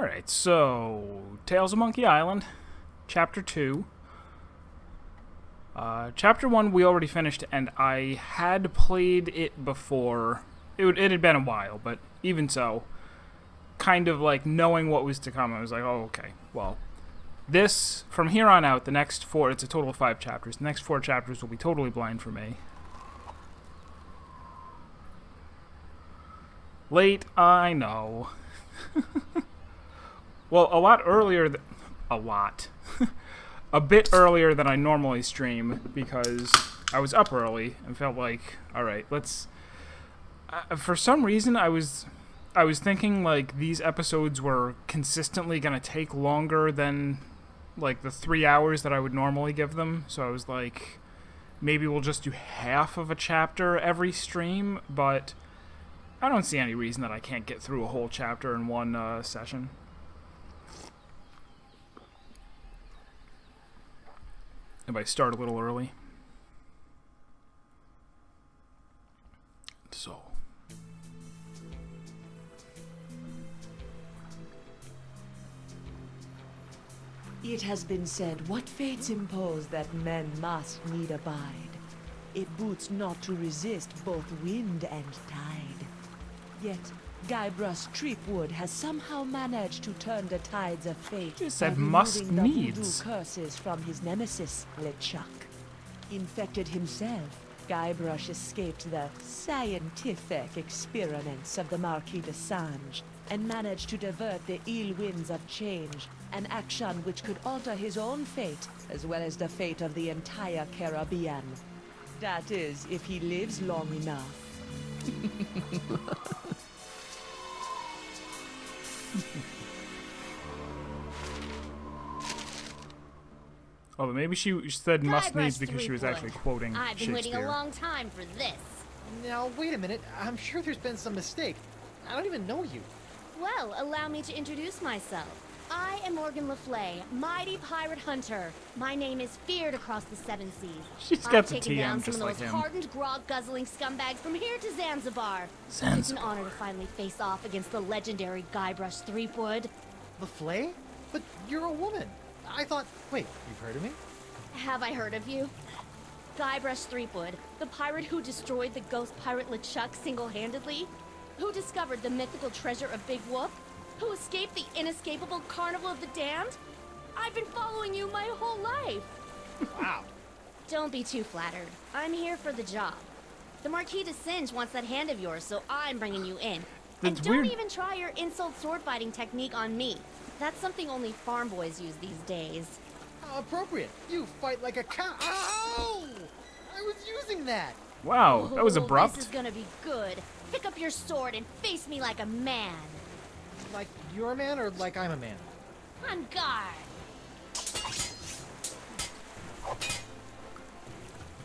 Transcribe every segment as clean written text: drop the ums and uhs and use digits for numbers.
Alright, so Tales of Monkey Island, Chapter 2. Chapter 1 we already finished, and I had played it before. It had been a while, but even so, kind of like knowing what was to come, I was like, oh, okay, well, this, from here on out, the next 4, it's a total of 5 chapters, the next 4 chapters will be totally blind for me. Late, I know. Well, a lot earlier a bit earlier than I normally stream, because I was up early and felt like, alright, let's... for some reason, I was thinking, like, these episodes were consistently going to take longer than, like, the 3 hours that I would normally give them, so I was like, maybe we'll just do half of a chapter every stream, but I don't see any reason that I can't get through a whole chapter in one session. If I start a little early. So. It has been said, what fates impose that men must need abide. It boots not to resist both wind and tide. Yet, Guybrush Threepwood has somehow managed to turn the tides of fate You said by must removing the needs. voodoo curses from his nemesis, LeChuck. Infected himself, Guybrush escaped the scientific experiments of the Marquis de Sange and managed to divert the ill winds of change, an action which could alter his own fate as well as the fate of the entire Caribbean. That is, if he lives long enough. Oh, but maybe she said must Guybrush needs because she was Threepwood. actually quoting I've been waiting Shakespeare. a long time for this. Now, wait a minute. I'm sure there's been some mistake. I don't even know you. Well, allow me to introduce myself. I am Morgan Le Flay, mighty pirate hunter. My name is feared across the 7 seas. She's got I've the taken TM down some just of like those him. hardened grog-guzzling scumbags from here to Zanzibar. It's an Zanzibar. honor to finally face off against the legendary Guybrush Threepwood. The Flay? But you're a woman. I thought... Wait, you've heard of me? Have I heard of you? Guybrush Threepwood, the pirate who destroyed the ghost pirate LeChuck single-handedly? Who discovered the mythical treasure of Big Whoop? Who escaped the inescapable Carnival of the Damned? I've been following you my whole life. Wow. Don't be too flattered. I'm here for the job. The Marquis de Singe wants that hand of yours, so I'm bringing you in. And That's don't weird. even try your insult sword fighting technique on me. That's something only farm boys use these days. How appropriate. You fight like a cow. Ow! I was using that. Wow, that was Oh, abrupt. This is gonna be good. Pick up your sword and face me like a man. Like you're a man or like I'm a man? On guard.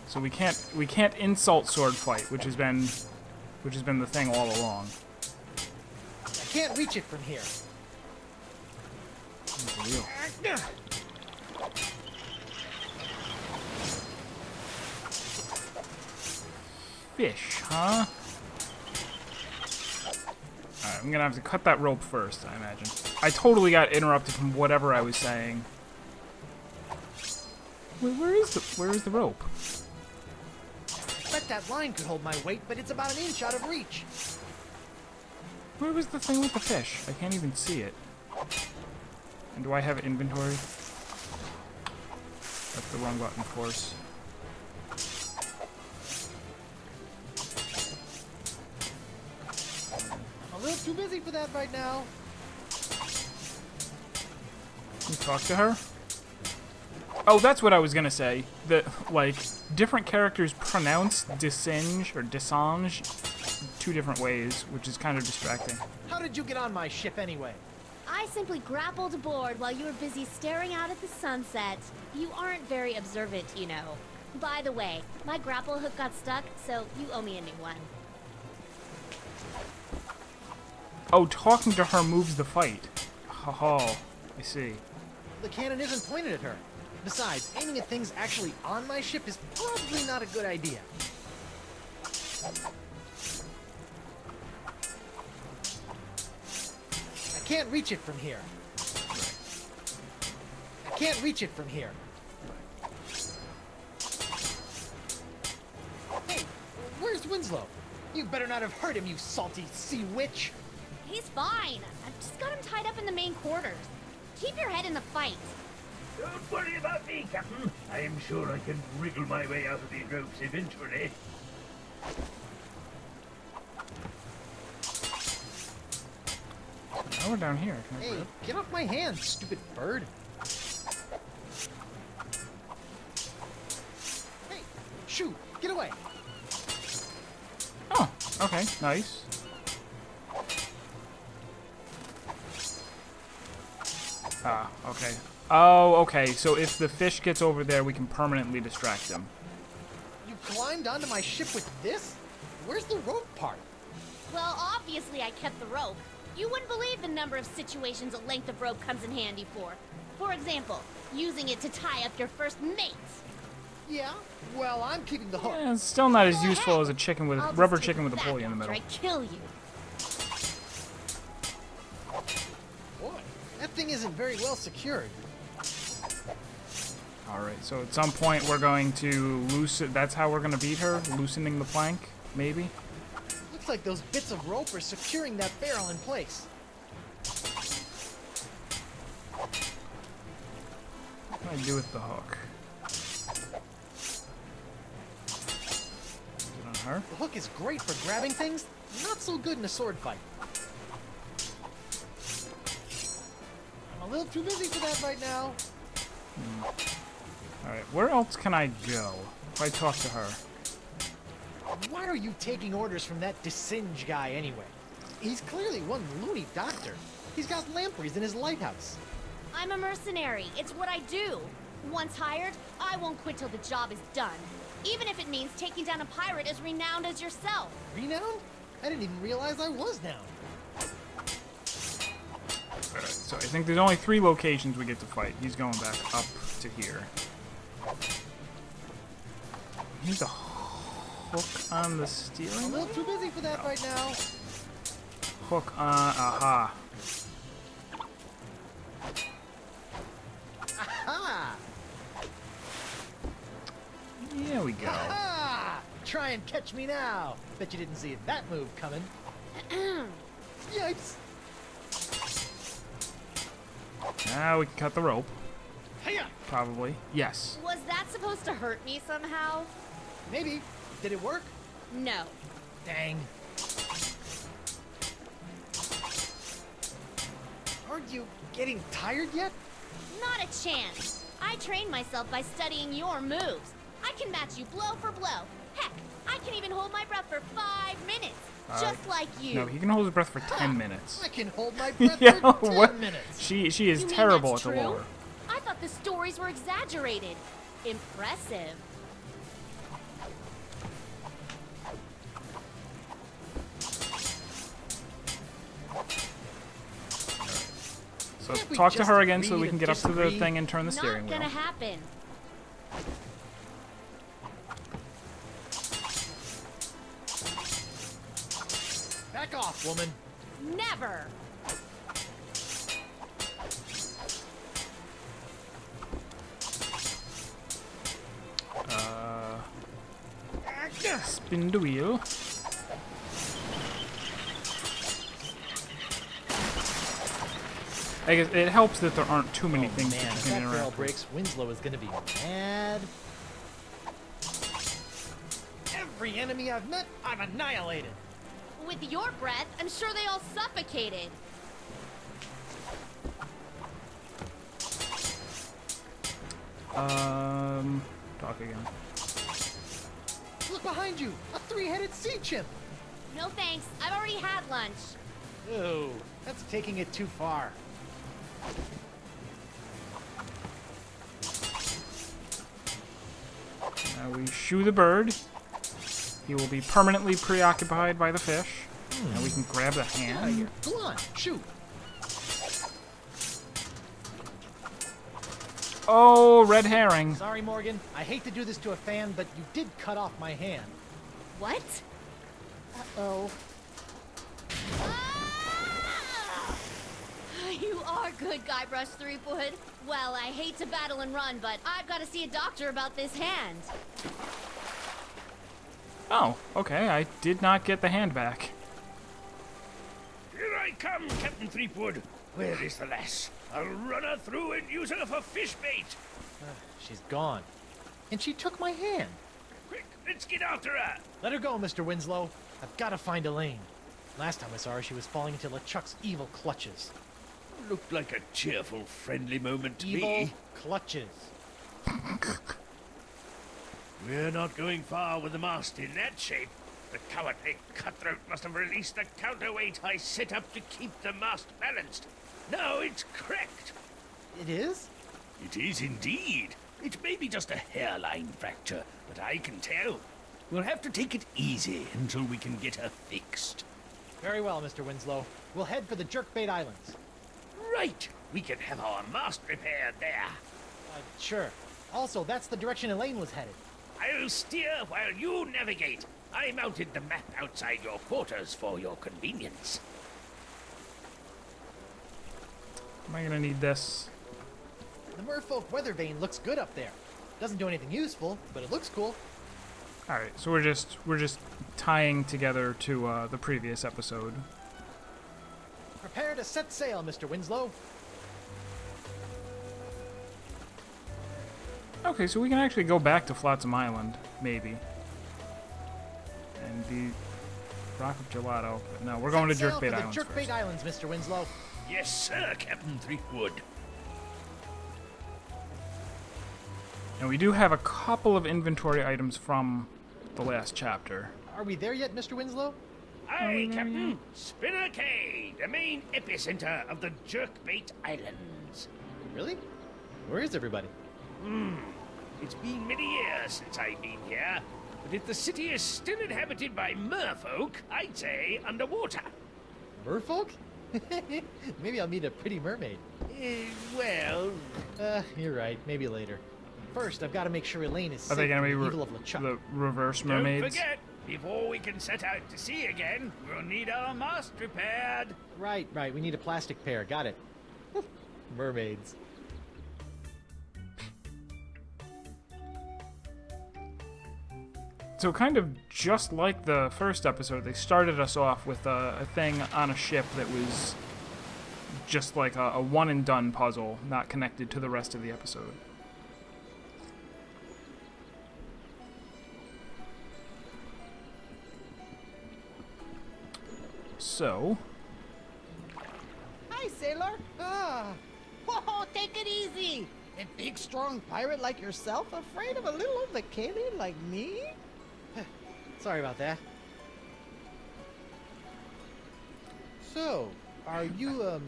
So we can't insult sword fight, which has been the thing all along. I can't reach it from here. Fish, huh? Alright, I'm gonna have to cut that rope first, I imagine. I totally got interrupted from whatever I was saying. Where is the rope? Bet that line could hold my weight, but it's about an inch out of reach. Where was the thing with the fish? I can't even see it. And do I have inventory? That's the wrong button, of course. I'm a little too busy for that right now. Can you talk to her? Oh, that's what I was gonna say. That, like, different characters pronounce Desinge or Desange 2 different ways, which is kind of distracting. How did you get on my ship anyway? I simply grappled aboard while you were busy staring out at the sunset. You aren't very observant, you know. By the way, my grapple hook got stuck, so you owe me a new one. Oh, talking to her moves the fight. Haha, I see. The cannon isn't pointed at her. Besides, aiming at things actually on my ship is probably not a good idea. I can't reach it from here. I can't reach it from here. Hey, where's Winslow? You better not have hurt him, you salty sea witch. He's fine. I've just got him tied up in the main quarters. Keep your head in the fight. Don't worry about me, Captain. I am sure I can wriggle my way out of these ropes eventually. Now we're down here. Can I Hey, grab? get off my hand, stupid bird. Hey, shoot, get away. Oh, okay, nice. Ah, okay. Oh, okay. So if the fish gets over there, we can permanently distract him. You climbed onto my ship with this? Where's the rope part? Well, obviously I kept the rope. You wouldn't believe the number of situations a length of rope comes in handy for. For example, using it to tie up your first mate. Yeah, well, I'm keeping the hook. Yeah, it's still not as Go useful ahead. as a chicken with I'll just rubber take chicken it with a back pulley in the after middle. I kill you. Boy, that thing isn't very well secured. All right. So at some point we're going to loosen. That's how we're going to beat her, loosening the plank, maybe. Looks like those bits of rope are securing that barrel in place. What can I do with the hook? Is it on her? The hook is great for grabbing things, not so good in a sword fight. I'm a little too busy for that right now. All right. Where else can I go? If I talk to her. Why are you taking orders from that Desinge guy anyway? He's clearly one loony doctor. He's got lampreys in his lighthouse. I'm a mercenary. It's what I do. Once hired, I won't quit till the job is done. Even if it means taking down a pirate as renowned as yourself. Renowned? I didn't even realize I was now. All right. So I think there's only 3 locations we get to fight. He's going back up to here. Need the hook on the I'm a steering little wheel? too busy for that right now. Hook on. Aha. Ah! There we go. Ah! Try and catch me now. Bet you didn't see that move coming. Yipes! Now we can cut the rope. Hiya! Probably. Yes. Was that supposed to hurt me somehow? Maybe. Did it work? No. Dang. Aren't you getting tired yet? Not a chance. I trained myself by studying your moves. I can match you blow for blow. Heck, I can even hold my breath for 5 minutes. Just like you. No, he can hold his breath for 10 minutes. I can hold my breath Yeah, for 10 what? minutes. She is You mean terrible that's at the true? lore. I thought the stories were exaggerated. Impressive. So Can't we talk to just her again so agree we to can get up to the disagree? thing and turn the steering Not wheel. gonna happen. Back off, woman. Never. Spin the wheel. I guess it helps that there aren't too many things Man, that if you that can barrel interact with. breaks, Winslow is gonna be mad. Every enemy I've met, I've annihilated. With your breath, I'm sure they all suffocated. Talk again. Look behind you, a 3-headed sea chimp. No thanks. I've already had lunch. Ooh, that's taking it too far. Now we shoo the bird. He will be permanently preoccupied by the fish. And we can grab the Out of here. hand. Go on, shoot. Oh, red herring. Sorry, Morgan. I hate to do this to a fan, but you did cut off my hand. What? Uh-oh. Ah! good, Guybrush Threepwood. Well, I hate to battle and run, but I've got to see a doctor about this hand. Oh, okay. I did not get the hand back. Here I come, Captain Threepwood. Where is the lass? I'll run her through and use her for fish bait. She's gone. And she took my hand. Quick, let's get after her. Let her go, Mr. Winslow. I've got to find Elaine. Last time I saw her, she was falling into LeChuck's evil clutches. Looked like a cheerful, friendly moment to Evil me. clutches. We're not going far with the mast in that shape. The cowardly cutthroat must have released the counterweight I set up to keep the mast balanced. Now it's cracked. It is? It is indeed. It may be just a hairline fracture, but I can tell. We'll have to take it easy until we can get her fixed. Very well, Mr. Winslow. We'll head for the Jerkbait Islands. Right. We can have our mast repaired there. Sure. Also, that's the direction Elaine was headed. I'll steer while you navigate. I mounted the map outside your quarters for your convenience. Am I gonna need this? The Merfolk weather vane looks good up there. Doesn't do anything useful, but it looks cool. All right, so we're just tying together to the previous episode. Prepare to set sail, Mr. Winslow. Okay, so we can actually go back to Flotsam Island, maybe. And the Rock of Gelato. But no, we're going to Set sail Jerkbait for Islands the Jerkbait first. Islands, Mr. Winslow. Yes, sir, Captain Threepwood. And we do have a couple of inventory items from the last chapter. Are we there yet, Mr. Winslow? Aye, Captain. Spinner Cay, the main epicenter of the Jerkbait Islands. Really? Where is everybody? It's been many years since I've been here, but if the city is still inhabited by merfolk, I'd say underwater. Merfolk? Maybe I'll meet a pretty mermaid. Well, You're right. Maybe later. First, I've got to make sure Elaine is Are safe they gonna from be the evil of LeChuck. the reverse don't mermaids? forget, before we can set out to sea again, we'll need our mast repaired. Right. We need a plastic pair. Got it. Mermaids. So kind of just like the first episode, they started us off with a thing on a ship that was just like a one and done puzzle, not connected to the rest of the episode. So, Hi, sailor. Whoa, take it easy. A big, strong pirate like yourself afraid of a little old Vicalian like me? Sorry about that. So, are you a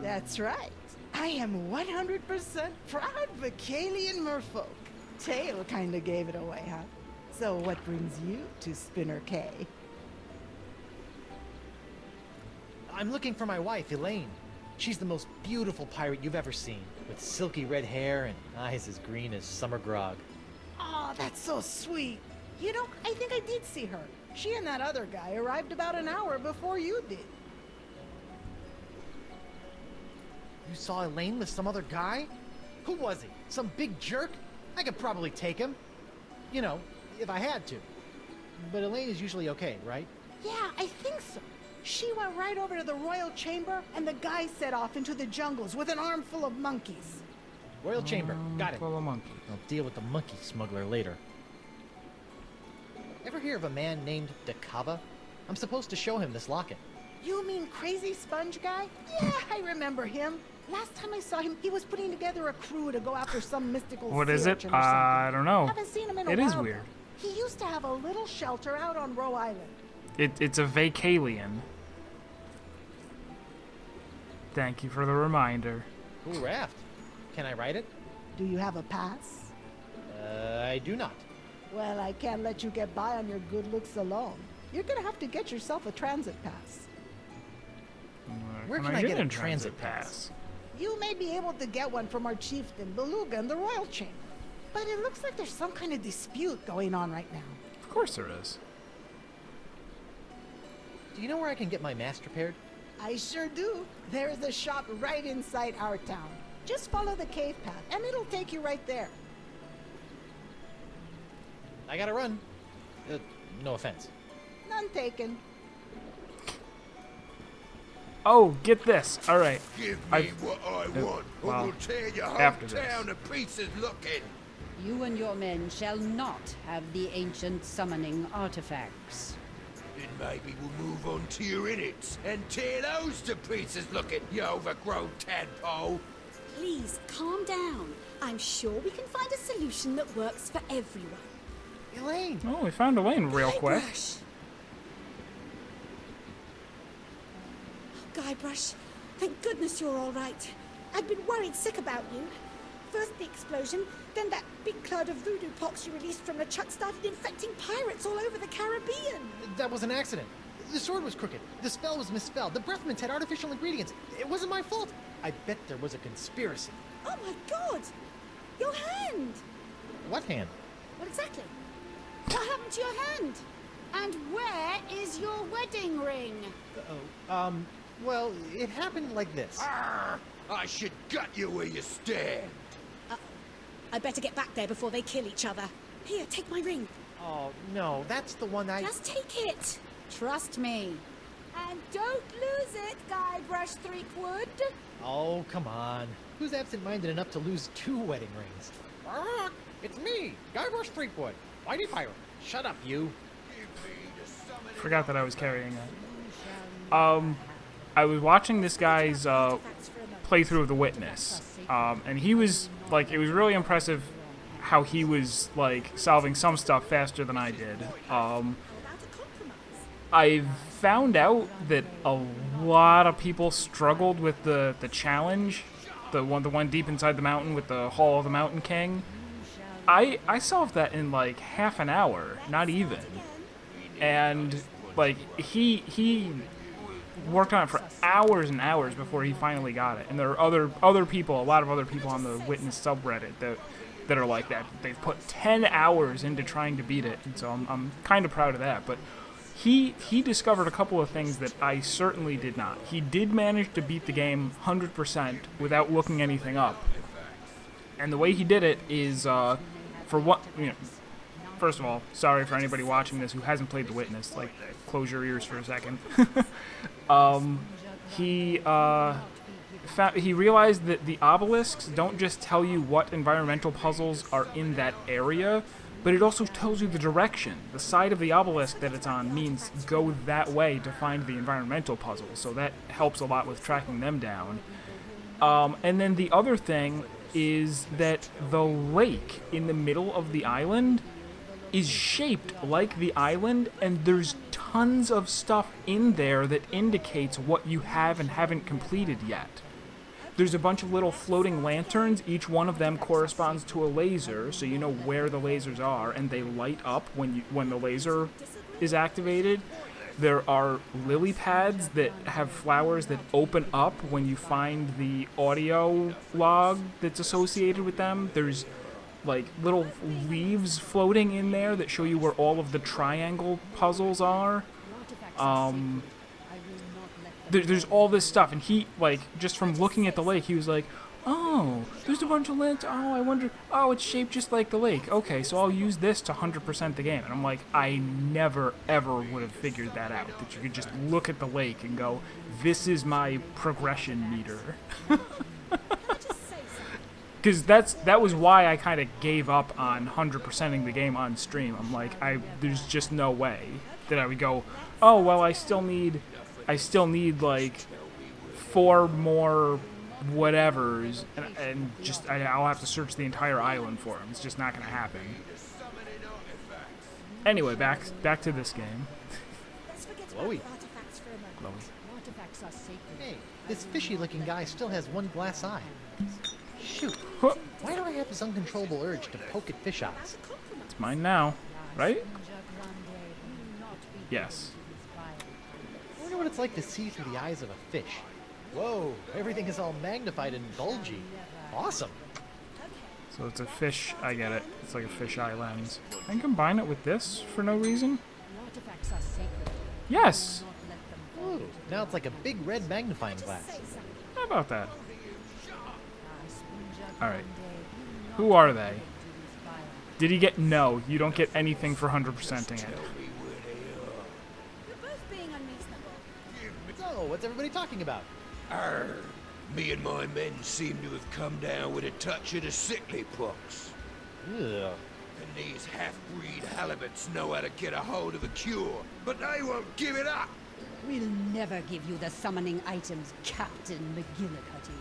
That's right. I am 100% proud Vicalian merfolk. Tail kinda gave it away, huh? So what brings you to Spinner Cay? I'm looking for my wife, Elaine. She's the most beautiful pirate you've ever seen, with silky red hair and eyes as green as summer grog. Oh, that's so sweet. You know, I think I did see her. She and that other guy arrived about an hour before you did. You saw Elaine with some other guy? Who was he? Some big jerk? I could probably take him. You know, if I had to. But Elaine is usually okay, right? Yeah, I think so. She went right over to the royal chamber, and the guy set off into the jungles with an armful of monkeys. Royal Chamber. Got it. full of monkeys. I'll deal with the monkey smuggler later. Ever hear of a man named Dakava? I'm supposed to show him this locket. You mean Crazy Sponge guy? Yeah, I remember him. Last time I saw him, he was putting together a crew to go after some mystical What sea is it? urchin or I something. don't know. Haven't seen him in a It while. is weird. though. He used to have a little shelter out on Roe Island. It's a Vacalian. Thank you for the reminder. Cool raft. Can I ride it? Do you have a pass? I do not. Well, I can't let you get by on your good looks alone. You're gonna have to get yourself a transit pass. Where can I get a transit pass? You may be able to get one from our chieftain, Beluga, in the royal chamber. But it looks like there's some kind of dispute going on right now. Of course there is. Do you know where I can get my mast repaired? I sure do. There is a shop right inside our town. Just follow the cave path, and it'll take you right there. I gotta run. No offense. None taken. Oh, get this. All right. Give I- me what I want, or well, we'll tear your whole after this. town to pieces looking. You and your men shall not have the ancient summoning artifacts. Then maybe we'll move on to your innards and tear those to pieces looking, you overgrown tadpole. Please, calm down. I'm sure we can find a solution that works for everyone. Elaine! Oh, we found Elaine real quick. Guybrush. Guybrush, thank goodness you're all right. I'd been worried sick about you. First the explosion, then that big cloud of voodoo pox you released from LeChuck started infecting pirates all over the Caribbean. That was an accident. The sword was crooked. The spell was misspelled. The breath mints had artificial ingredients. It wasn't my fault. I bet there was a conspiracy. Oh my god! Your hand! What hand? What exactly? What happened to your hand? And where is your wedding ring? Well, it happened like this. Arr! I should gut you where you stand. I better get back there before they kill each other. Here, take my ring. Oh, no, that's the one I... Just take it. Trust me. And don't lose it, Guybrush Threepwood. Oh, come on. Who's absent-minded enough to lose 2 wedding rings? It's me, Guybrush Threepwood, Mighty Pirate. Shut up, you. Forgot that I was carrying it. I was watching this guy's playthrough of The Witness, and he was like, it was really impressive how he was like solving some stuff faster than I did. I've found out that a lot of people struggled with the challenge, the one deep inside the mountain with the Hall of the Mountain King. I solved that in like half an hour, not even. And like he worked on it for hours and hours before he finally got it. And there are other people, a lot of other people on the Witness subreddit that are like that. They've put 10 hours into trying to beat it, and so I'm kind of proud of that. But he discovered a couple of things that I certainly did not. He did manage to beat the game 100% without looking anything up. And the way he did it is, for what, first of all, sorry for anybody watching this who hasn't played The Witness. Like, close your ears for a second. He realized that the obelisks don't just tell you what environmental puzzles are in that area, but it also tells you the direction. The side of the obelisk that it's on means go that way to find the environmental puzzles, so that helps a lot with tracking them down. And then the other thing is that the lake in the middle of the island is shaped like the island, and there's tons of stuff in there that indicates what you have and haven't completed yet. There's a bunch of little floating lanterns. Each one of them corresponds to a laser, so you know where the lasers are, and they light up when the laser is activated. There are lily pads that have flowers that open up when you find the audio log that's associated with them. There's like little leaves floating in there that show you where all of the triangle puzzles are. There's all this stuff, and he, like, just from looking at the lake, he was like, oh, there's a bunch of lanterns. Oh, I wonder, oh, it's shaped just like the lake. Okay, so I'll use this to 100% the game. And I'm like, I never, ever would have figured that out, that you could just look at the lake and go, this is my progression meter. Because that was why I kind of gave up on 100%ing the game on stream. I'm like, there's just no way that I would go, oh, well, I still need like 4 more whatevers, and just I'll have to search the entire island for them. It's just not going to happen. Anyway, back to this game. Chloe. Hey, this fishy-looking guy still has 1 glass eye. Shoot. Why do I have this uncontrollable urge to poke at fish eyes? It's mine now, right? Yes. I wonder what it's like to see through the eyes of a fish. Whoa, everything is all magnified and bulgy. Awesome. So it's a fish, I get it. It's like a fisheye lens. I can combine it with this for no reason. Yes! Ooh, now it's like a big red magnifying glass. How about that? Alright. Who are they? Did he get... No, you don't get anything for 100%ing it. You're both being unreasonable. So, what's everybody talking about? Arr, me and my men seem to have come down with a touch of the sickly pox. Ugh. And these half-breed halibuts know how to get a hold of a cure, but they won't give it up. We'll never give you the summoning items, Captain McGillicuddy.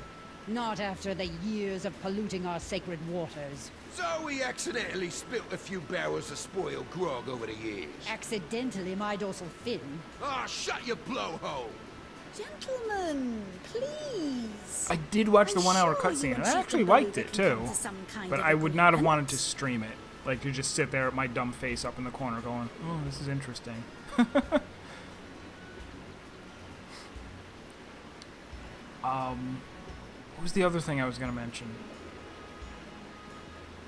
Not after the years of polluting our sacred waters. So we accidentally spilt a few barrels of spoiled grog over the years. Accidentally, my dorsal fin. Ah, shut your blowhole! Gentlemen, please. I did watch the I'm 1 hour sure you cutscene, and and I Chief actually Kamboja liked it can come too. to some kind But of I would not have agreement. wanted to stream it. Like, to just sit there at my dumb face up in the corner going, oh, this is interesting. What was the other thing I was going to mention?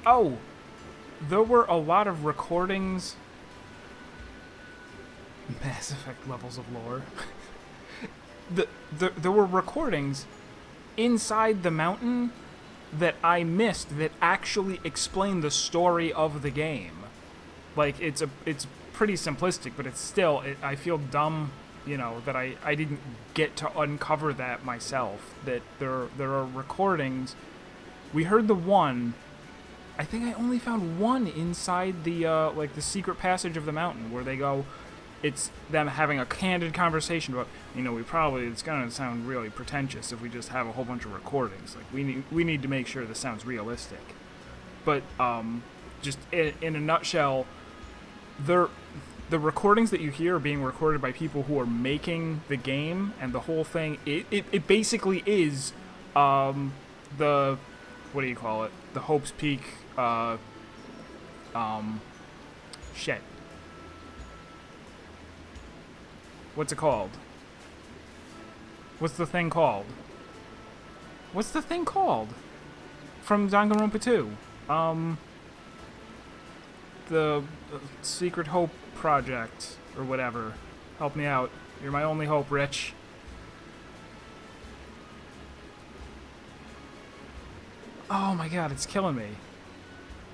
Oh, there were a lot of recordings. Mass Effect levels of lore. There were recordings inside the mountain that I missed that actually explain the story of the game. Like, it's pretty simplistic, but it's still, I feel dumb, you know, that I didn't get to uncover that myself. That there are recordings. We heard the one. I think I only found one inside the like the secret passage of the mountain where they go. It's them having a candid conversation about, you know, it's gonna sound really pretentious if we just have a whole bunch of recordings. Like, we need to make sure this sounds realistic. But just in a nutshell, the recordings that you hear are being recorded by people who are making the game, and the whole thing, it basically is the, what do you call it? The Hope's Peak, shit. What's it called? What's the thing called? What's the thing called? From Danganronpa 2. The Secret Hope Project, or whatever. Help me out. You're my only hope, Rich. Oh my god, it's killing me.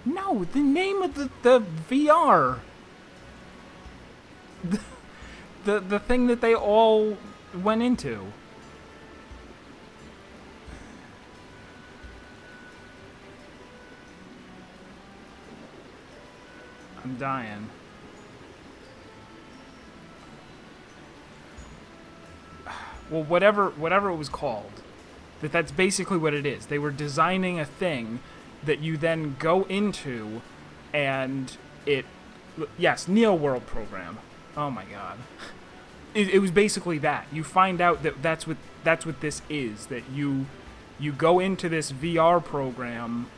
No, the name of the VR. The thing that they all went into. I'm dying. Well, whatever it was called, that's basically what it is. They were designing a thing that you then go into, and yes, Neo World Program. Oh my god. It was basically that. You find out that that's what this is. That you go into this VR program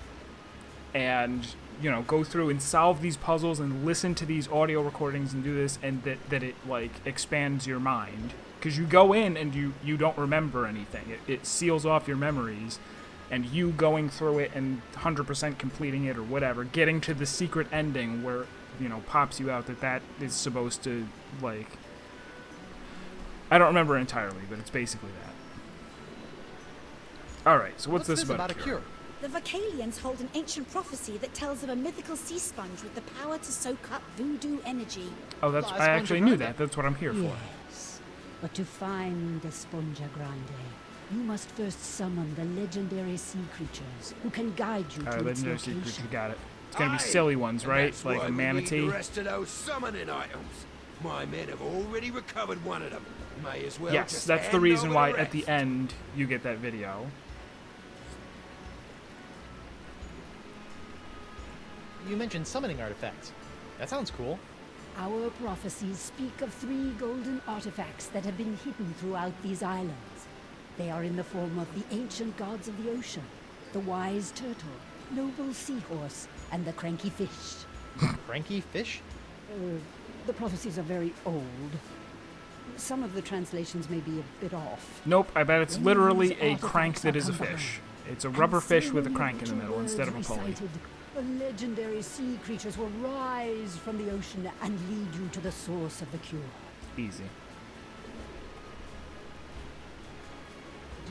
and, you know, go through and solve these puzzles and listen to these audio recordings and do this, and that it, like, expands your mind. Because you go in and you don't remember anything. It seals off your memories, and you going through it and 100% completing it or whatever, getting to the secret ending where, you know, pops you out that is supposed to, like... I don't remember entirely, but it's basically that. Alright, so what's this about a cure? The Vocalians hold an ancient prophecy that tells of a mythical sea sponge with the power to soak up voodoo energy. Oh, I actually knew that. That's what I'm here for. Yes, but to find the Sponja Grande, you must first summon the legendary sea creatures who can guide you to its legendary sea location. creatures, got it. It's gonna be silly ones, right? Like a manatee. We need the rest of those summoning items. My men have already recovered one of them. May as well. Yes, just that's the hand reason over why the at the rest. end you get that video. You mentioned summoning artifacts. That sounds cool. Our prophecies speak of 3 golden artifacts that have been hidden throughout these islands. They are in the form of the ancient gods of the ocean, the wise turtle, noble seahorse, and the cranky fish. Cranky fish? The prophecies are very old. Some of the translations may be a bit off. Nope, I bet it's literally These a crank artifacts that are is a combined. fish. It's a rubber And fish with a so crank in the many middle instead of a pulley. recited, the legendary sea creatures will rise from the ocean and lead you to the source of the cure. Easy.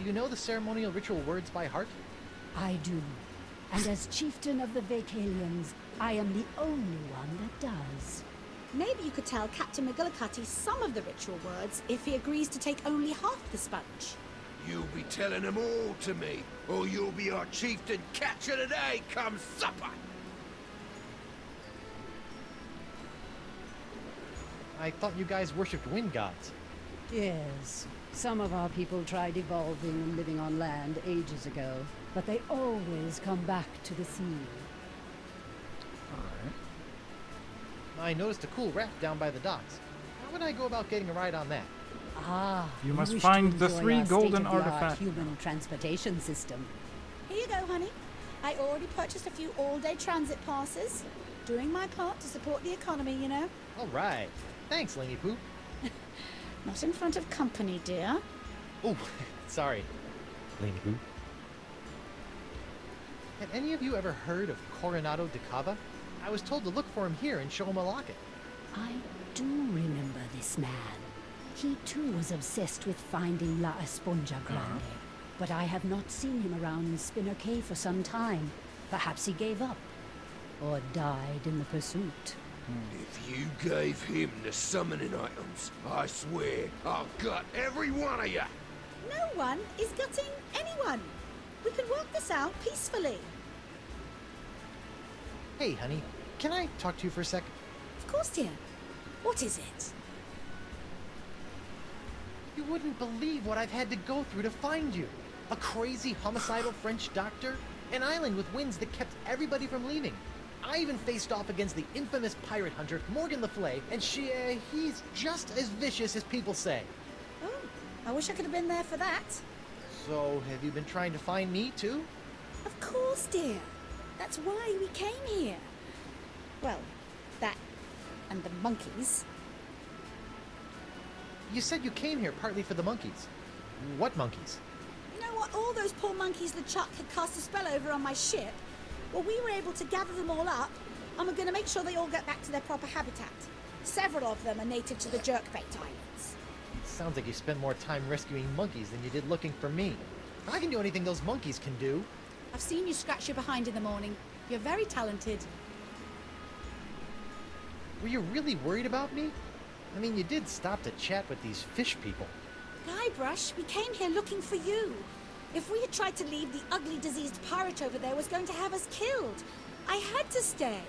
do you know the ceremonial ritual words by heart? I do. And as chieftain of the Vacalians, I am the only one that does. Maybe you could tell Captain McGillicuddy some of the ritual words if he agrees to take only half the sponge. You'll be telling them all to me, or you'll be our chieftain catcher today come supper. I thought you guys worshipped wind gods. Yes, some of our people tried evolving and living on land ages ago, but they always come back to the sea. Alright. I noticed a cool raft down by the docks. How would I go about getting a ride on that? Ah, You must wish find to the enjoy 3 our golden state-of-the-art artifact. human transportation system. Here you go, honey. I already purchased a few all-day transit passes. Doing my part to support the economy, you know. All right. Thanks, Laney Poo. Not in front of company, dear. Oh, sorry. Laney Poo. Have any of you ever heard of Coronado de Cava? I was told to look for him here and show him a locket. I do remember this man. He too was obsessed with finding La Esponja Grande, but I have not seen him around Spinner Cave for some time. Perhaps he gave up, or died in the pursuit. If you gave him the summoning items, I swear I'll gut every one of you. No one is gutting anyone. We can work this out peacefully. Hey, honey, can I talk to you for a sec? Of course, dear. What is it? You wouldn't believe what I've had to go through to find you. A crazy homicidal French doctor, an island with winds that kept everybody from leaving. I even faced off against the infamous pirate hunter, Morgan Le Fay, and he's just as vicious as people say. Oh, I wish I could have been there for that. So, have you been trying to find me too? Of course, dear. That's why we came here. Well, that and the monkeys. You said you came here partly for the monkeys. What monkeys? You know what? All those poor monkeys LeChuck had cast a spell over on my ship. Well, we were able to gather them all up, and we're going to make sure they all get back to their proper habitat. Several of them are native to the Jerkbait Islands. Sounds like you spent more time rescuing monkeys than you did looking for me. I can do anything those monkeys can do. I've seen you scratch your behind in the morning. You're very talented. Were you really worried about me? I mean, you did stop to chat with these fish people. Guybrush, we came here looking for you. If we had tried to leave, the ugly, diseased pirate over there was going to have us killed. I had to stay.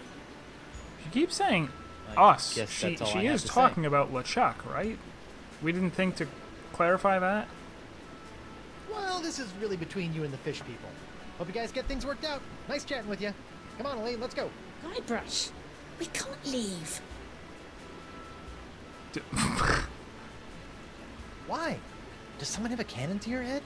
She keeps saying I us. guess She that's all I have is to say. talking about LeChuck, right? We didn't think to clarify that. Well, this is really between you and the fish people. Hope you guys get things worked out. Nice chatting with you. Come on, Elaine, let's go. Guybrush, we can't leave. Why? Does someone have a cannon to your head?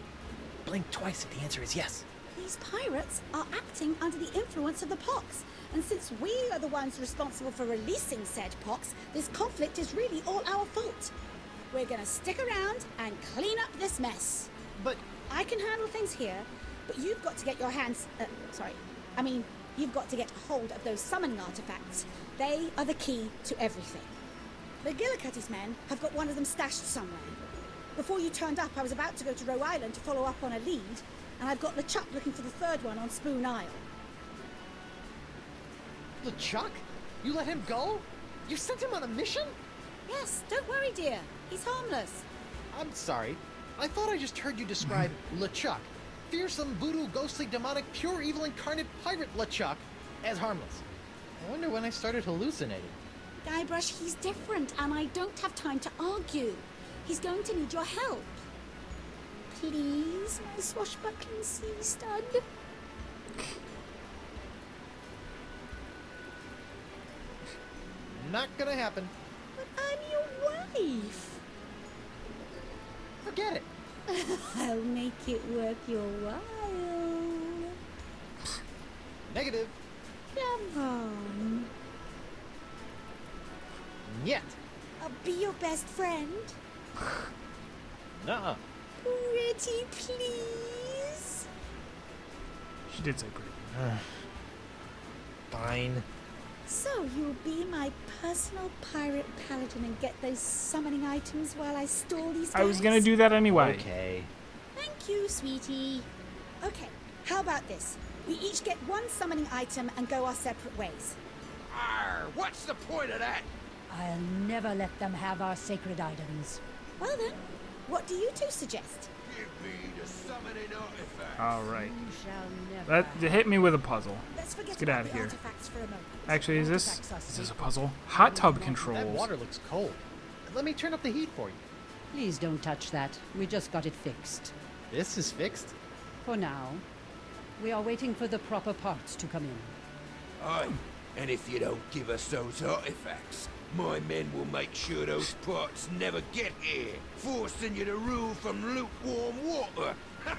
Blink twice if the answer is yes. These pirates are acting under the influence of the Pox. And since we are the ones responsible for releasing said Pox, this conflict is really all our fault. We're gonna stick around and clean up this mess. But I can handle things here, but you've got to get your hands... you've got to get hold of those summoning artifacts. They are the key to everything. The Gillicuddy's men have got one of them stashed somewhere. Before you turned up, I was about to go to Roe Island to follow up on a lead, and I've got LeChuck looking for the third one on Spoon Isle. LeChuck? You let him go? You sent him on a mission? Yes, don't worry, dear. He's harmless. I'm sorry. I thought I just heard you describe LeChuck, fearsome, voodoo, ghostly, demonic, pure evil incarnate pirate LeChuck, as harmless. I wonder when I started hallucinating. Guybrush, he's different, and I don't have time to argue. He's going to need your help. Please, my swashbuckling sea stud. Not gonna happen. But I'm your wife. Forget it. I'll make it worth your while. Negative. Come on. Yet. I'll be your best friend. Nuh-uh. Pretty please. She did say pretty. Fine. So you'll be my personal pirate paladin and get those summoning items while I stall these guys? I was gonna do that anyway. Okay. Thank Thank you, sweetie. Okay, how about this? We each get one summoning item and go our separate ways. Arr, what's the point of that? I'll never let them have our sacred items. Well then, what do you two suggest? Give me the summoning artifact. All right. You shall never. That hit me with a puzzle. Let's forget Let's get about out of the here. artifacts for a moment. Actually, is this a puzzle? Hot tub controls. That water looks cold. Let me turn up the heat for you. Please don't touch that. We just got it fixed. This is fixed. For now, we are waiting for the proper parts to come in. Aye, and if you don't give us those artifacts, my men will make sure those parts never get here, forcing you to rule from lukewarm water. Give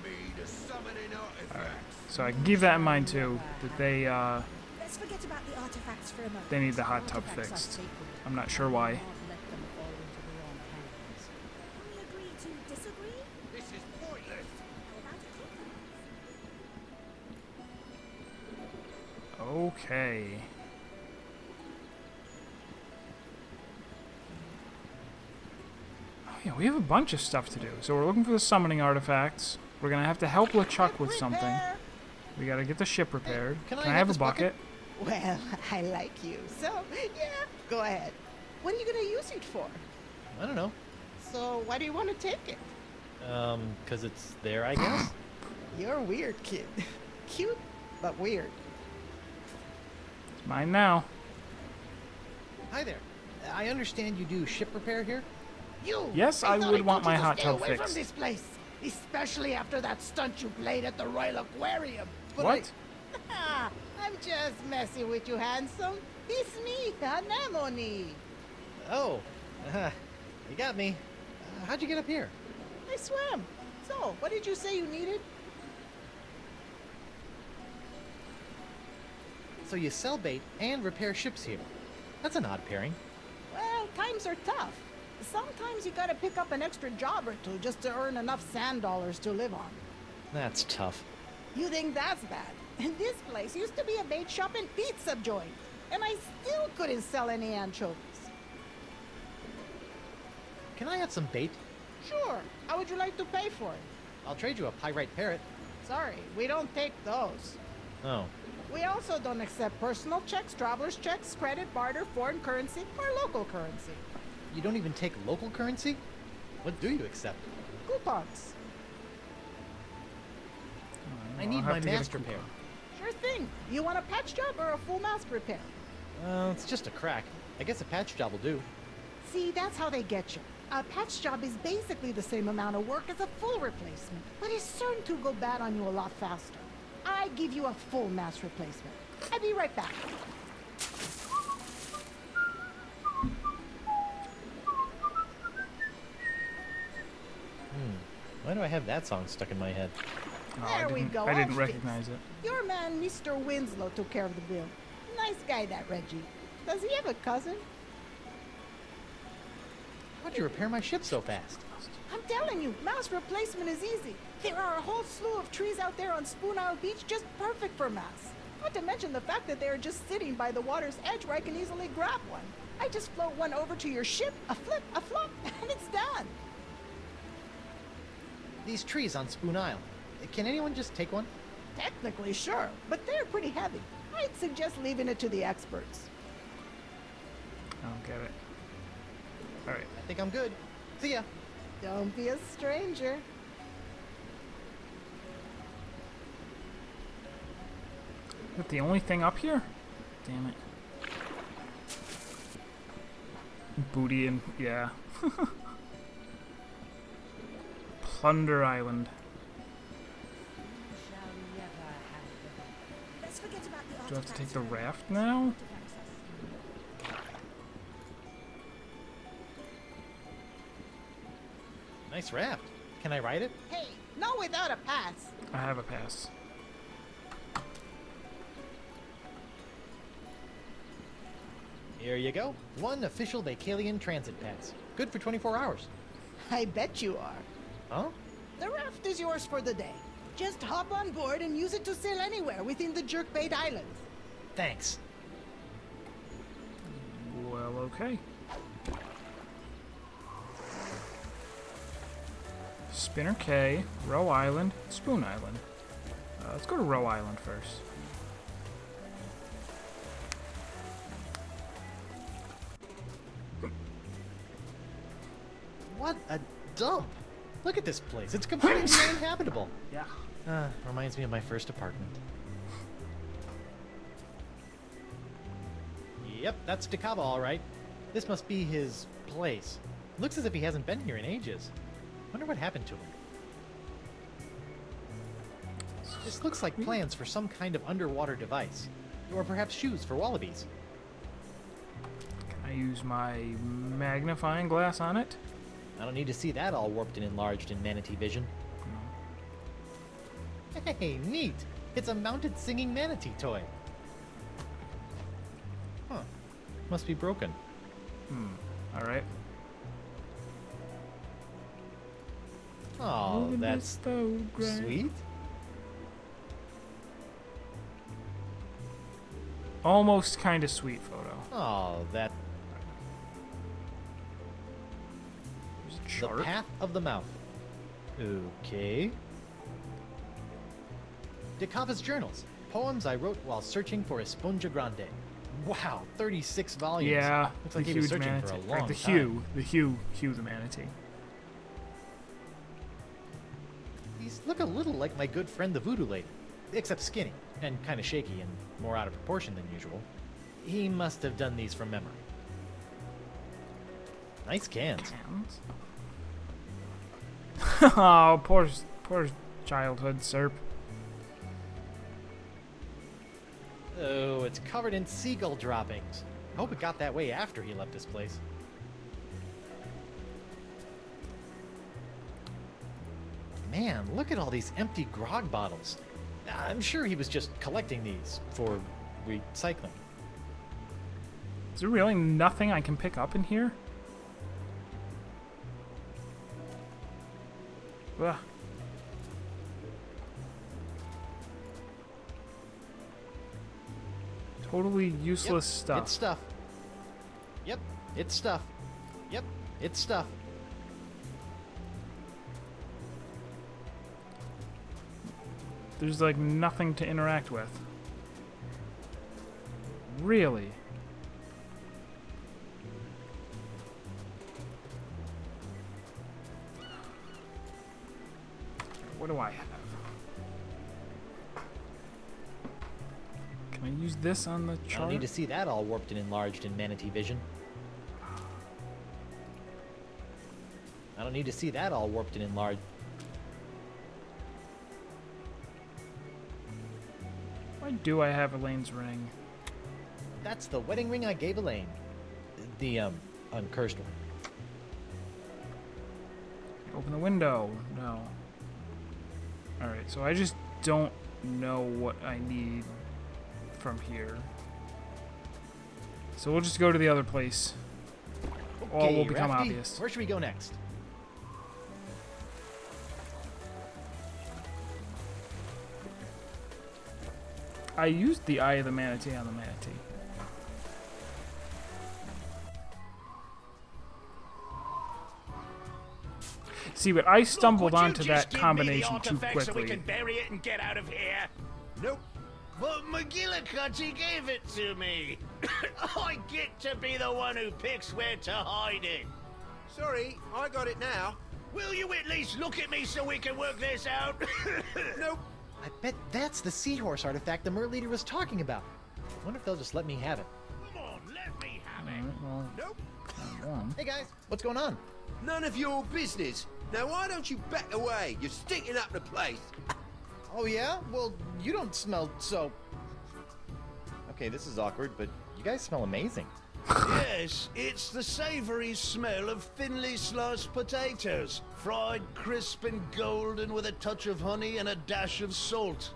me the summoning artifacts. So I can keep that in mind too. That they Let's forget about the artifacts for a moment. they need the hot tub Artifacts are fixed. sacred. I'm not sure why. Do not let them fall into the wrong hands. Can we agree to disagree? This is pointless. How about a compromise? Okay. Oh yeah, we have a bunch of stuff to do. So we're looking for the summoning artifacts. We're gonna have to help LeChuck with something. We gotta get the ship repaired. Can I I have have a this bucket? bucket? Well, I like you. So, yeah, go ahead. What are you going to use it for? I don't know. So, why do you want to take it? 'Cause it's there, I guess. You're a weird kid. Cute, but weird. It's mine now. Hi there. I understand you do ship repair here? You! Yes, I thought would told want you my to hot stay tub away fixed. from this place, especially after that stunt you played at the Royal Aquarium. But What? I'm just messing with you, handsome. It's me, Anemone. Oh, you got me. How'd you get up here? I swam. So, what did you say you needed? So you sell bait and repair ships here. That's an odd pairing. Well, times are tough. Sometimes you gotta pick up an extra job or two just to earn enough sand dollars to live on. That's tough. You think that's bad? And this place used to be a bait shop and pizza joint, and I still couldn't sell any anchovies. Can I have some bait? Sure. How would you like to pay for it? I'll trade you a pyrite parrot. Sorry, we don't take those. Oh. We also don't accept personal checks, traveler's checks, credit, barter, foreign currency, or local currency. You don't even take local currency? What do you accept? Coupons. I need I'll have my to get a mast repair. coupon. Sure thing. You want a patch job or a full mast repair? It's just a crack. I guess a patch job will do. See, that's how they get you. A patch job is basically the same amount of work as a full replacement, but it's certain to go bad on you a lot faster. I give you a full mast replacement. I'll be right back. Why do I have that song stuck in my head? Oh, There we go, I didn't all recognize it. Your man, Mr. Winslow, took care of the bill. Nice guy, that Reggie. Does he have a cousin? How'd you repair my ship so fast? I'm telling you, mouse replacement is easy. There are a whole slew of trees out there on Spoon Isle Beach just perfect for mouse. Not to mention the fact that they're just sitting by the water's edge where I can easily grab one. I just float one over to your ship, a flip, a flop, and it's done. These trees on Spoon Isle. Can anyone just take one? Technically, sure, but they're pretty heavy. I'd suggest leaving it to the experts. I don't get it. Alright. I think I'm good. See ya. Don't be a stranger. Is that the only thing up here? Damn it. Booty and... yeah. Plunder Island. You shall never have them. Let's forget about the Do I have to take artifacts the for a raft moment. now? Nice raft. Can I ride it? Hey, not without a pass. I have a pass. Here you go. One official Vacalian transit pass. Good for 24 hours. I bet you are. Huh? The raft is yours for the day. Just hop on board and use it to sail anywhere within the Jerkbait Islands. Thanks. Well, okay. Spinner K, Row Island, Spoon Island. Let's go to Row Island first. What a dump! Look at this place. It's completely uninhabitable. Yeah. Reminds me of my first apartment. Yep, that's Dakava, all right. This must be his place. Looks as if he hasn't been here in ages. Wonder what happened to him. This looks like plans for some kind of underwater device. Or perhaps shoes for wallabies. Can I use my magnifying glass on it? I don't need to see that all warped and enlarged in manatee vision. Hey, neat! It's a mounted singing manatee toy. Huh. Must be broken. Alright. Oh, that's sweet. Almost kind of sweet photo. Oh, that... There's a The chart. Path of the Mouth. Okay. Dakava's journals. Poems I wrote while searching for Esponja Grande. Wow, 36 volumes. Yeah, Looks the like he was huge searching manatee. for a Or long the time. Hugh the manatee. These look a little like my good friend the Voodoo Lady, except skinny and kind of shaky and more out of proportion than usual. He must have done these from memory. Nice cans. Oh, poor childhood Serp. Oh, it's covered in seagull droppings. I hope it got that way after he left his place. Man, look at all these empty grog bottles. I'm sure he was just collecting these for recycling. Is there really nothing I can pick up in here? Ugh. Totally useless stuff. It's stuff. Yep, it's stuff. Yep, it's stuff. There's like nothing to interact with. Really? What do I have? Can I use this on the I chart? don't need to see that all warped and enlarged in manatee vision. I don't need to see that all warped and enlarged. Why do I have Elaine's ring? That's the wedding ring I gave Elaine. The, uncursed one. Open the window. No. Alright, so I just don't know what I need from here. So we'll just go to the other place. All will become Rafty, obvious. where should we go next? I used the Eye of the Manatee on the manatee. See, but I stumbled Look, would onto you that just give me the combination too artifact so we quickly. can bury it and get out of here? Nope. But McGillicuddy gave it to me. I get to be the one who picks where to hide it. Sorry, I got it now. Will you at least look at me so we can work this out? Nope. I bet that's the seahorse artifact the Mer Leader was talking about. I wonder if they'll just let me have it. Come on, let me have it. Alright, well, Nope. one. Hey guys, what's going on? None of your business. Now why don't you back away? You're stinking up the place. Oh yeah? Well, you don't smell so... Okay, this is awkward, but you guys smell amazing. Yes, it's the savory smell of thinly sliced potatoes, fried crisp and golden with a touch of honey and a dash of salt.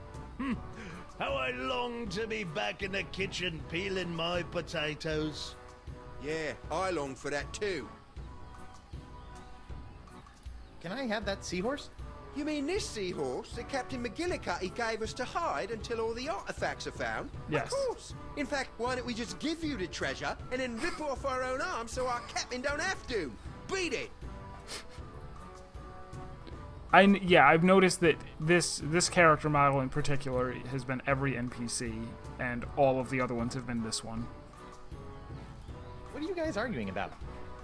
How I long to be back in the kitchen peeling my potatoes. Yeah, I long for that too. Can I have that seahorse? You mean this seahorse that Captain McGillicuddy gave us to hide until all the artifacts are found? Yes. Of course. In fact, why don't we just give you the treasure and then rip off our own arms so our captain don't have to? Beat it! Yeah, I've noticed that this character model in particular has been every NPC, and all of the other ones have been this one. What are you guys arguing about?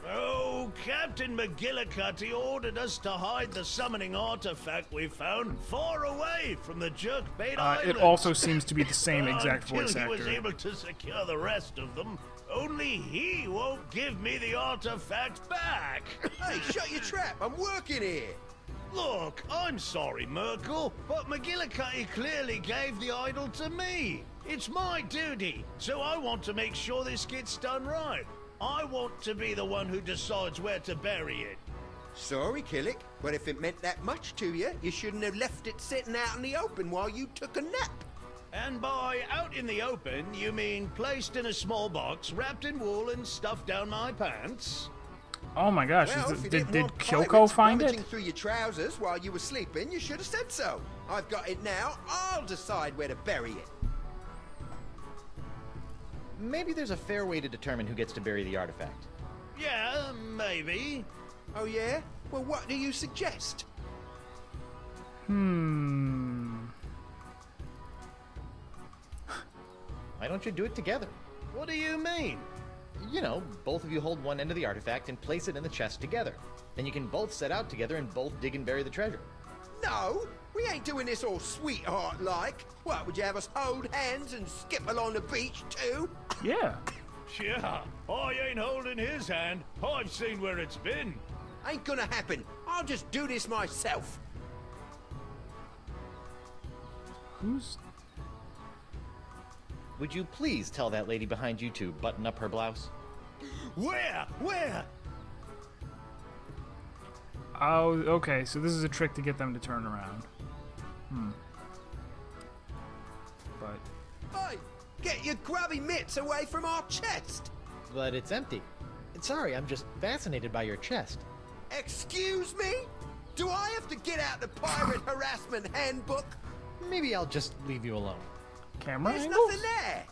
Oh, Captain McGillicuddy ordered us to hide the summoning artifact we found far away from the Jerkbait Island. It also seems to be the same exact voice Until he was actor. able to secure the rest of them, only he won't give me the artifact back. Hey, shut your trap. I'm working here. Look, I'm sorry, Merkel, but McGillicuddy clearly gave the idol to me. It's my duty, so I want to make sure this gets done right. I want to be the one who decides where to bury it. Sorry, Killick, but if it meant that much to you, you shouldn't have left it sitting out in the open while you took a nap. And by out in the open, you mean placed in a small box, wrapped in wool and stuffed down my pants? Oh my gosh, Well, if you did didn't want Kyoko pirates find rummaging it? through your trousers while you were sleeping, you should have said so. I've got it now. I'll decide where to bury it. Maybe there's a fair way to determine who gets to bury the artifact. Yeah, maybe. Oh, yeah? Well, what do you suggest? Why don't you do it together? What do you mean? You know, both of you hold one end of the artifact and place it in the chest together. Then you can both set out together and both dig and bury the treasure. No, we ain't doing this all sweetheart-like. What, would you have us hold hands and skip along the beach, too? Yeah. Yeah, I ain't holding his hand. I've seen where it's been. Ain't gonna happen. I'll just do this myself. Who's... Would you please tell that lady behind you to button up her blouse? Where? Where? Oh, okay, so this is a trick to get them to turn around. But... Hey, get your grubby mitts away from our chest. But it's empty. Sorry, I'm just fascinated by your chest. Excuse me? Do I have to get out the pirate harassment handbook? Maybe I'll just leave you alone. Camera There's angles? nothing there.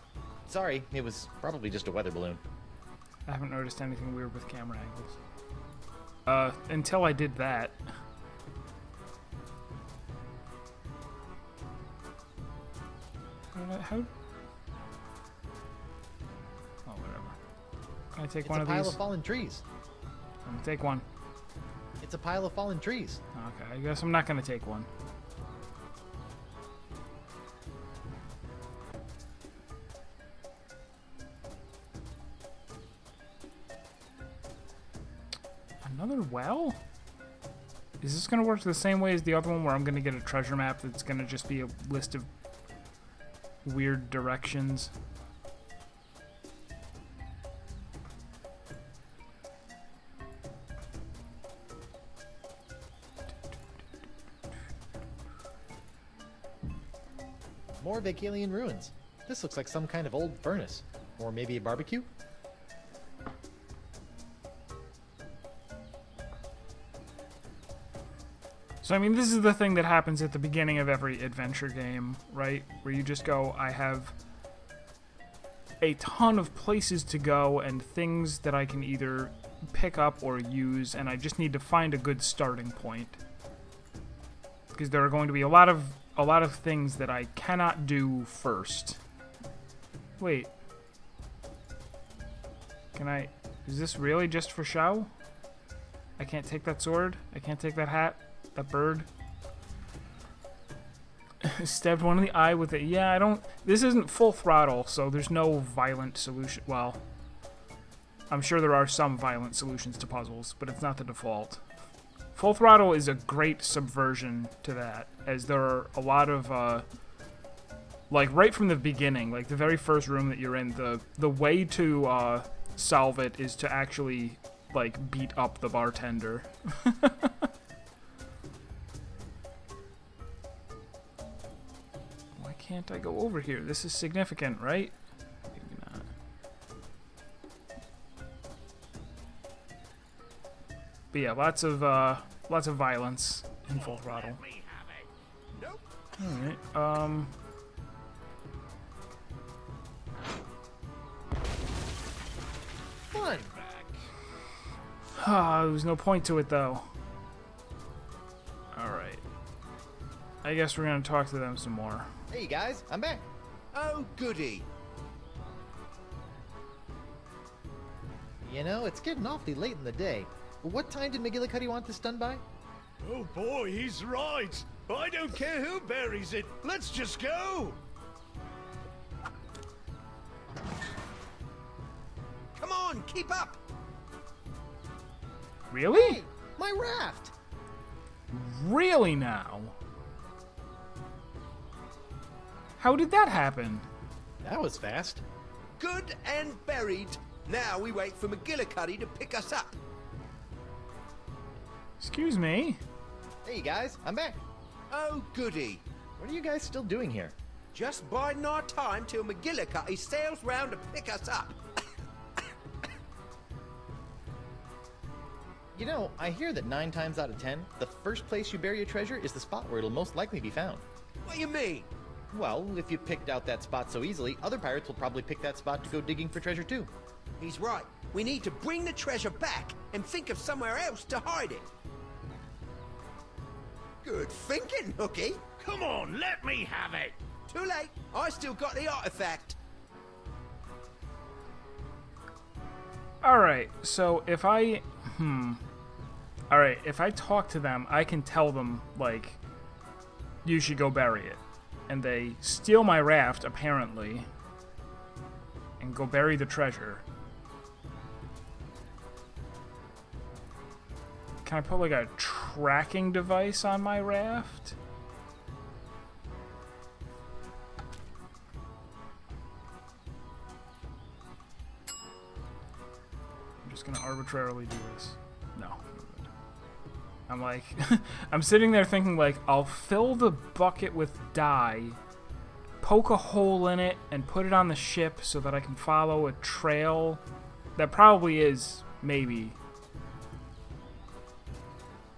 Sorry, it was probably just a weather balloon. I haven't noticed anything weird with camera angles. Until I did that. How? Oh, whatever. Can I take one of It's a pile these? of fallen trees. I'm gonna take one. It's a pile of fallen trees. Okay, I guess I'm not gonna take one. Another well? Is this gonna work the same way as the other one where I'm gonna get a treasure map that's gonna just be a list of weird directions? More Vacalian ruins. This looks like some kind of old furnace. Or maybe a barbecue? So, I mean, this is the thing that happens at the beginning of every adventure game, right? Where you just go, I have a ton of places to go and things that I can either pick up or use, and I just need to find a good starting point. Because there are going to be a lot of things that I cannot do first. Wait. Can I... Is this really just for show? I can't take that sword? I can't take that hat? That bird? Stabbed one in the eye with it. Yeah, I don't... This isn't full throttle, so there's no violent solution. Well, I'm sure there are some violent solutions to puzzles, but it's not the default. Full throttle is a great subversion to that, as there are a lot of, like, right from the beginning, like, the very first room that you're in, the way to, solve it is to actually, like, beat up the bartender. Why can't I go over here? This is significant, right? Maybe not. But yeah, lots of violence in Full Throttle. Nope. Alright, Fun! there was no point to it, though. Alright. I guess we're gonna talk to them some more. Hey guys, I'm back. Oh, goody. You know, it's getting awfully late in the day. What time did McGillicuddy want this done by? Oh boy, he's right. I don't care who buries it. Let's just go. Come on, keep up. Really? Hey, my raft! Really now? How did that happen? That was fast. Good and buried. Now we wait for McGillicuddy to pick us up. Excuse me? Hey guys, I'm back. Oh, goody. What are you guys still doing here? Just biding our time till McGillicuddy sails round to pick us up. You know, I hear that 9 times out of 10, the first place you bury a treasure is the spot where it'll most likely be found. What do you mean? Well, if you picked out that spot so easily, other pirates will probably pick that spot to go digging for treasure too. He's right. We need to bring the treasure back and think of somewhere else to hide it. Good thinking, Hooky. Come on, let me have it. Too late. I still got the artifact. Alright, so if I... Alright, if I talk to them, I can tell them, like, you should go bury it. And they steal my raft, apparently, and go bury the treasure. Can I put, like, a tracking device on my raft? I'm just gonna arbitrarily do this. No. I'm like, I'm sitting there thinking, like, I'll fill the bucket with dye, poke a hole in it, and put it on the ship so that I can follow a trail that probably is, maybe.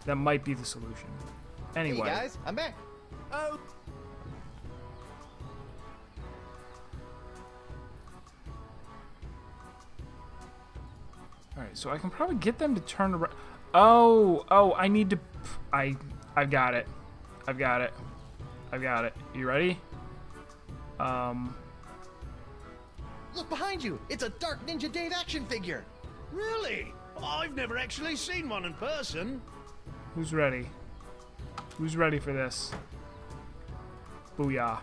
That might be the solution. Anyway. Hey guys, I'm back. Oh. Alright, so I can probably get them to turn around. Oh, I need to... I've got it. I've got it. You ready? Look behind you! It's a Dark Ninja Dave action figure! Really? I've never actually seen one in person. Who's ready? Who's ready for this? Booyah.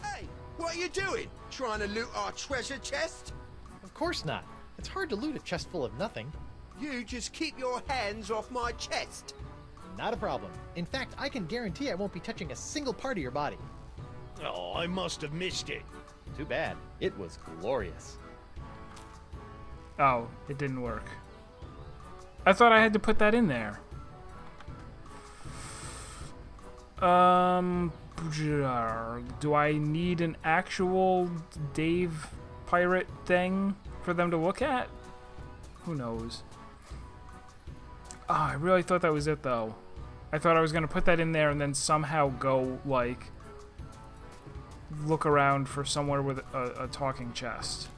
Hey, what are you doing? Trying to loot our treasure chest? Of course not. It's hard to loot a chest full of nothing. You just keep your hands off my chest. Not a problem. In fact, I can guarantee I won't be touching a single part of your body. Oh, I must have missed it. Too bad. It was glorious. Oh, it didn't work. I thought I had to put that in there. Do I need an actual Dave pirate thing for them to look at? Who knows? Oh, I really thought that was it, though. I thought I was going to put that in there and then somehow go, like, look around for somewhere with a talking chest.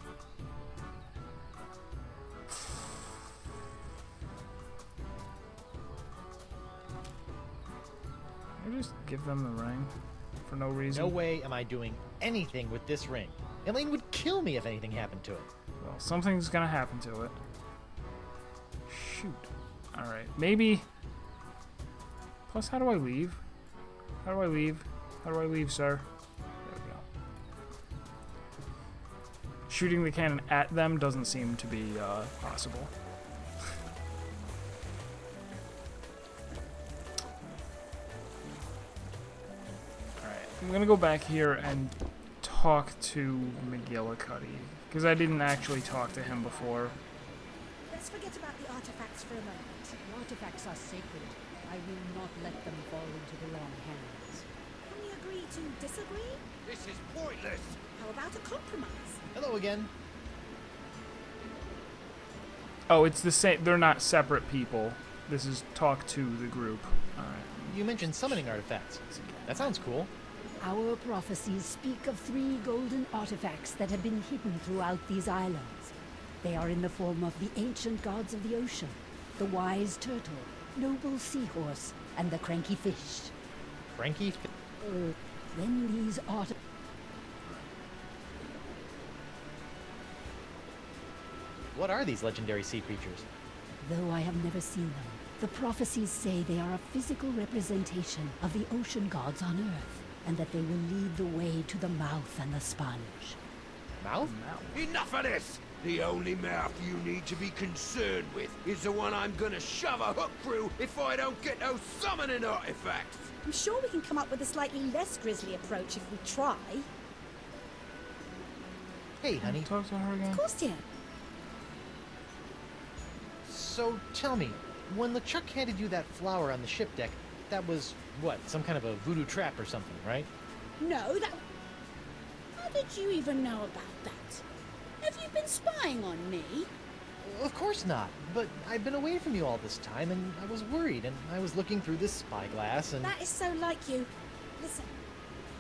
I just give them the ring for no reason. No way am I doing anything with this ring. Elaine would kill me if anything happened to it. Well, something's gonna happen to it. Shoot. Alright, maybe... Plus, how do I leave? How do I leave? How do I leave, sir? There we go. Shooting the cannon at them doesn't seem to be possible. I'm gonna go back here and talk to McGillicuddy, because I didn't actually talk to him before. Let's forget about the artifacts for a moment. The artifacts are sacred. I will not let them fall into the wrong hands. Can we agree to disagree? This is pointless. How about a compromise? Hello again. Oh, it's the same. They're not separate people. This is talk to the group. Alright. You mentioned summoning artifacts. That sounds cool. Our prophecies speak of 3 golden artifacts that have been hidden throughout these islands. They are in the form of the ancient gods of the ocean, the wise turtle, noble seahorse, and the cranky fish. Frankie? Then these artifacts... What are these legendary sea creatures? Though I have never seen them, the prophecies say they are a physical representation of the ocean gods on Earth, and that they will lead the way to the mouth and the sponge. Mouth? Enough of this! The only mouth you need to be concerned with is the one I'm gonna shove a hook through if I don't get those summoning artifacts! I'm sure we can come up with a slightly less grisly approach if we try. Hey, honey. Talk to her again. Of course, dear. So tell me, when LeChuck handed you that flower on the ship deck, that was, what, some kind of a voodoo trap or something, right? No, that... How did you even know about that? Have you been spying on me? Of course not, but I've been away from you all this time, and I was worried, and I was looking through this spyglass, and... That is so like you. Listen,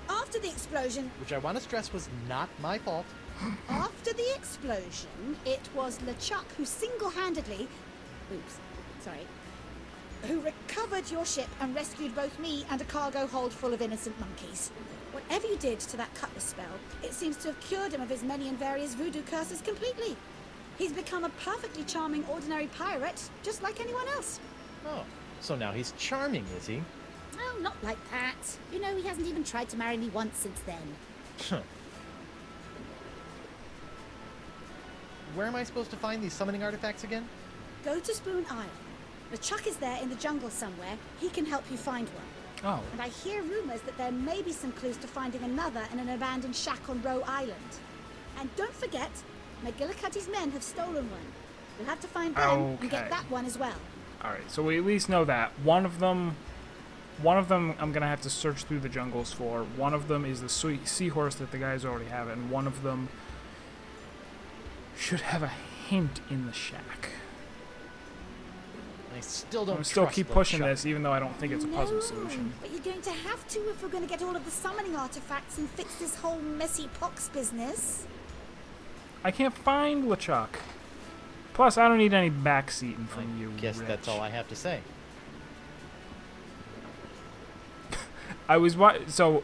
after the explosion... Which I want to stress was not my fault. After the explosion, it was LeChuck who single-handedly... Oops, sorry. Who recovered your ship and rescued both me and a cargo hold full of innocent monkeys. Whatever you did to that cutlass spell, it seems to have cured him of his many and various voodoo curses completely. He's become a perfectly charming ordinary pirate, just like anyone else. Oh, so now he's charming, is he? Oh, not like that. You know, he hasn't even tried to marry me once since then. Where am I supposed to find these summoning artifacts again? Go to Spoon Isle. LeChuck is there in the jungle somewhere. He can help you find one. Oh. And I hear rumors that there may be some clues to finding another in an abandoned shack on Roe Island. And don't forget, McGillicuddy's men have stolen one. We'll have to find them and get that one as well. Alright, so we at least know that. One of them I'm gonna have to search through the jungles for. One of them is the seahorse that the guys already have, and one of them should have a hint in the shack. I still don't I'm still trust keep pushing LeChuck. this, even though I don't think it's a puzzle solution. But you're going to have to if we're going to get all of the summoning artifacts and fix this whole messy pox business. I can't find LeChuck. Plus, I don't need any backseating from you, Guess Rich. that's all I have to say. I was so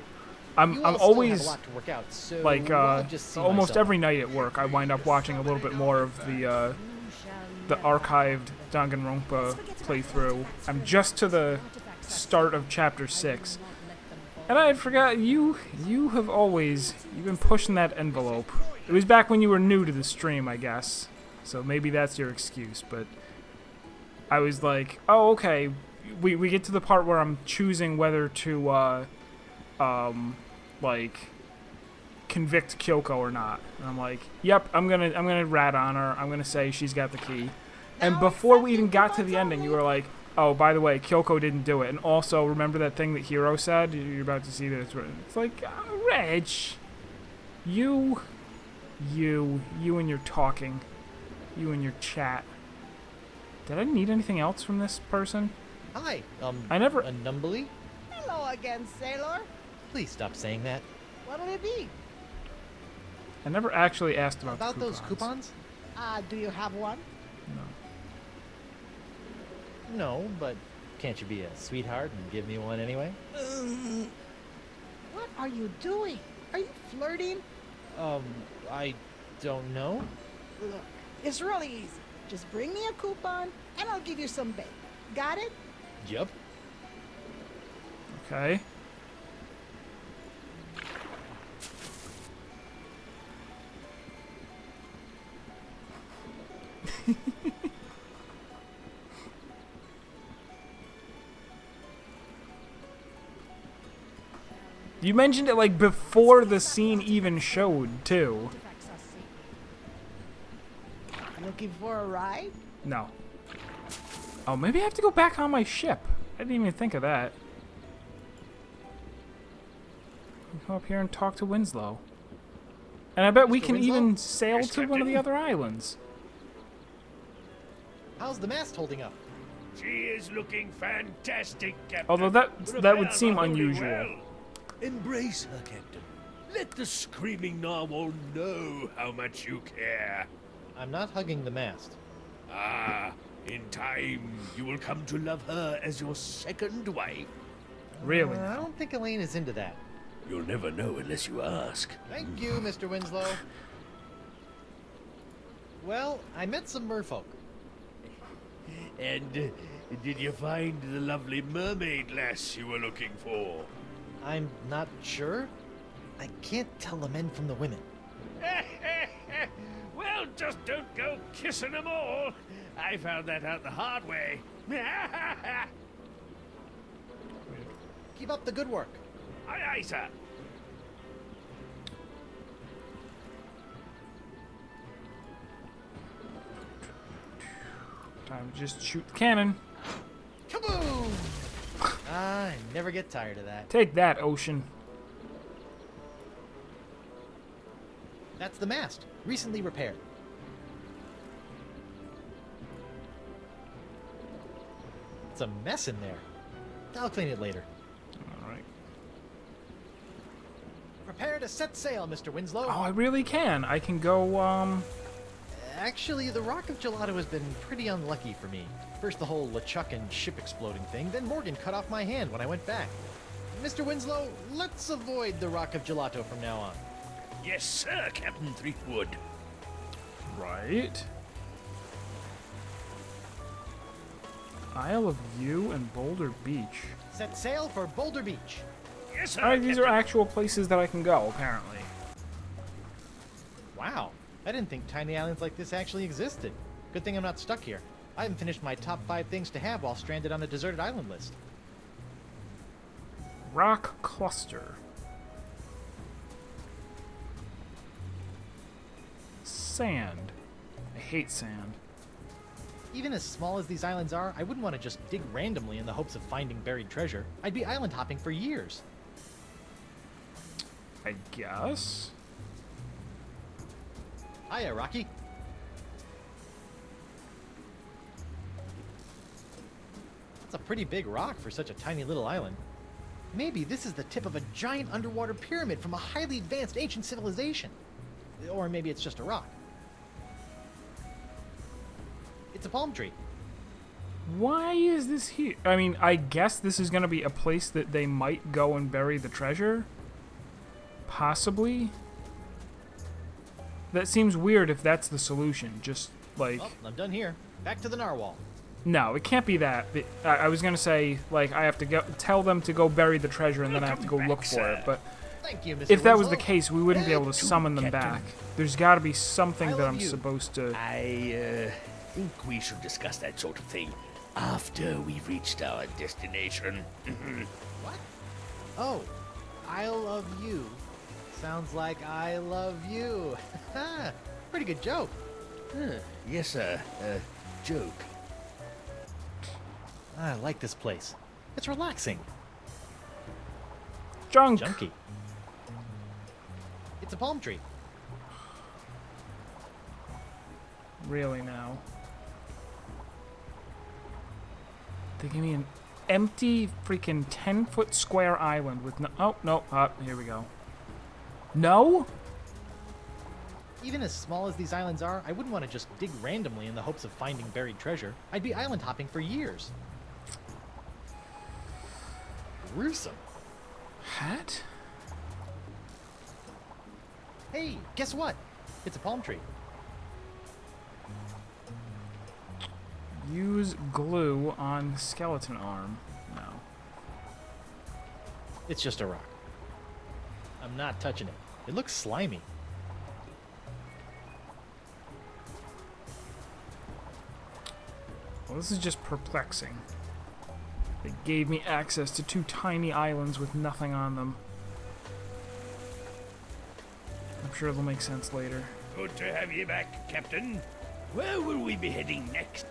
I'm You all always still have a lot to work out, so like I'll just see almost myself. every night at work I wind up watching a little bit more of the archived Danganronpa playthrough. I'm just to the start of chapter 6. And I had forgot you've been pushing that envelope. It was back when you were new to the stream, I guess. So maybe that's your excuse, but I was like, "Oh, okay. We get to the part where I'm choosing whether to like convict Kyoko or not." And I'm like, "Yep, I'm going to rat on her. I'm going to say she's got the key." And before we even got to the ending, you were like, "Oh, by the way, Kyoko didn't do it." And also, remember that thing that Hiro said? You're about to see that it's written. It's like, Reg, you and your talking. You and your chat. Did I need anything else from this person? Hi, I never... Numbly? Hello again, sailor. Please stop saying that. What'll it be? I never actually asked about the those coupons? Do you have one? No, but can't you be a sweetheart and give me one anyway? What are you doing? Are you flirting? I don't know. Look, it's really easy. Just bring me a coupon, and I'll give you some bait. Got it? Yep. Okay. You mentioned it like before the scene even showed, too. Looking for a ride? No. Oh, maybe I have to go back on my ship. I didn't even think of that. Come up here and talk to Winslow. And I bet we Mr. can Winslow? even sail Yes, to one of the Captain. other islands. How's the mast holding up? She is looking fantastic, Captain. Although that would seem Repairs are going unusual. well. Embrace her, Captain. Let the screaming narwhal know how much you care. I'm not hugging the mast. Ah, in time, you will come to love her as your second wife. Really? I don't think Elaine is into that. You'll never know unless you ask. Thank you, Mr. Winslow. Well, I met some merfolk. And did you find the lovely mermaid lass you were looking for? I'm not sure. I can't tell the men from the women. Well, just don't go kissing them all. I found that out the hard way. Keep up the good work. Aye, aye, sir. Time to just shoot the cannon. Kaboom! I never get tired of that. Take that, ocean. That's the mast, recently repaired. It's a mess in there. I'll clean it later. Alright. Prepare to set sail, Mr. Winslow. Oh, I really can. I can go, Actually, the Rock of Gelato has been pretty unlucky for me. First the whole LeChuck and ship exploding thing, then Morgan cut off my hand when I went back. Mr. Winslow, let's avoid the Rock of Gelato from now on. Yes, sir, Captain Threepwood. Right. Isle of View and Boulder Beach. Set sail for Boulder Beach. Yes, sir. Alright, these are Captain. actual places that I can go, apparently. Wow, I didn't think tiny islands like this actually existed. Good thing I'm not stuck here. I haven't finished my top 5 things to have while stranded on a deserted island list. Rock Cluster. Sand. I hate sand. Even as small as these islands are, I wouldn't want to just dig randomly in the hopes of finding buried treasure. I'd be island hopping for years. I guess. Hiya, Rocky. That's a pretty big rock for such a tiny little island. Maybe this is the tip of a giant underwater pyramid from a highly advanced ancient civilization. Or maybe it's just a rock. It's a palm tree. Why is this here? I mean, I guess this is going to be a place that they might go and bury the treasure. Possibly. That seems weird if that's the solution. Just, like... Well, I'm done here. Back to the narwhal. No, it can't be that. I was going to say, like, I have to go tell them to go bury the treasure and then I have to go look for it. But Thank you, Mr. if that was the Winslow. case, we wouldn't be able to summon them Captain. back. There's got to be something I that love I'm you. supposed to... I think we should discuss that sort of thing after we've reached our destination. What? Oh, Isle of You. Sounds like I love you. Pretty good joke. Yes, sir. Joke. I like this place. It's relaxing. Junk! Junky. It's a palm tree. Really now. They give me an empty freaking 10-foot square island with no... Oh, no. Here we go. No? Even as small as these islands are, I wouldn't want to just dig randomly in the hopes of finding buried treasure. I'd be island hopping for years. Gruesome. Hat? Hey, guess what? It's a palm tree. Use glue on skeleton arm. No. It's just a rock. I'm not touching it. It looks slimy. Well, this is just perplexing. They gave me access to 2 tiny islands with nothing on them. I'm sure it'll make sense later. Good to have you back, Captain. Where will we be heading next?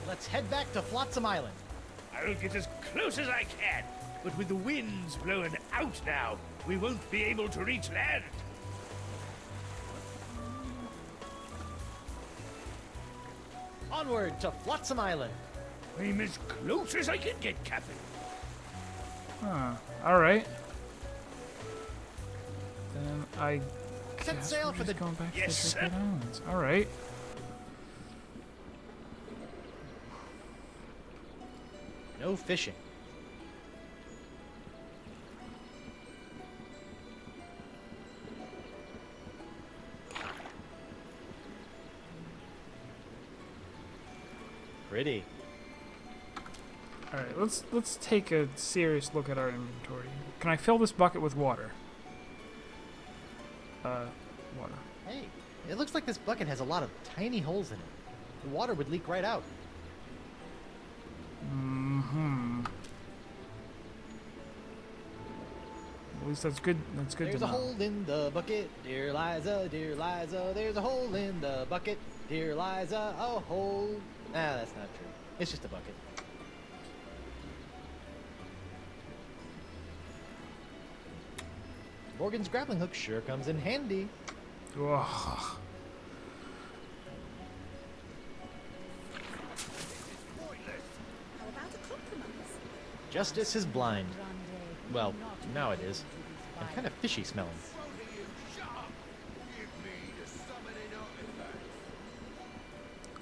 Let's head back to Flotsam Island. I'll get as close as I can, but with the winds blowing out now, we won't be able to reach land. Onward to Flotsam Island. I'm as close as I can get, Captain. Huh. Alright. Then I Set guess sail we're for just the... going back to Yes, the sir. Sacred Islands. Alright. No fishing. Pretty. All right, let's take a serious look at our inventory. Can I fill this bucket with water? Water. Hey, it looks like this bucket has a lot of tiny holes in it. The water would leak right out. Mm-hmm. At least that's good. That's good There's to a know. hole in the bucket, dear Liza, dear Liza. There's a hole in the bucket, dear Liza. A hole. Ah, that's not true. It's just a bucket. Morgan's grappling hook sure comes in handy. Ugh. How about a compromise? Justice is blind. Well, now it is. I'm kind of fishy smelling.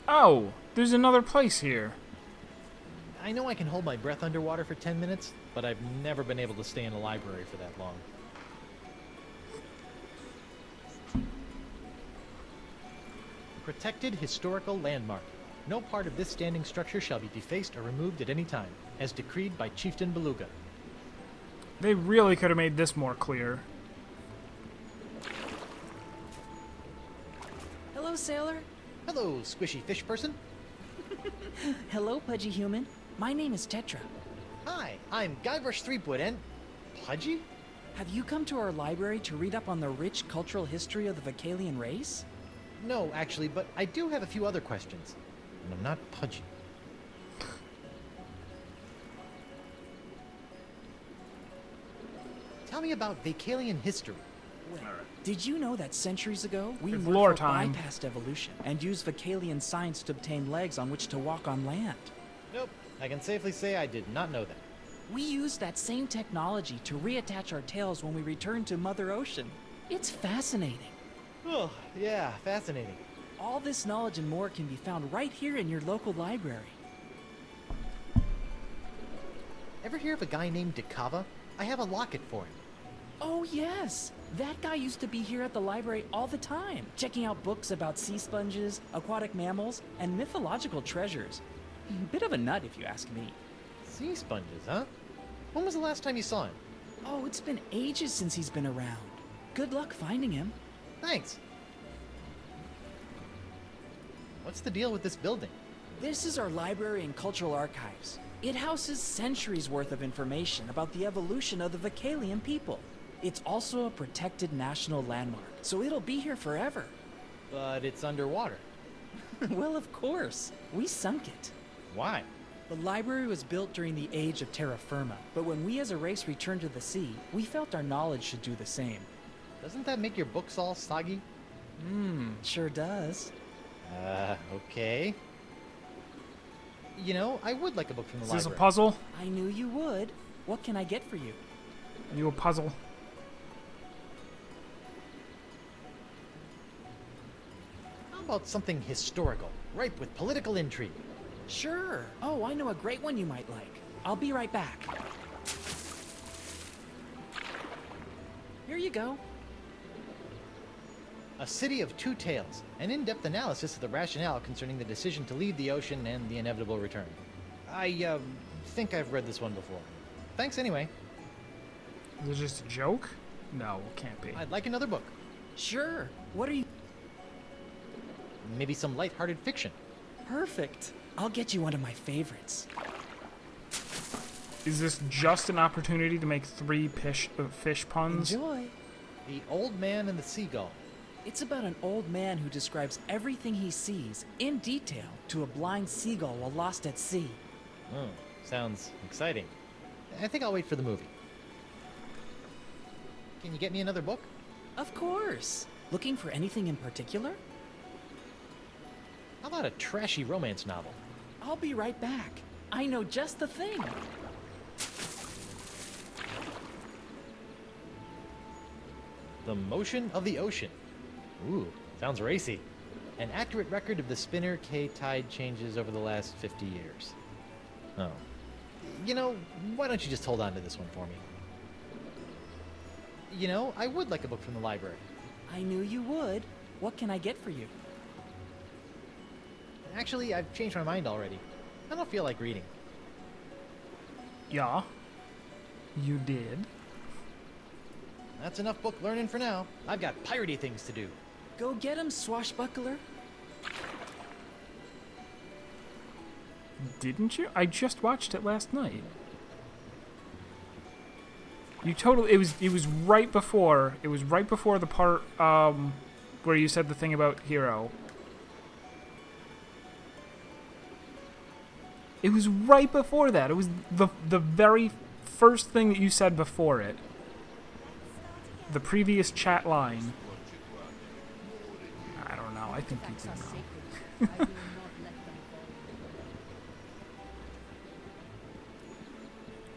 Oh, there's another place here. I know I can hold my breath underwater for 10 minutes, but I've never been able to stay in a library for that long. Protected historical landmark. No part of this standing structure shall be defaced or removed at any time, as decreed by Chieftain Beluga. They really could have made this more clear. Hello, sailor. Hello, squishy fish person. Hello, pudgy human. My name is Tetra. Hi, I'm Guybrush Threepwood and... Pudgy? Have you come to our library to read up on the rich cultural history of the Vocalian race? No, actually, but I do have a few other questions. And I'm not pudgy. Tell me about Vocalian history. Well, did you know that centuries ago, we It's lore merfolk time. bypassed evolution and used Vocalian science to obtain legs on which to walk on land? Nope, I can safely say I did not know that. We used that same technology to reattach our tails when we returned to Mother Ocean. It's fascinating. Oh, yeah, fascinating. All this knowledge and more can be found right here in your local library. Ever hear of a guy named Dakava? I have a locket for him. Oh, yes! That guy used to be here at the library all the time, checking out books about sea sponges, aquatic mammals, and mythological treasures. Bit of a nut, if you ask me. Sea sponges, huh? When was the last time you saw him? Oh, it's been ages since he's been around. Good luck finding him. Thanks. What's the deal with this building? This is our library and cultural archives. It houses centuries worth of information about the evolution of the Vocalian people. It's also a protected national landmark, so it'll be here forever. But it's underwater. Well, of course. We sunk it. Why? The library was built during the age of terra firma, but when we as a race returned to the sea, we felt our knowledge should do the same. Doesn't that make your books all soggy? Sure does. Okay. You know, I would like a book from the Is this a library. puzzle? I knew you would. What can I get for you? Are you a puzzle? How about something historical, ripe with political intrigue? Sure. Oh, I know a great one you might like. I'll be right back. Here you go. A City of Two Tales, an in-depth analysis of the rationale concerning the decision to leave the ocean and the inevitable return. I think I've read this one before. Thanks anyway. Is it just a joke? No, it can't be. I'd like another book. Sure. What are you... Maybe some light-hearted fiction. Perfect. I'll get you one of my favorites. Is this just an opportunity to make three fish puns? Enjoy. The Old Man and the Seagull. It's about an old man who describes everything he sees in detail to a blind seagull while lost at sea. Oh, sounds exciting. I think I'll wait for the movie. Can you get me another book? Of course. Looking for anything in particular? How about a trashy romance novel? I'll be right back. I know just the thing. The Motion of the Ocean. Ooh, sounds racy. An accurate record of the spinner K tide changes over the last 50 years. Oh. You know, why don't you just hold on to this one for me? You know, I would like a book from the library. I knew you would. What can I get for you? Actually, I've changed my mind already. I don't feel like reading. Yeah. You did. That's enough book learning for now. I've got piratey things to do. Go get him, swashbuckler. Didn't you? I just watched it last night. You totally. It was right before. It was right before the part where you said the thing about Hero. It was right before that. It was the very first thing that you said before it. The previous chat line. I don't know. I think you do know.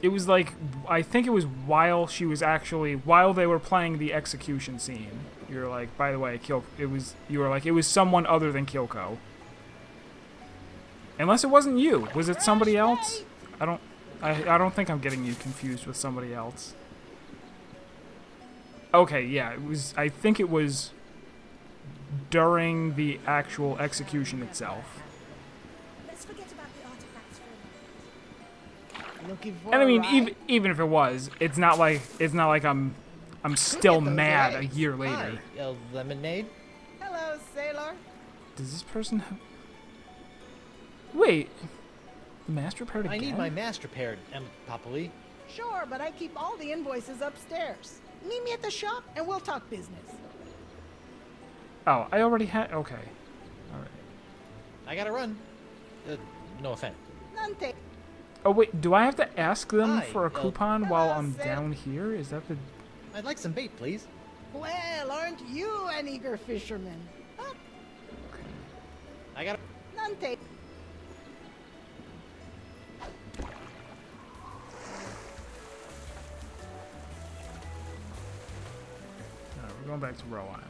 It was like, I think it was while they were playing the execution scene. You're like, by the way, you were like, it was someone other than Kyoko. Unless it wasn't you. Was it somebody else? I don't think I'm getting you confused with somebody else. Okay, yeah, I think it was during the actual execution itself. Let's forget about the artifacts for a moment. Looking for And I mean, a ride? even if it was, it's not like I'm still mad a year later. Hi, lemonade? Hello, sailor. Does this person have... Wait, the master paired again? I need my master paired, Papali. Sure, but I keep all the invoices upstairs. Meet me at the shop and we'll talk business. Oh, I already had... Okay. Alright. I gotta run. No offense. Nante. Oh, wait, do I have to ask them Hi, for a coupon while I'm Sam. down here? Is that the... I'd like some bait, please. Well, aren't you an eager fisherman? Huh? I gotta... Nante. Alright, we're going back to Row Island.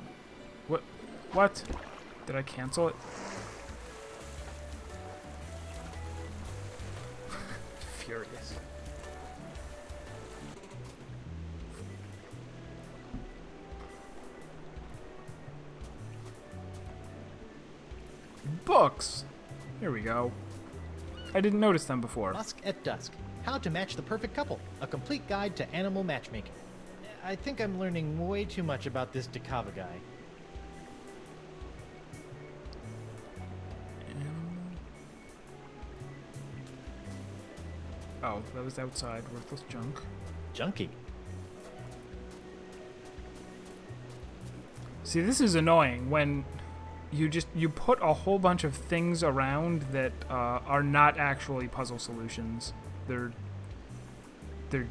What? Did I cancel it? Furious. Books! Here we go. I didn't notice them before. Musk at Dusk. How to match the perfect couple. A complete guide to animal matchmaking. I think I'm learning way too much about this Dakava guy. Oh, that was outside. Worthless junk. Junkie. See, this is annoying when you put a whole bunch of things around that are not actually puzzle solutions. They're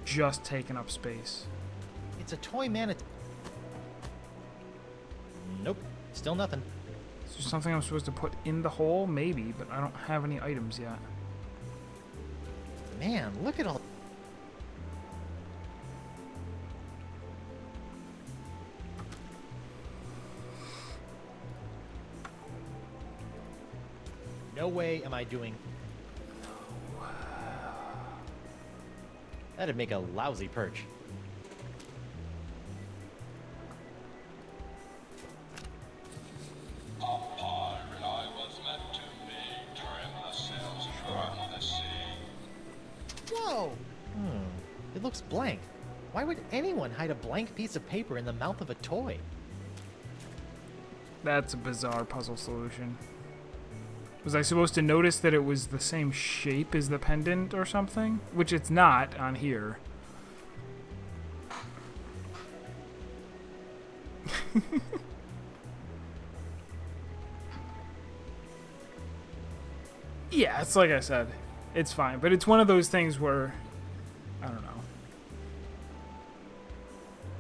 just taking up space. It's a toy manatee. Nope. Still nothing. Is there something I'm supposed to put in the hole? Maybe, but I don't have any items yet. Man, look at all... No way am I doing... That'd make a lousy perch. Whoa! It looks blank. Why would anyone hide a blank piece of paper in the mouth of a toy? That's a bizarre puzzle solution. Was I supposed to notice that it was the same shape as the pendant or something? Which it's not on here. Yeah, it's like I said. It's fine. But it's one of those things where, I don't know.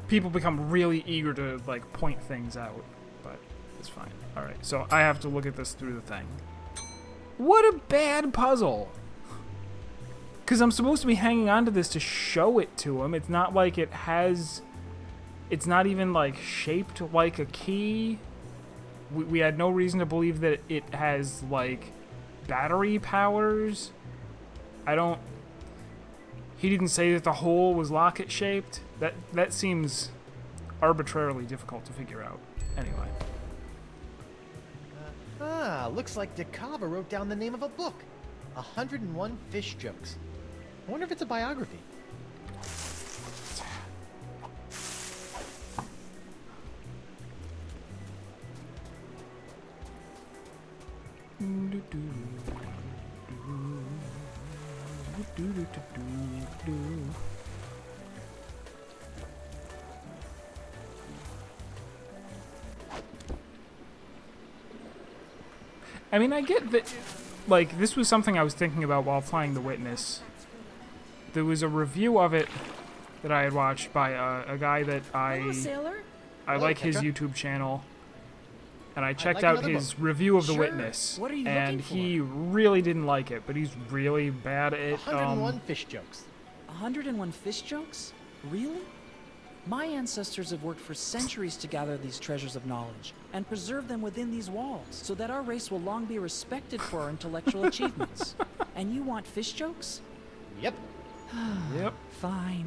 People become really eager to, like, point things out. But it's fine. Alright, so I have to look at this through the thing. What a bad puzzle! Because I'm supposed to be hanging on to this to show it to him. It's not like it has... It's not even, like, shaped like a key. We had no reason to believe that it has, like, battery powers. I don't... He didn't say that the hole was locket-shaped. That seems arbitrarily difficult to figure out. Anyway. Looks like Dakava wrote down the name of a book. 101 Fish Jokes. I wonder if it's a biography. I mean, I get that, like, this was something I was thinking about while playing The Witness. There was a review of it that I had watched by a guy that Hello, sailor. I like his Tekka. YouTube channel, and I checked like out another his book. review of The Sure. Witness, What are you and looking for? he really didn't like it, but he's really bad at it. 101 Fish Jokes. 101 fish jokes? Really? My ancestors have worked for centuries to gather these treasures of knowledge and preserve them within these walls so that our race will long be respected for our intellectual achievements. And you want fish jokes? Yep. Yep. Fine.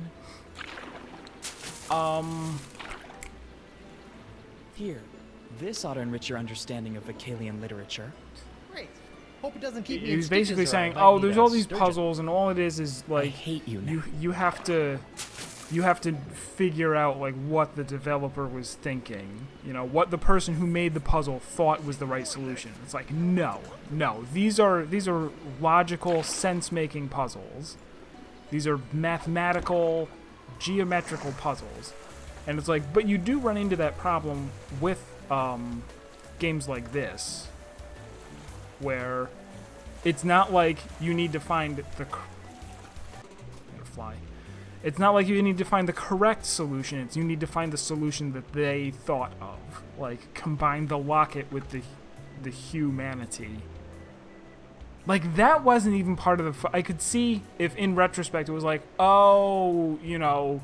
Here, this ought to enrich your understanding of Vicalian literature. Great. Hope it doesn't keep me He in was stitches basically or I saying, might "Oh, need there's a all these sturgeon." puzzles, and all it is I like hate you now. you have to figure out like what the developer was thinking. You know, what the person who made the puzzle thought was the right solution. It's like, no, these are logical, sense-making puzzles. These are mathematical, geometrical puzzles, and it's like, but you do run into that problem with games like this, where it's not like you need to find the fly. It's not like you need to find the correct solution. It's you need to find the solution that they thought of. Like, combine the locket with the humanity. Like, that wasn't even part of the... I could see if, in retrospect, it was like, oh, you know,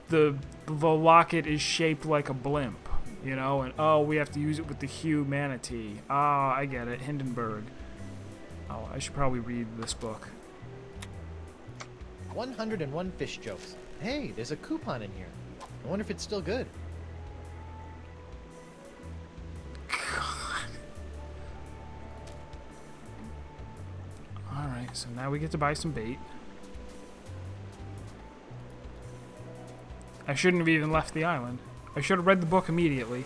the locket is shaped like a blimp, you know, and, oh, we have to use it with the humanity. Ah, I get it. Hindenburg. Oh, I should probably read this book. 101 Fish Jokes. Hey, there's a coupon in here. I wonder if it's still good. Alright, so now we get to buy some bait. I shouldn't have even left the island. I should have read the book immediately.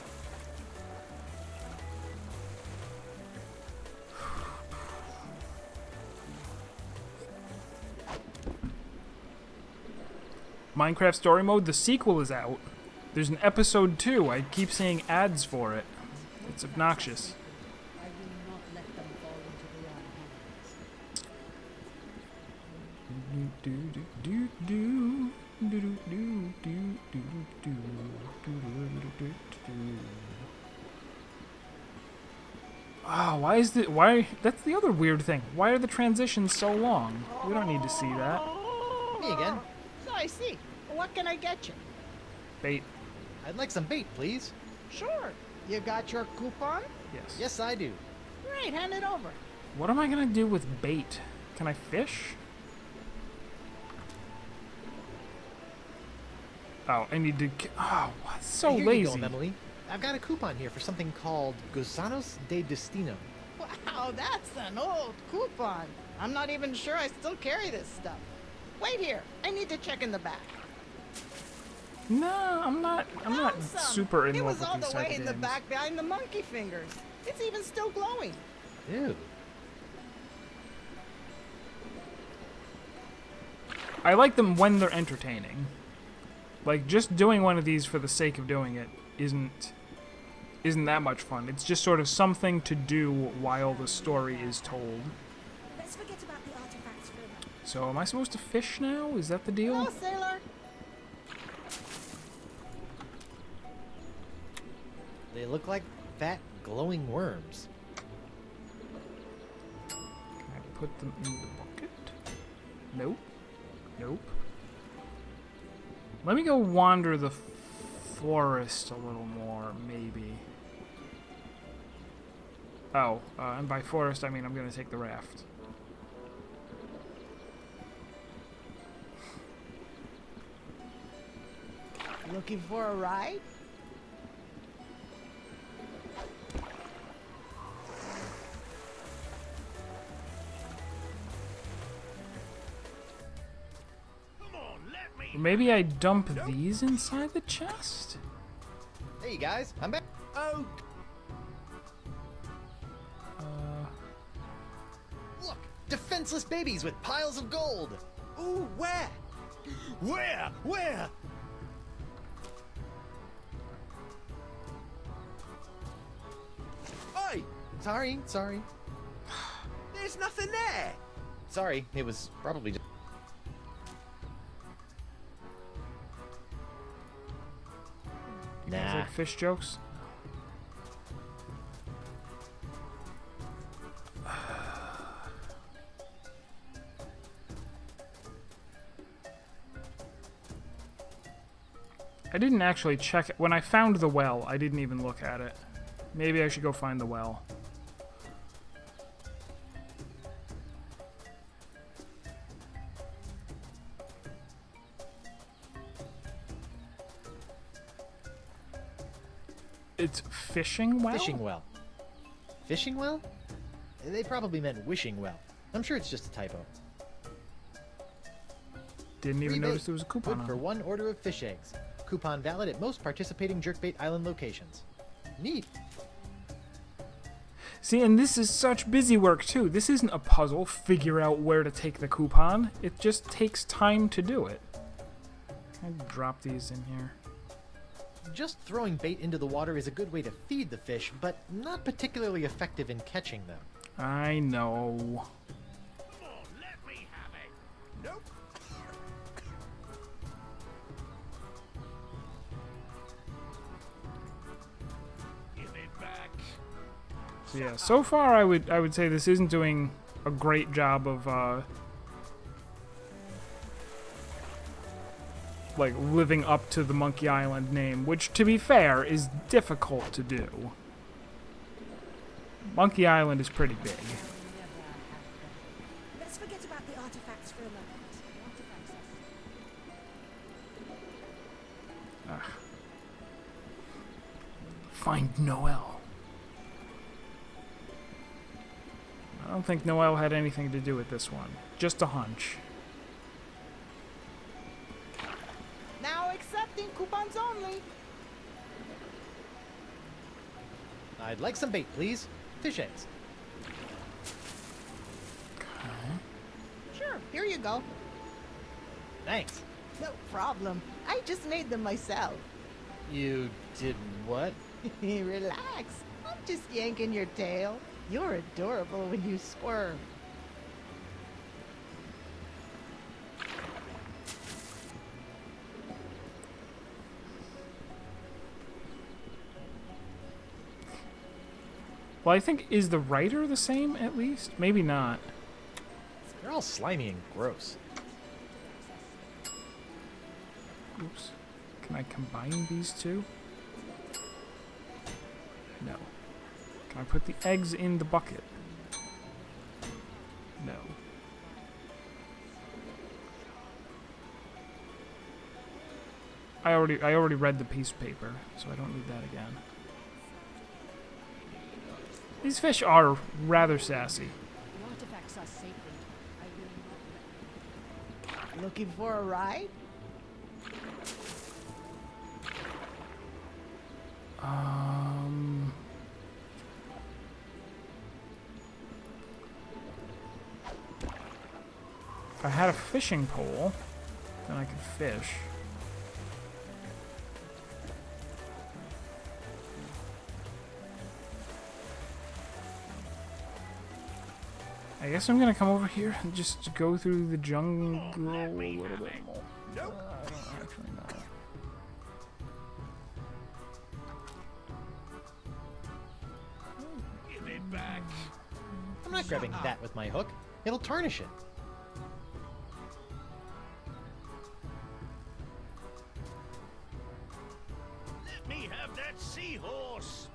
Minecraft Story Mode, the sequel is out. There's an episode 2. I keep seeing ads for it. It's obnoxious. I will not let them fall into the wrong hands. Oh, why is the why? That's the other weird thing. Why are the transitions so long? We don't need to see that. Me again. So I see. What can I get you? Bait. I'd like some bait, please. Sure. You got your coupon? Yes. Yes, I do. Great, hand it over. What am I gonna do with bait? Can I fish? Oh, I need to. Oh, what? So Here lazy. you go, Emily. I've got a coupon here for something called Gusanos de Destino. Wow, that's an old coupon. I'm not even sure I still carry this stuff. Wait here. I need to check in the back. No, I'm not. I'm not Found some. super in It love was with all these the type way of in the games. back behind the monkey fingers. It's even still glowing. Ew. I like them when they're entertaining. Like, just doing one of these for the sake of doing it isn't that much fun. It's just sort of something to do while the story is told. Let's forget about the artifacts for a moment. So, am I supposed to fish now? Is that the deal? Hello, sailor. They look like fat, glowing worms. Can I put them in the bucket? Nope. Nope. Let me go wander the forest a little more, maybe. Oh, and by forest I mean I'm gonna take the raft. Looking for a ride? Maybe I dump these inside the chest? Hey guys, I'm back. Oh, Look, defenseless babies with piles of gold. ooh, where? Where? Oi, Sorry. there's nothing there. Sorry, it was probably just... You guys Nah. like fish jokes? I didn't actually check it. When I found the well, I didn't even look at it. Maybe I should go find the well. It's fishing well? Fishing well. Fishing well? They probably meant wishing well. I'm sure it's just a typo. Didn't even Free notice bait. there was a coupon Good on for it. 1 order of fish eggs. Coupon valid at most participating Jerkbait Island locations. Neat. See, and this is such busy work too. This isn't a puzzle, figure out where to take the coupon. It just takes time to do it. Can I drop these in here? Just throwing bait into the water is a good way to feed the fish, but not particularly effective in catching them. I know. Come on, let me have it. Nope. Give it back. So yeah, so far I would say this isn't doing a great job of like living up to the Monkey Island name, which to be fair is difficult to do. Monkey Island is pretty big. Let's forget about the artifacts for a moment. Find Noel. I don't think Noel had anything to do with this one. Just a hunch. Now accepting coupons only. I'd like some bait, please. Fish eggs. Sure, here you go. Thanks. No problem. I just made them myself. You did what? Relax. I'm just yanking your tail. You're adorable when you squirm. Well, I think, is the writer the same at least? Maybe not. They're all slimy and gross. Oops. Can I combine these two? No. Can I put the eggs in the bucket? No. I already read the piece of paper, so I don't need that again. These fish are rather sassy. The artifacts are sacred. I will not let Looking for a ride? If I had a fishing pole, then I could fish. I guess I'm gonna come over here and just go through the jungle a little bit more. Nope. I don't actually know. Give it back. I'm not grabbing that with my hook. It'll tarnish it. Let me have that seahorse.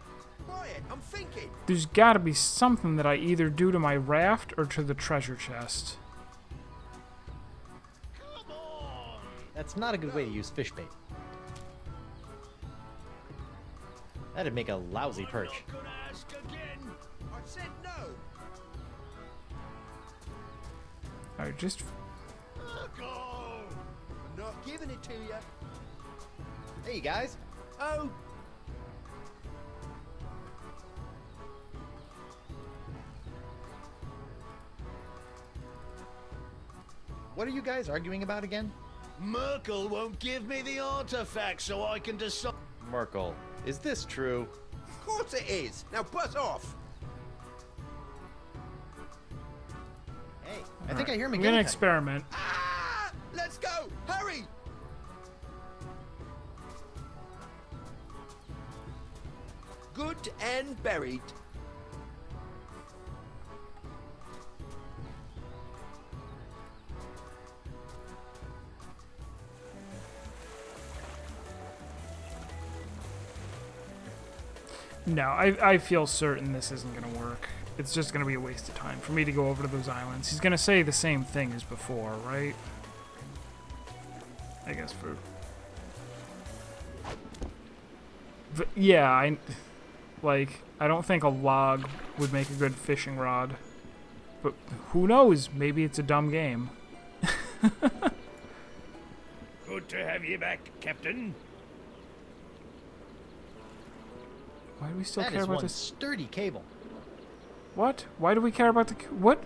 Quiet, I'm thinking. There's gotta be something that I either do to my raft or to the treasure chest. Come on. That's not a good way to use fish bait. That'd make a lousy perch. I'm not gonna ask again. I said no. Alright, just Go. I'm not giving it to you. Hey, guys. Oh, What are you guys arguing about again? Merkel won't give me the artifact so I can decide. Merkel, is this true? of course it is. Now buzz off. Hey, I think I hear We're McGillicuddy. gonna experiment. Ah! Let's go! Hurry! Good and buried. No, I feel certain this isn't gonna work. It's just gonna be a waste of time for me to go over to those islands. He's gonna say the same thing as before, right? I guess for... But yeah, I don't think a log would make a good fishing rod. But who knows? Maybe it's a dumb game. Good to have you back, Captain. Why do we still That care is about one this? sturdy cable. What? Why do we care about the... What?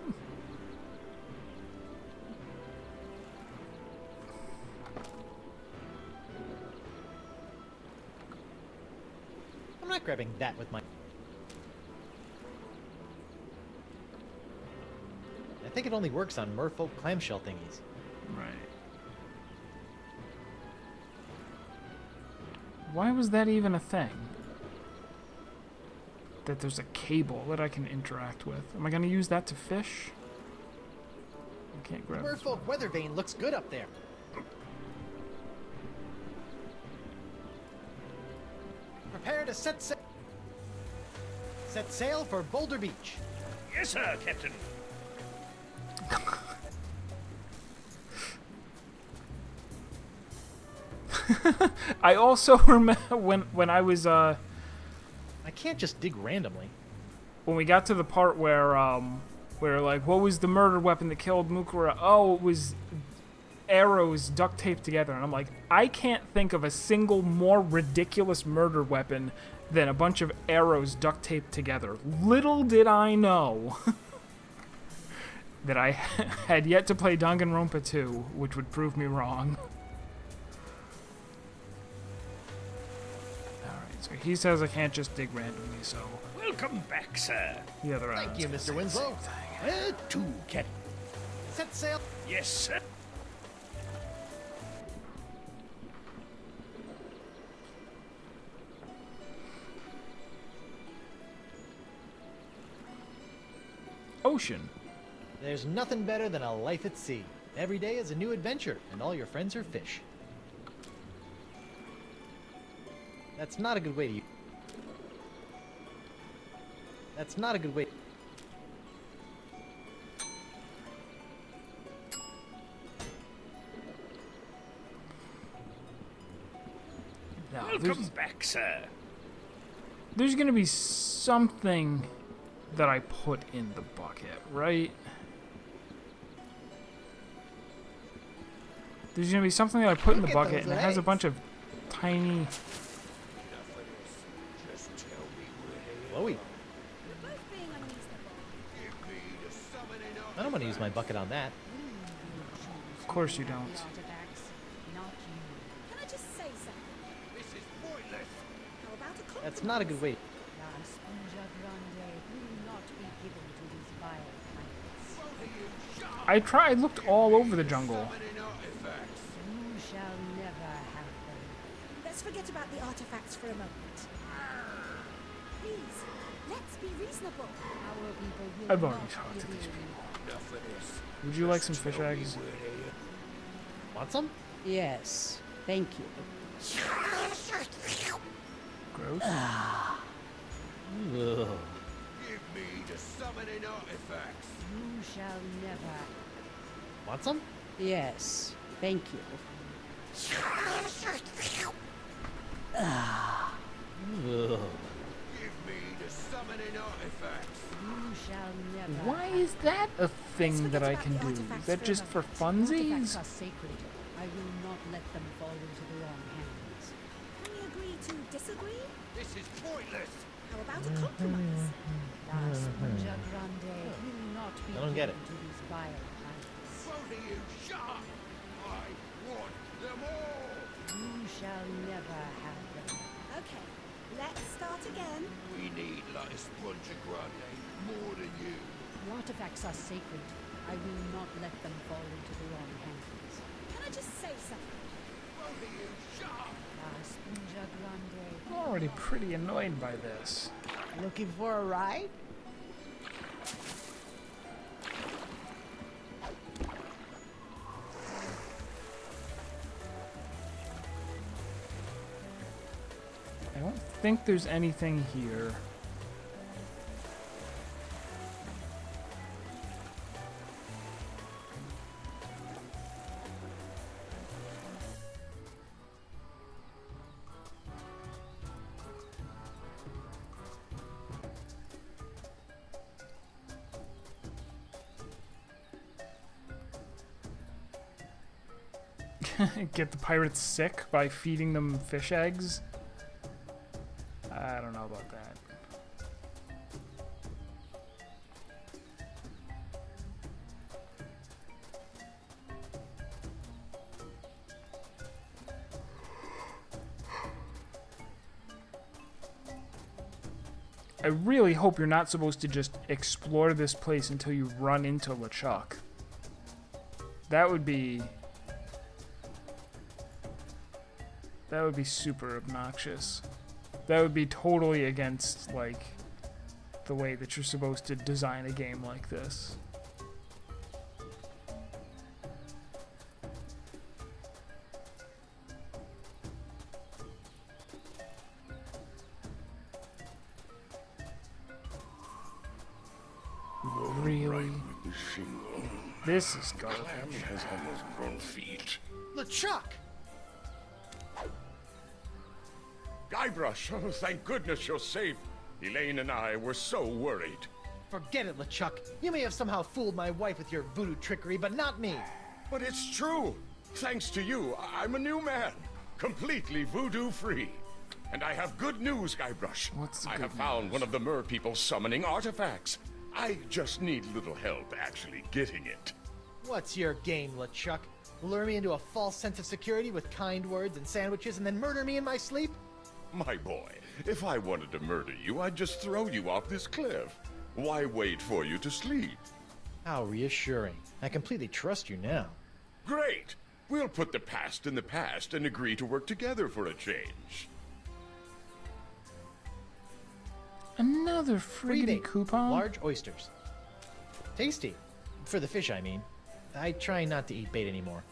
I'm not grabbing that with my... I think it only works on merfolk clamshell thingies. Right. Why was that even a thing? That there's a cable that I can interact with. Am I going to use that to fish? I can't grab this one. Merfolk weather vane looks good up there. Prepare to set sail. Set sail for Boulder Beach. Yes, sir, Captain. I also remember when I was I can't just dig randomly. when we got to the part where like, what was the murder weapon that killed Mukura? Oh, it was arrows duct taped together. And I'm like, I can't think of a single more ridiculous murder weapon than a bunch of arrows duct taped together. Little did I know that I had yet to play Danganronpa 2, which would prove me wrong. Alright, so he says I can't just dig randomly, so Welcome back, sir. the other Thank islands you, can Mr. say the Winslow. same thing. Where to, Captain? Set sail. Yes, sir. Ocean. There's nothing better than a life at sea. Every day is a new adventure, and all your friends are fish. That's not a good way to... That's not a good way... No, Welcome back, sir. there's gonna be something that I put in the bucket, right? There's gonna be something that I put in the Look at bucket, those and it has a legs. bunch of tiny... Just tell me where they Chloe, We're both being unreasonable. give me the summoning of. I don't want to use my bucket on that. Of course you don't. Artifacts, not you. Can I just say something? This is pointless. How about a compliment? That's not a good way... La Esponja Grande will not be given to these vile pirates. I looked all over the jungle. Summoning artifacts. You shall never have them. Let's forget about the artifacts for a moment. Please, let's be reasonable. Our people will I've already not talked to give these in. people. Enough of this. Would you like some fish eggs? Want some? Yes, thank you. Gross. Ugh. Give me the summoning artifacts. You shall never. Want some? Yes, thank you. Ugh. Give me the summoning artifacts. You shall never. Why is that a Let's thing forget that I about can the do? Is artifacts that for a just for moment. Artifacts funsies? are sacred. I will not let them fall into the wrong hands. Can we agree to disagree? This is pointless. How about a compromise? La Sponja Grande will not be I don't get given it. to these vile pirates. Both of you, shut up! I want them all! You shall never have them. Okay, let's start again. We need La Esponja Grande more than you. The artifacts are sacred. I will not let them fall into the wrong hands. Can I just say something? Both of you, shut up! La Sponja Grande. I'm already pretty annoyed by this. Looking for a ride? I don't think there's anything here. Get the pirates sick by feeding them fish eggs? I don't know about that. I really hope you're not supposed to just explore this place until you run into LeChuck. That would be super obnoxious. That would be totally against, like, the way that you're supposed to design a game like this. Really? This is garbage. Has almost grown feet. LeChuck! Guybrush, oh, thank goodness you're safe. Elaine and I were so worried. Forget it, LeChuck. You may have somehow fooled my wife with your voodoo trickery, but not me. But it's true. Thanks to you, I'm a new man. Completely voodoo-free. And I have good news, Guybrush. What's the I good have found news? one of the mer people summoning artifacts. I just need little help actually getting it. What's your game, LeChuck? Lure me into a false sense of security with kind words and sandwiches and then murder me in my sleep? My boy, if I wanted to murder you, I'd just throw you off this cliff. Why wait for you to sleep? How reassuring. I completely trust you now. Great! We'll put the past in the past and agree to work together for a change. Another Free friggity bait. coupon? Large oysters. Tasty. For the fish, I mean. I try not to eat bait anymore.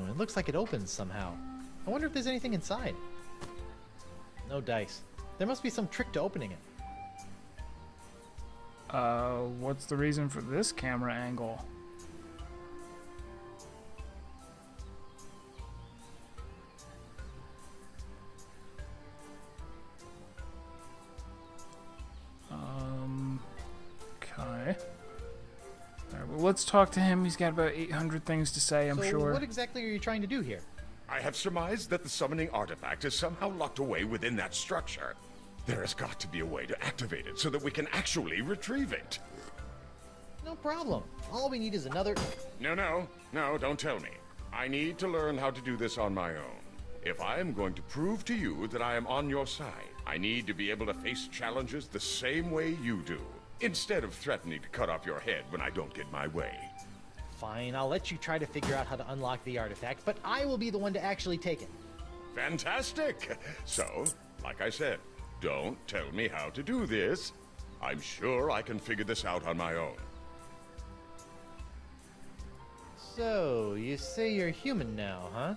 It looks like it opens somehow. I wonder if there's anything inside. No dice. There must be some trick to opening it. What's the reason for this camera angle? Okay. Alright, well, let's talk to him. He's got about 800 things to say, I'm So sure. what exactly are you trying to do here? I have surmised that the summoning artifact is somehow locked away within that structure. There has got to be a way to activate it so that we can actually retrieve it. No problem. All we need is another... No, don't tell me. I need to learn how to do this on my own. If I am going to prove to you that I am on your side, I need to be able to face challenges the same way you do, instead of threatening to cut off your head when I don't get my way. Fine, I'll let you try to figure out how to unlock the artifact, but I will be the one to actually take it. Fantastic! So, like I said, don't tell me how to do this. I'm sure I can figure this out on my own. So, you say you're human now, huh?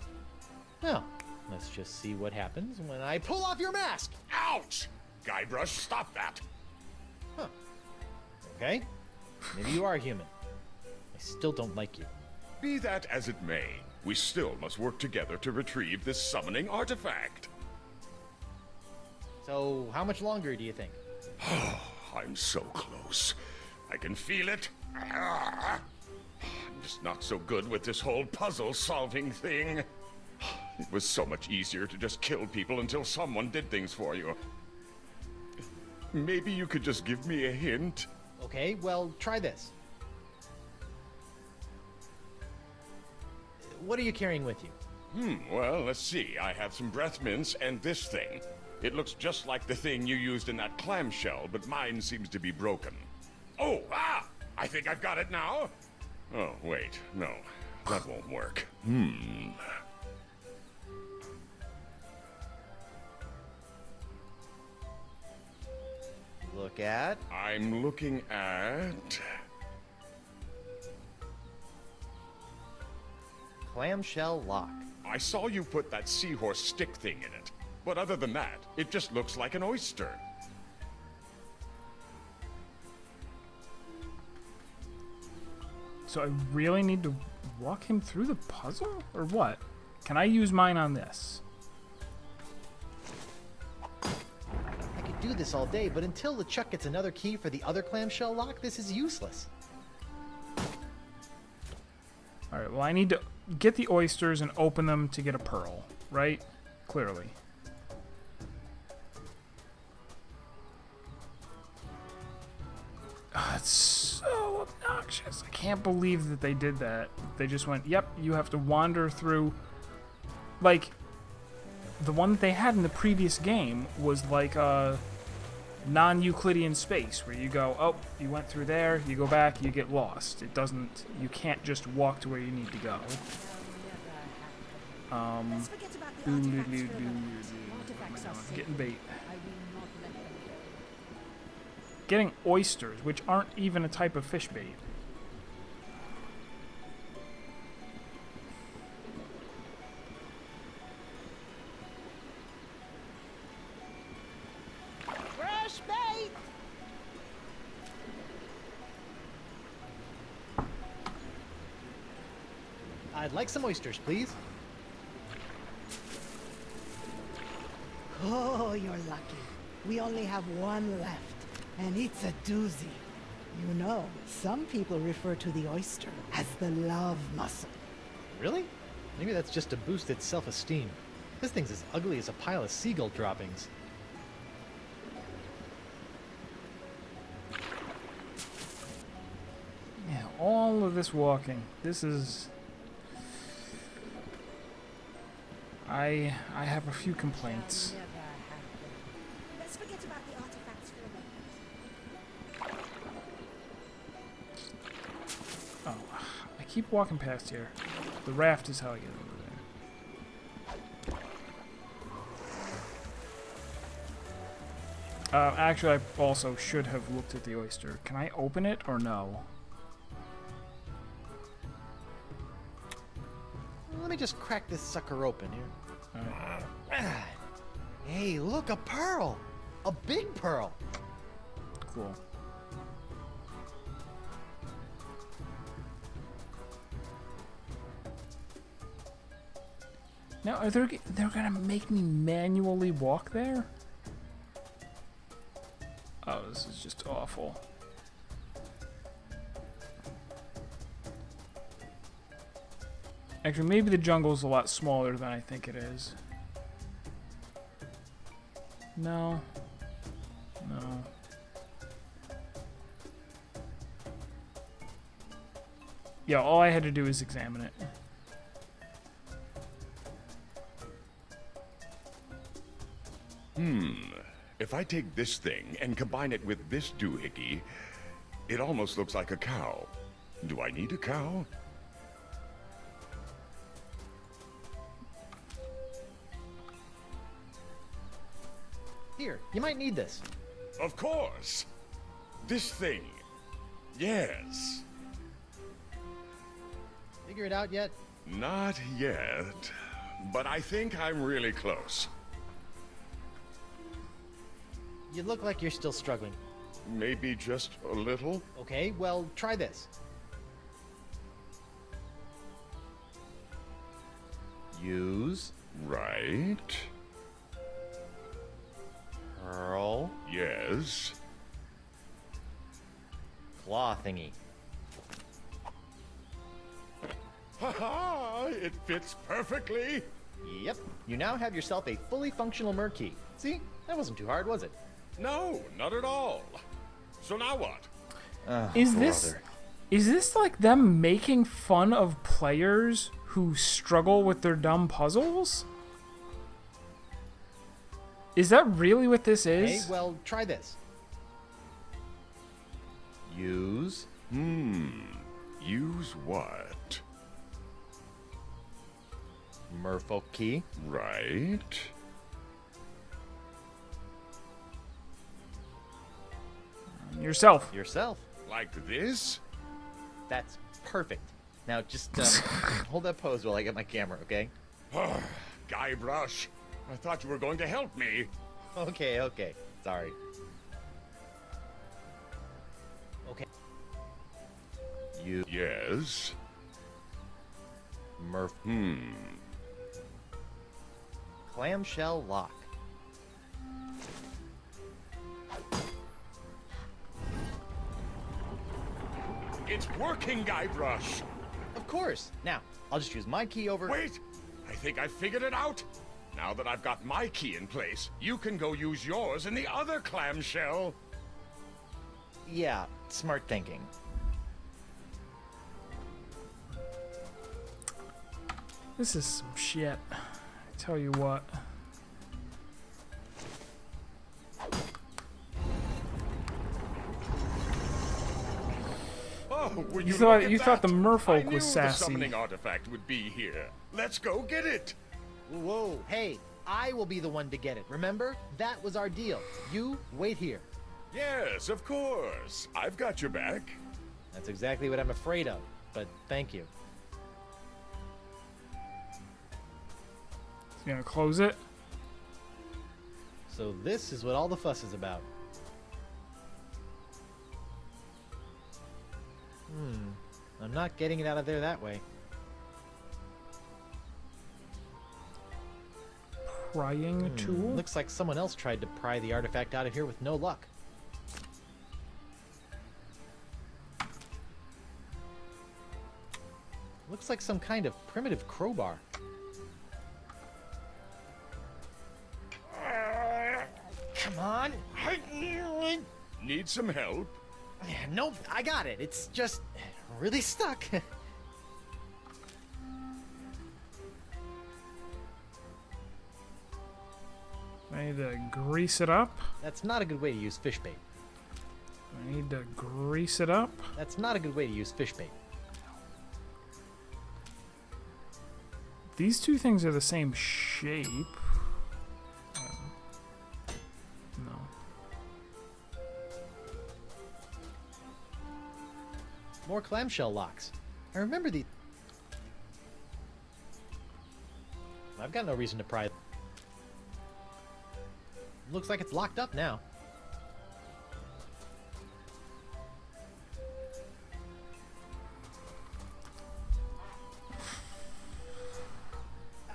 Well, let's just see what happens when I pull off your mask! Ouch! Guybrush, stop that! Huh. Okay. Maybe you are human. I still don't like you. Be that as it may, we still must work together to retrieve this summoning artifact. So, how much longer do you think? I'm so close. I can feel it. I'm just not so good with this whole puzzle-solving thing. It was so much easier to just kill people until someone did things for you. Maybe you could just give me a hint? Okay, well, try this. What are you carrying with you? Well, let's see. I have some breath mints and this thing. It looks just like the thing you used in that clamshell, but mine seems to be broken. Oh, I think I've got it now. Oh, wait, no. That won't work. Look at... I'm looking at... clamshell lock. I saw you put that seahorse stick thing in it. But other than that, it just looks like an oyster. So I really need to walk him through the puzzle? Or what? Can I use mine on this? I could do this all day, but until LeChuck gets another key for the other clamshell lock, this is useless. Alright, well I need to get the oysters and open them to get a pearl, right? Clearly. It's so obnoxious. I can't believe that they did that. They just went, yep, you have to wander through... Like, the one that they had in the previous game was like a non-Euclidean space, where you go, oh, you went through there, you go back, you get lost. It doesn't... You can't just walk to where you need to go. Let's forget about the artifacts for a moment. Artifacts are safe. Getting bait. I will not let them go. Getting oysters, which aren't even a type of fish bait. Fresh bait! I'd like some oysters, please. Oh, you're lucky. We only have one left, and it's a doozy. You know, some people refer to the oyster as the love mussel. Really? Maybe that's just to boost its self-esteem. This thing's as ugly as a pile of seagull droppings. Yeah, all of this walking. This is... I have a few complaints. Let's forget about the artifacts for a moment. Oh, I keep walking past here. The raft is how I get over there. Actually, I also should have looked at the oyster. Can I open it or no? Let me just crack this sucker open here. Alright, Hey, look, a pearl! A big pearl! cool. Now, they're gonna make me manually walk there? Oh, this is just awful. Actually, maybe the jungle's a lot smaller than I think it is. No. No. Yeah, all I had to do is examine it. If I take this thing and combine it with this doohickey, it almost looks like a cow. Do I need a cow? Here, you might need this. Of course. This thing. Yes. Figure it out yet? Not yet, but I think I'm really close. You look like you're still struggling. Maybe just a little? Okay, well, try this. Use Right. pearl Yes. claw thingy. Ha-ha! It fits perfectly. Yep, you now have yourself a fully functional Merkey. See? That wasn't too hard, was it? No, not at all. So now what? Is this like them making fun of players who struggle with their dumb puzzles? Is that really what this is? Hey, well, try this. Use. Use what? Merfolk key. Right. Yourself. Yourself. Like this? That's perfect. Now just hold that pose while I get my camera, okay? Guybrush, I thought you were going to help me. Okay. Sorry. Okay. You. Yes. Murph. Clamshell lock. It's working, Guybrush. Of course. Now, I'll just use my key over. Wait, I think I figured it out. Now that I've got my key in place, you can go use yours in the other clamshell. Yeah, smart thinking. This is some shit. I tell you what. Oh, will You look thought at you thought that? the merfolk I knew was the sassy. summoning artifact would be here. Let's go get it. Whoa, hey, I will be the one to get it. Remember? That was our deal. You wait here. Yes, of course. I've got your back. That's exactly what I'm afraid of, but thank you. You gonna close it? So this is what all the fuss is about. I'm not getting it out of there that way. Prying tool? Looks like someone else tried to pry the artifact out of here with no luck. Looks like some kind of primitive crowbar. Come on. Need some help? Nope, I got it. It's just really stuck. I need to grease it up. That's not a good way to use fish bait. I need to grease it up. That's not a good way to use fish bait. These two things are the same shape. No. More clamshell locks. I remember the... I've got no reason to pry. Looks like it's locked up now.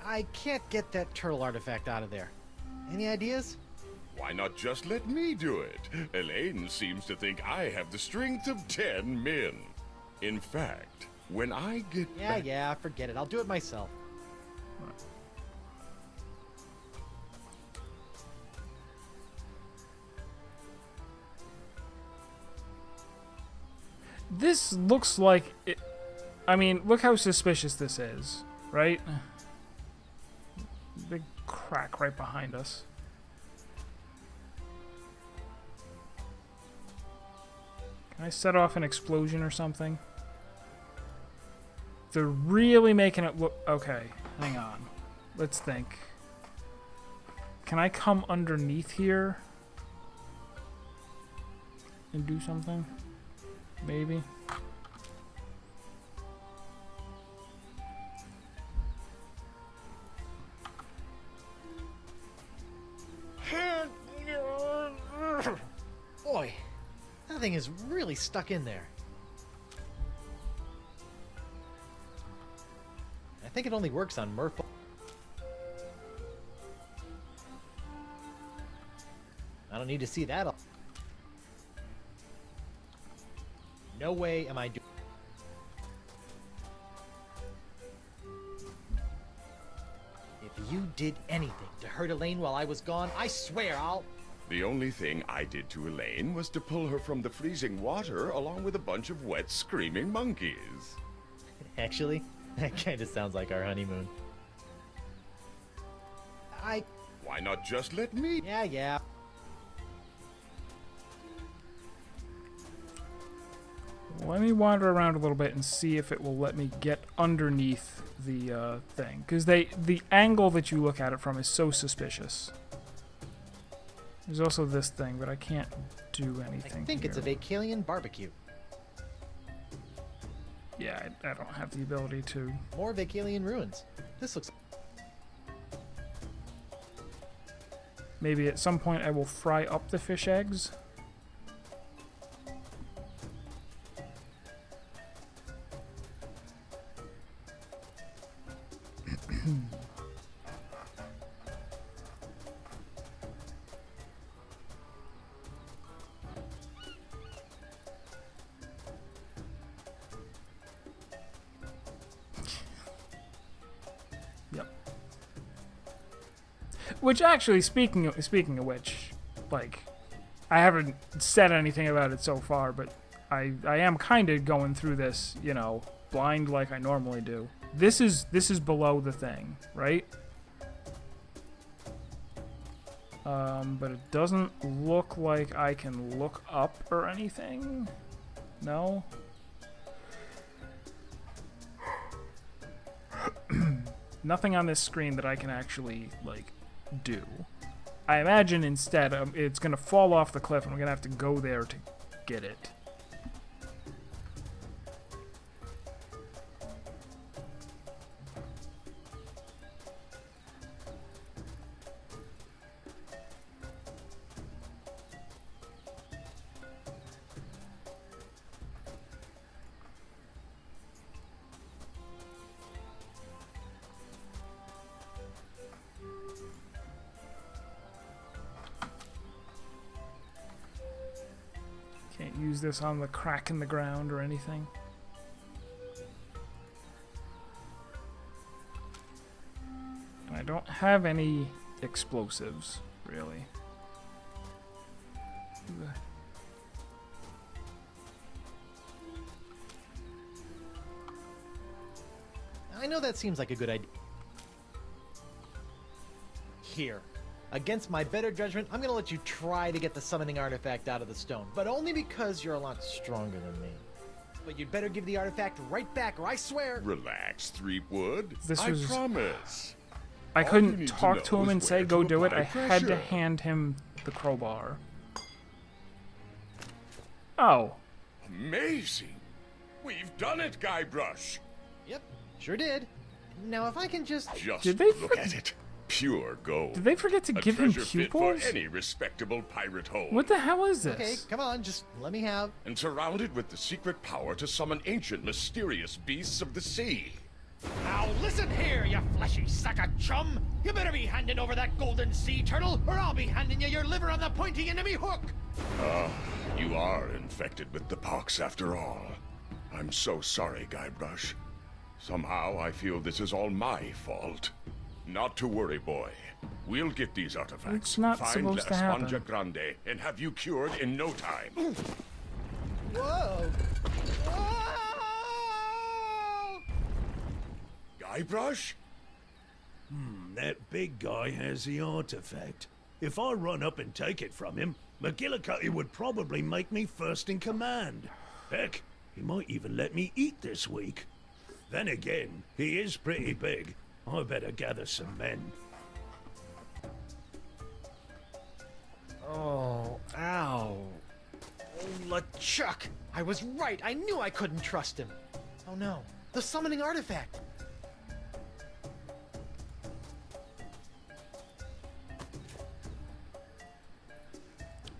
I can't get that turtle artifact out of there. Any ideas? Why not just let me do it? Elaine seems to think I have the strength of 10 men. In fact, when I get back... Yeah, forget it. I'll do it myself. This looks like it. I mean, look how suspicious this is, right? Big crack right behind us. Can I set off an explosion or something? They're really making it look... Okay, hang on. Let's think. Can I come underneath here and do something? Maybe. Boy, that thing is really stuck in there. I think it only works on Merfolk. I don't need to see that. No way am I doing. If you did anything to hurt Elaine while I was gone, I swear I'll... The only thing I did to Elaine was to pull her from the freezing water along with a bunch of wet, screaming monkeys. Actually, that kind of sounds like our honeymoon. Why not just let me? Yeah. Let me wander around a little bit and see if it will let me get underneath the thing. Because the angle that you look at it from is so suspicious. There's also this thing, but I can't do anything I think it's a here. Vacalian barbecue. Yeah, I don't have the ability to... More Vacalian ruins. This looks... Maybe at some point I will fry up the fish eggs. Which actually, speaking of which, like, I haven't said anything about it so far, but I am kind of going through this, you know, blind like I normally do. This is below the thing, right? But it doesn't look like I can look up or anything. No? Nothing on this screen that I can actually, like, do. I imagine instead it's gonna fall off the cliff and I'm gonna have to go there to get it. Can't use this on the crack in the ground or anything. And I don't have any explosives, really. I know that seems like a good idea. Here. Against my better judgment, I'm gonna let you try to get the summoning artifact out of the stone, but only because you're a lot stronger than me. But you'd better give the artifact right back, or I swear... Relax, Threepwood. This I was... promise. I All you couldn't need to talk know to him is and say, where go to do it. apply I had to pressure. hand him the crowbar. Oh. Amazing. We've done it, Guybrush. Yep, sure did. Now if I can just... Did they look at it. Pure gold. Did they forget to A give him treasure fit pupils? for any respectable pirate home. What the hell is this? Okay, come on, just let me have... And surrounded with the secret power to summon ancient, mysterious beasts of the sea. Now listen here, you fleshy sack of chum! You better be handing over that golden sea turtle, or I'll be handing you your liver on the pointy end of me hook! You are infected with the pox after all. I'm so sorry, Guybrush. Somehow I feel this is all my fault. Not to worry, boy. We'll get these artifacts. It's not Find supposed to La happen. Esponja Grande and have you cured in no time. Whoa! Guybrush? That big guy has the artifact. If I run up and take it from him, McGillicuddy would probably make me first in command. Heck, he might even let me eat this week. Then again, he is pretty big. I better gather some men. Oh, ow. Oh, LeChuck! I was right! I knew I couldn't trust him! Oh no, the summoning artifact!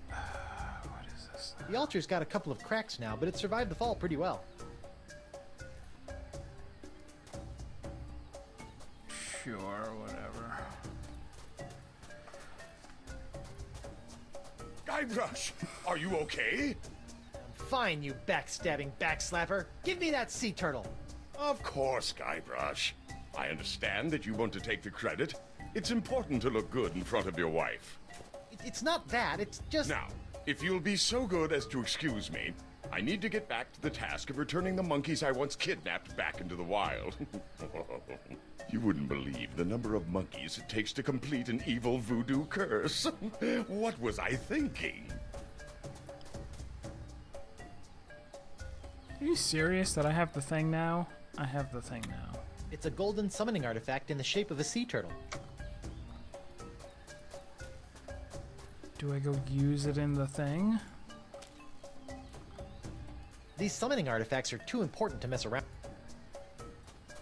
What is this? The altar's got a couple of cracks now, but it survived the fall pretty well. Sure, whatever. Guybrush, are you okay? Fine, you backstabbing backslapper. Give me that sea turtle. Of course, Guybrush. I understand that you want to take the credit. It's important to look good in front of your wife. It's not that, it's just... Now, if you'll be so good as to excuse me, I need to get back to the task of returning the monkeys I once kidnapped back into the wild. You wouldn't believe the number of monkeys it takes to complete an evil voodoo curse. What was I thinking? Are you serious that I have the thing now? I have the thing now. It's a golden summoning artifact in the shape of a sea turtle. Do I go use it in the thing? These summoning artifacts are too important to mess around.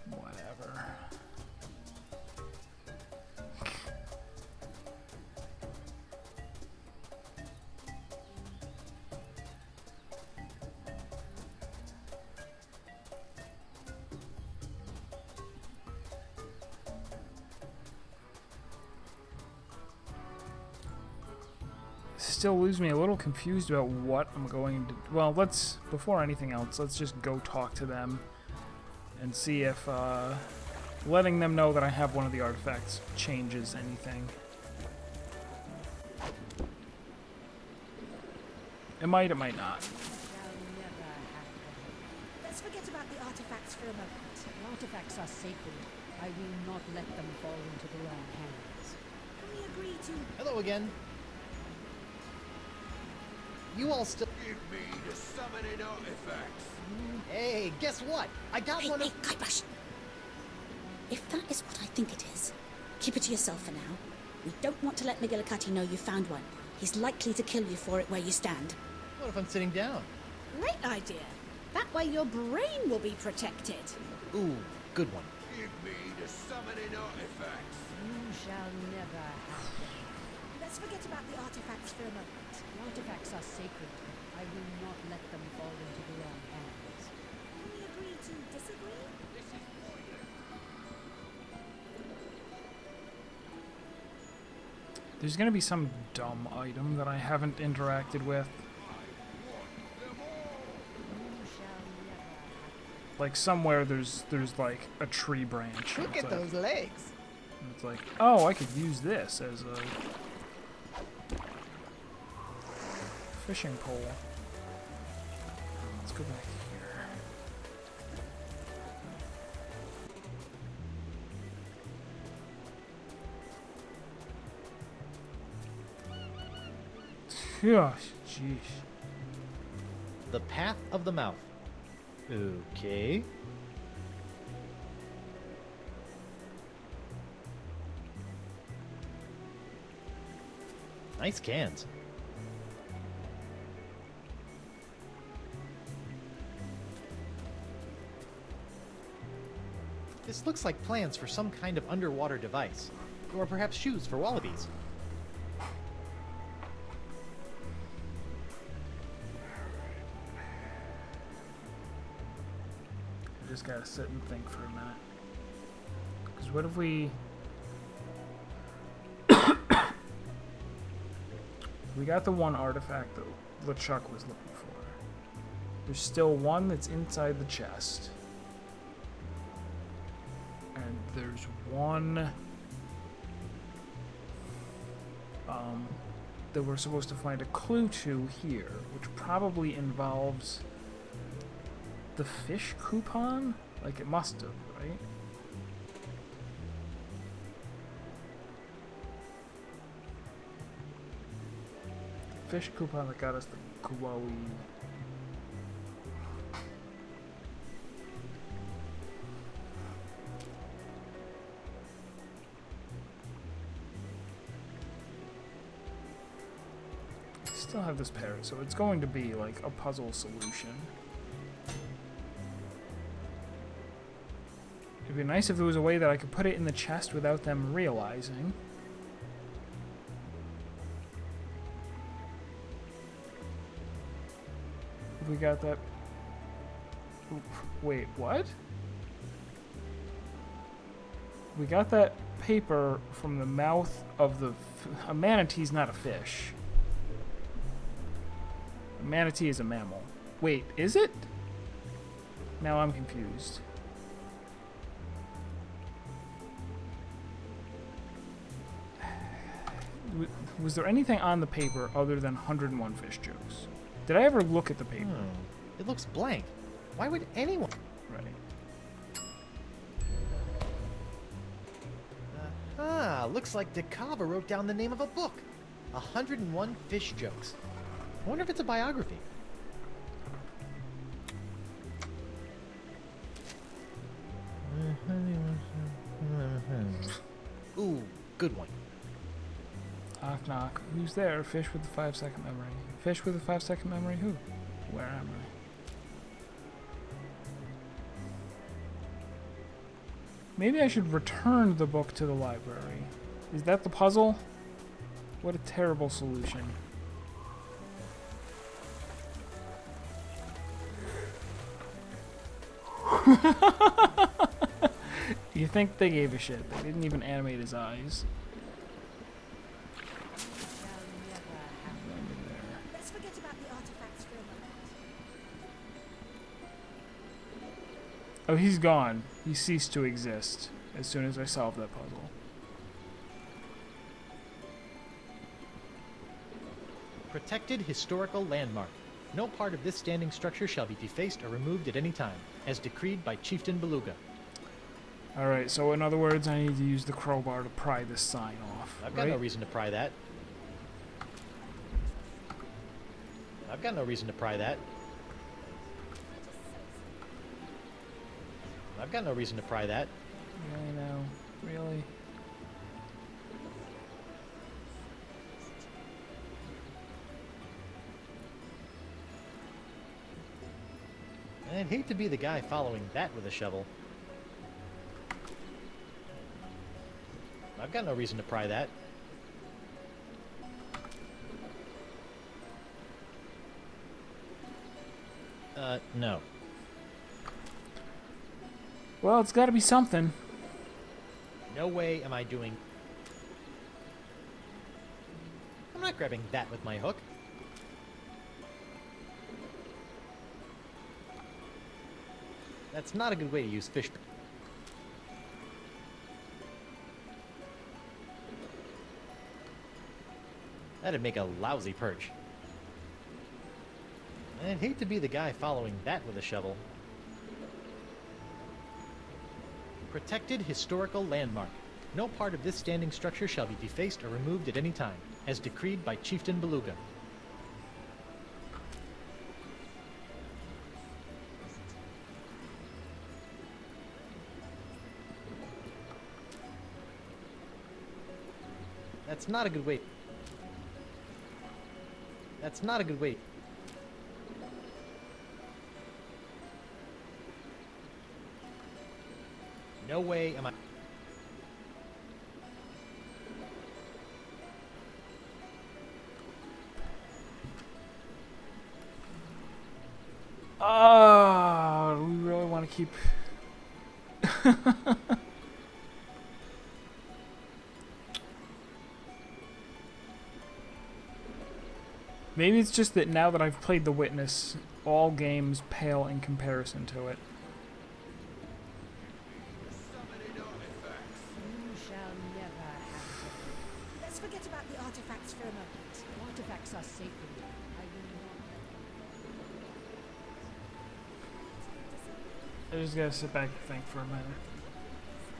Whatever. Still leaves me a little confused about what I'm going to... Well, before anything else, let's just go talk to them and see if letting them know that I have one of the artifacts changes anything. It might not. Let's forget about the artifacts for a moment. The artifacts are sacred. I will not let them fall into the wrong hands. Can we agree to... Hello again. You all still... Give me the summoning artifacts. Hey, guess what? I got one of... Hey, Guybrush! If that is what I think it is, keep it to yourself for now. We don't want to let McGillicuddy know you found one. He's likely to kill you for it where you stand. What if I'm sitting down? Great idea. That way your brain will be protected. Ooh, good one. Give me the summoning artifacts. You shall never have them. Let's forget about the artifacts for a moment. The artifacts are sacred. I will not let them fall into the wrong hands. Can we agree to disagree? There's gonna be some dumb item that I haven't interacted with. Like somewhere there's like a tree branch. Look at those legs. And it's like, oh, I could use this as a fishing pole. Let's go back here. Gosh, jeez. The Path of the Mouth. Okay. Nice cans. This looks like plans for some kind of underwater device. Or perhaps shoes for wallabies. I just gotta sit and think for a minute. Because what if we... we got the one artifact that LeChuck was looking for. There's still one that's inside the chest. And there's one... that we're supposed to find a clue to here, which probably involves the fish coupon? Like, it must have, right? Fish coupon that got us the glowy... Still have this parrot, so it's going to be like a puzzle solution. It'd be nice if there was a way that I could put it in the chest without them realizing. We got that... Oop, wait, what? We got that paper from the mouth of the... A manatee's not a fish. A manatee is a mammal. Wait, is it? Now I'm confused. Was there anything on the paper other than 101 fish jokes? Did I ever look at the paper? It looks blank. Why would anyone? Right. Looks like DeCava wrote down the name of a book. 101 Fish Jokes. I wonder if it's a biography. Ooh, good one. Knock knock. Who's there? Fish with the 5-second memory. Fish with a 5-second memory? Who? Where am I? Maybe I should return the book to the library. Is that the puzzle? What a terrible solution. You think they gave a shit. They didn't even animate his eyes. Let's forget about the artifacts for a moment. Oh, he's gone. He ceased to exist as soon as I solved that puzzle. Protected historical landmark. No part of this standing structure shall be defaced or removed at any time, as decreed by Chieftain Beluga. Alright, so in other words, I need to use the crowbar to pry this sign off. I've got no reason to pry that. I've got no reason to pry that. I've got no reason to pry that. Really now? Really? I'd hate to be the guy following that with a shovel. I've got no reason to pry that. No. Well, it's gotta be something. No way am I doing... I'm not grabbing that with my hook. That's not a good way to use fish. That'd make a lousy perch. I'd hate to be the guy following that with a shovel. Protected historical landmark. No part of this standing structure shall be defaced or removed at any time, as decreed by Chieftain Beluga. That's not a good way. That's not a good way. No way am I... Oh, do we really want to keep... Maybe it's just that now that I've played The Witness, all games pale in comparison to it. Let's forget about the artifacts for a moment. Artifacts are sacred. I just gotta sit back and think for a minute.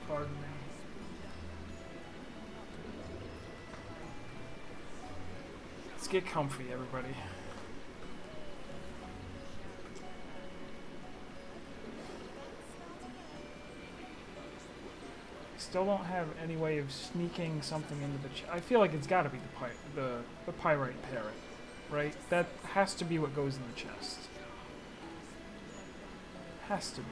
Pardon me. Let's get comfy, everybody. Still don't have any way of sneaking something into the I feel like it's got to be the pyrite parrot, right? That has to be what goes in the chest. Has to be.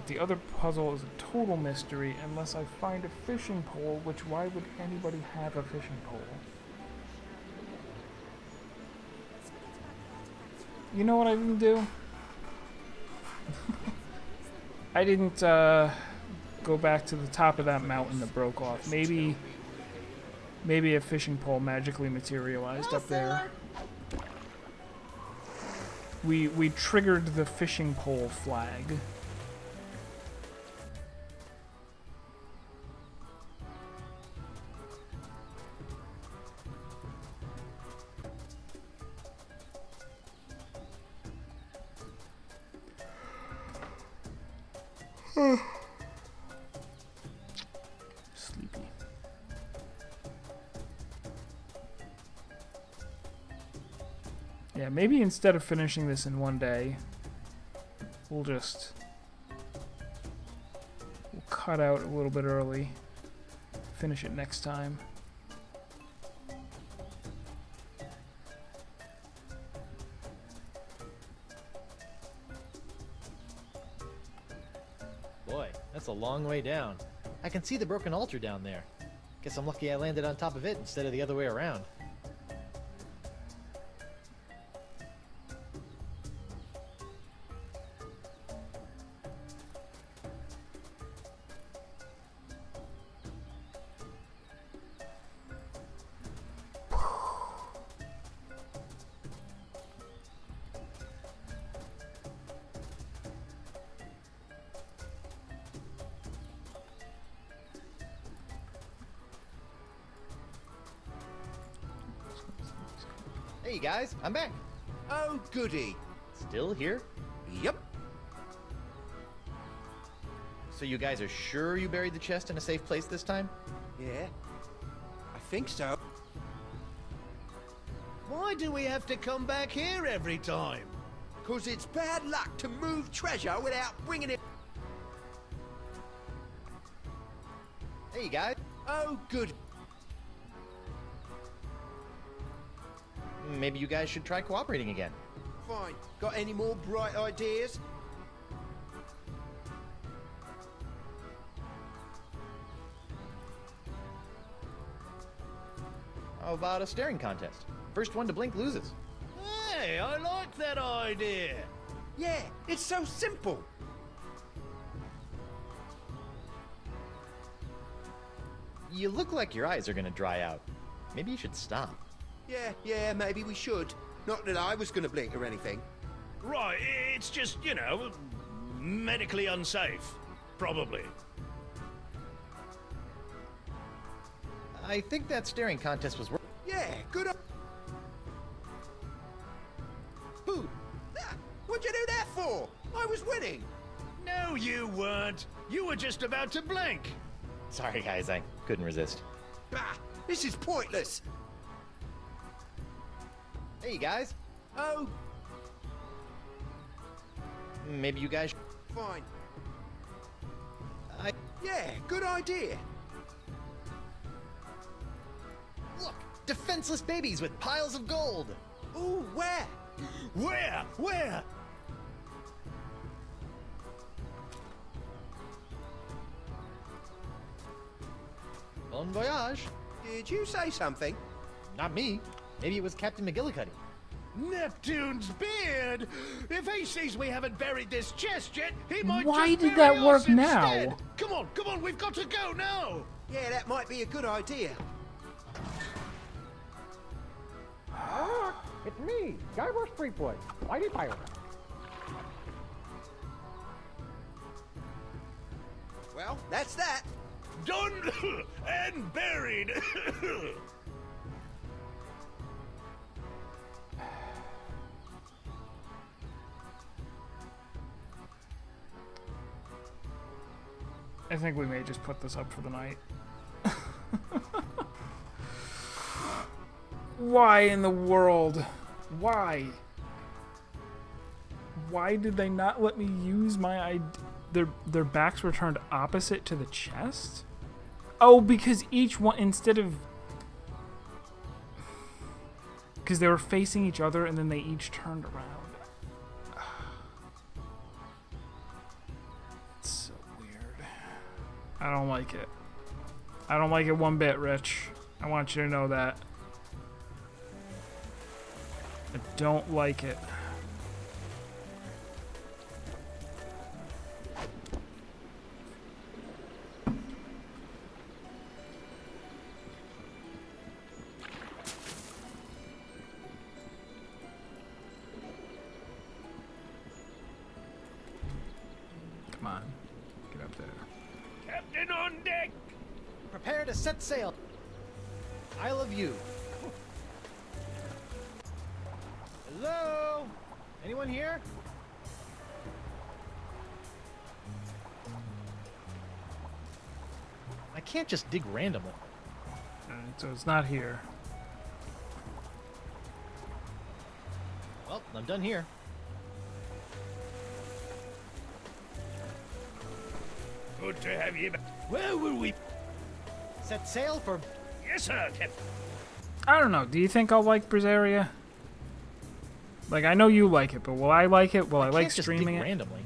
but the other puzzle is a total mystery unless I find a fishing pole, which why would anybody have a fishing pole? You know what I didn't do? I didn't go back to the top of that mountain that broke off. Maybe a fishing pole magically materialized up there. We triggered the fishing pole flag. Sleepy. Yeah, maybe instead of finishing this in one day, we'll cut out a little bit early, finish it next time. Boy, that's a long way down. I can see the broken altar down there. Guess I'm lucky I landed on top of it instead of the other way around. Hey guys, I'm back. Oh, goody. Still here? Yep. So you guys are sure you buried the chest in a safe place this time? Yeah. I think so. Why do we have to come back here every time? 'Cause it's bad luck to move treasure without bringing it. Hey guys. Oh, good. Maybe you guys should try cooperating again. Fine. Got any more bright ideas? How about a staring contest? First one to blink loses. Hey, I like that idea. Yeah, it's so simple. You look like your eyes are gonna dry out. Maybe you should stop. Yeah, maybe we should. Not that I was gonna blink or anything. Right, it's just, you know, medically unsafe. Probably. I think that staring contest was worth. Yeah, good. Who? What'd you do that for? I was winning. No, you weren't. You were just about to blink. Sorry guys, I couldn't resist. Bah, this is pointless. Hey guys. Oh. Maybe you guys. Fine. Yeah, good idea. Look, defenseless babies with piles of gold. Ooh, where? Where? Bon voyage. Did you say something? Not me. Maybe it was Captain McGillicuddy. Neptune's beard! If he sees we haven't buried this chest yet, he might Why just did bury that work us instead. now? Come on, we've got to go now! Yeah, that might be a good idea. It's me, Guybrush Threepwood, Mighty Pirate. Well, that's that. Done and buried! I think we may just put this up for the night. Why in the world? Why? Why did they not let me use my their backs were turned opposite to the chest? Oh, because each one, instead of... Because they were facing each other and then they each turned around. It's I don't like it. I don't like it one bit, Rich. I want you to know that. I don't like it. Come on. Get up there. Captain on deck! Prepare to set sail. I love you. Hello? Anyone here? I can't just dig randomly. Alright, so it's not here. Well, I'm done here. Good to have you back. Where will we? Set sail for... Yes, sir, Captain. I don't know. Do you think I'll like Berseria? Like, I know you like it, but will I like it? Will I like can't just streaming dig it? randomly.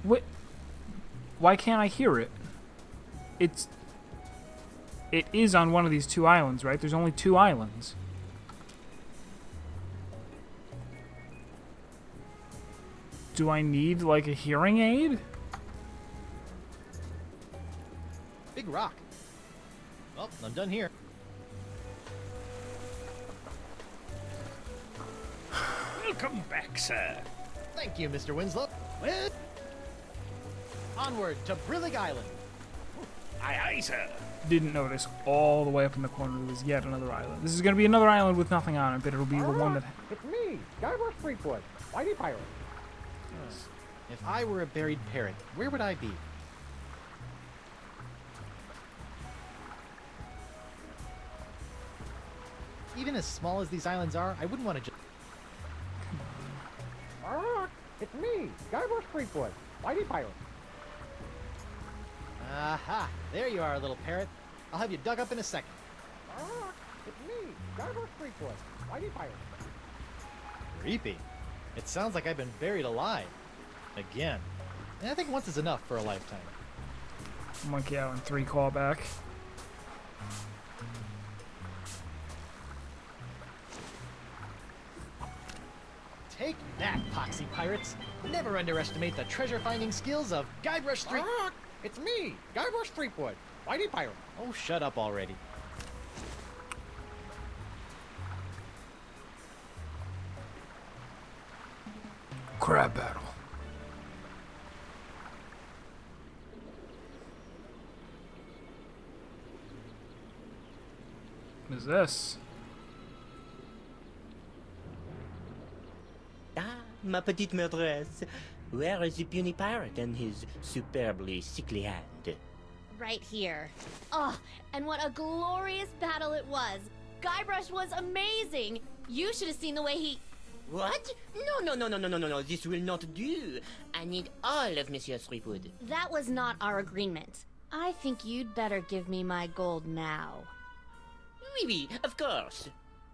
What? Why can't I hear it? It is on one of these two islands, right? There's only two islands. Do I need, like, a hearing aid? Big rock. Well, I'm done here. Welcome back, sir. Thank you, Mr. Winslow. Well, onward to Brillig Island. Aye, aye, sir. Didn't notice all the way up in the corner there was yet another island. This is going to be another island with nothing on it, but it'll be the one that... It's me, Guybrush Threepwood, Whitey Pirate. If I were a buried parrot, where would I be? Even as small as these islands are, I wouldn't want to just... It's me, Guybrush Threepwood, Whitey Pirate. Aha! There you are, little parrot. I'll have you dug up in a second. It's me, Guybrush Threepwood, Whitey Pirate. Creepy. It sounds like I've been buried alive. Again. And I think once is enough for a lifetime. Monkey Island 3 callback. Take that, poxy pirates! Never underestimate the treasure-finding skills of Guybrush Threepwood. It's me, Guybrush Threepwood, Whitey Pirate. Oh, shut up already. Crab battle. What is this? Ah, ma petite maîtresse. Where is the puny pirate and his superbly sickly hand? Right here. Oh, and what a glorious battle it was. Guybrush was amazing. You should have seen the way he... What? No, this will not do. I need all of Monsieur Threepwood. That was not our agreement. I think you'd better give me my gold now. Oui, of course.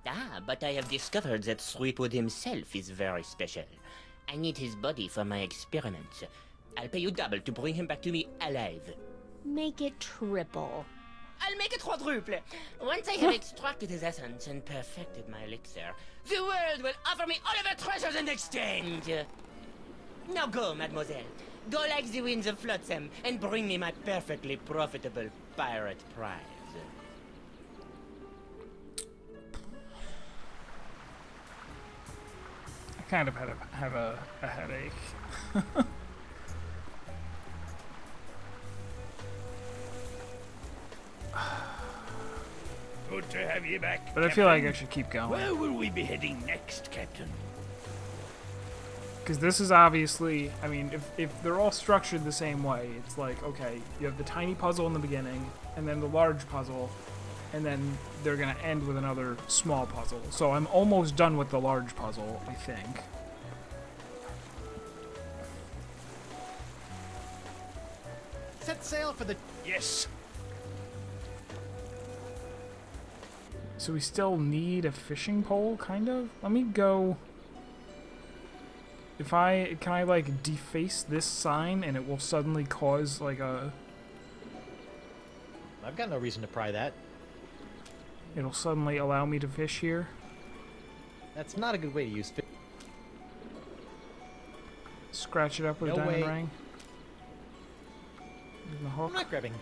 Ah, but I have discovered that Threepwood himself is very special. I need his body for my experiments. I'll pay you double to bring him back to me alive. Make it triple. I'll make it quadruple. Once I have extracted his essence and perfected my elixir, the world will offer me all of their treasures in exchange. Now go, mademoiselle. Go like the winds of Flotsam and bring me my perfectly profitable pirate prize. I kind of have a headache. Good to have you back, But I feel like I should keep going. Where will we be heading next, Captain? Because this is obviously, I mean, if they're all structured the same way, it's like, okay, you have the tiny puzzle in the beginning, and then the large puzzle, and then they're going to end with another small puzzle. So I'm almost done with the large puzzle, I think. Set sail for the... Yes. So we still need a fishing pole, kind of? Let me go... Can I like deface this sign and it will suddenly cause like a I've got no reason to pry that. It'll suddenly allow me to fish here. That's not a good way to use fish. Scratch it up with No a diamond way. ring. Using the hook. I'm not grabbing.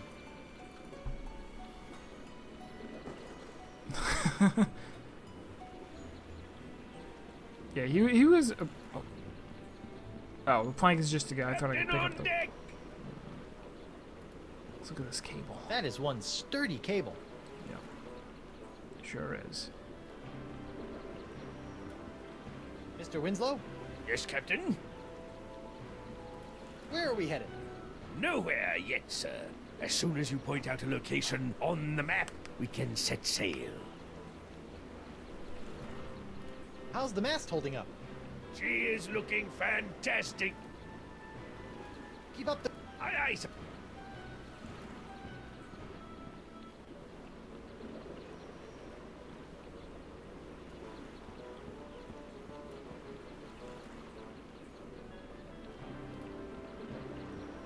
Yeah, he was. Oh, the plank is just a guy. I thought I could pick up the. Let's look at this cable. That is one sturdy cable. Yeah, sure is. Mr. Winslow, Yes, Captain? where are we headed? Nowhere yet, sir. As soon as you point out a location on the map, we can set sail. How's the mast holding up? She is looking fantastic. Keep up the... Aye, aye, sir.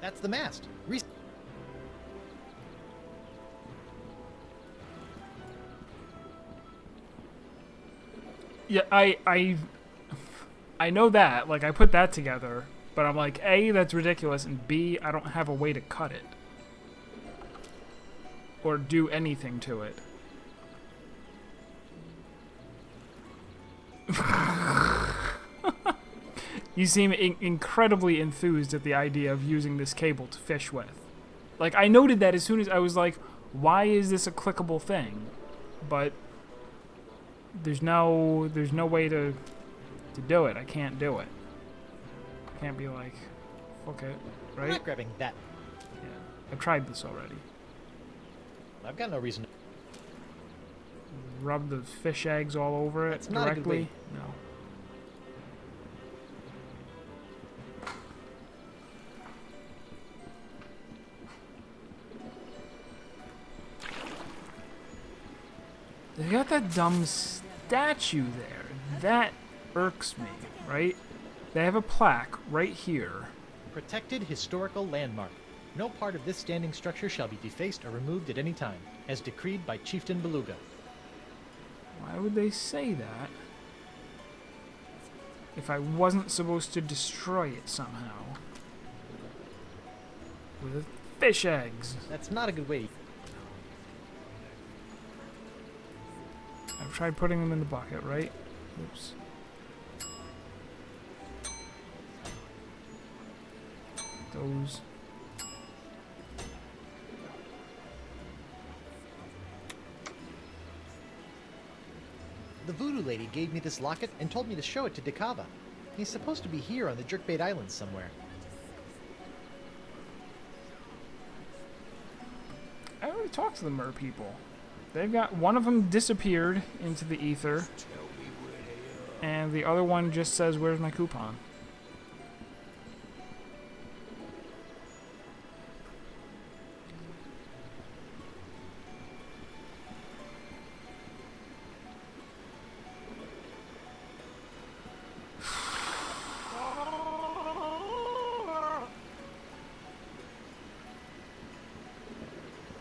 That's the mast. Yeah, I know that. Like, I put that together, but I'm like, A, that's ridiculous, and B, I don't have a way to cut it or do anything to it. You seem incredibly enthused at the idea of using this cable to fish with. Like, I noted that as soon as I was like, why is this a clickable thing? But there's no way to do it. I can't do it. I can't be like, fuck it, right? I'm not grabbing that. Yeah, I've tried this already. I've got no reason to... Rub the fish eggs all over it That's not a good directly. way. No. They got that dumb statue there. That irks me, right? They have a plaque right here. Protected historical landmark. No part of this standing structure shall be defaced or removed at any time, as decreed by Chieftain Beluga. Why would they say that if I wasn't supposed to destroy it somehow? With fish eggs. That's not a good way. I've tried putting them in the bucket, right? Oops. Those. The voodoo lady gave me this locket and told me to show it to Dakava. He's supposed to be here on the Jerkbait Islands somewhere. I already talked to the mer people. They've got one of them disappeared into the ether, and the other one just says, "Where's my coupon?"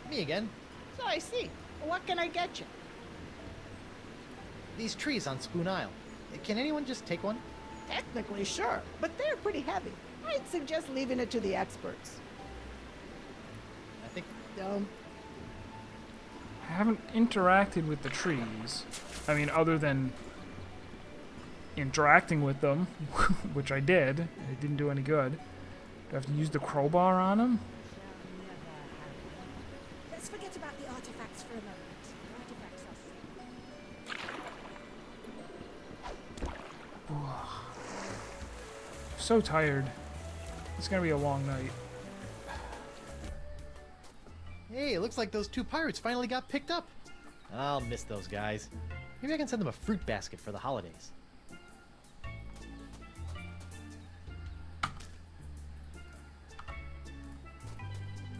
Me again. So I see. What can I get you? These trees on Spoon Isle. Can anyone just take one? Technically, sure, but they're pretty heavy. I'd suggest leaving it to the experts. I think... I haven't interacted with the trees. I mean, other than interacting with them, which I did. It didn't do any good. Do I have to use the crowbar on them? Let's forget about the artifacts for a moment. So tired. It's gonna be a long night. Hey, it looks like those two pirates finally got picked up. I'll miss those guys. Maybe I can send them a fruit basket for the holidays.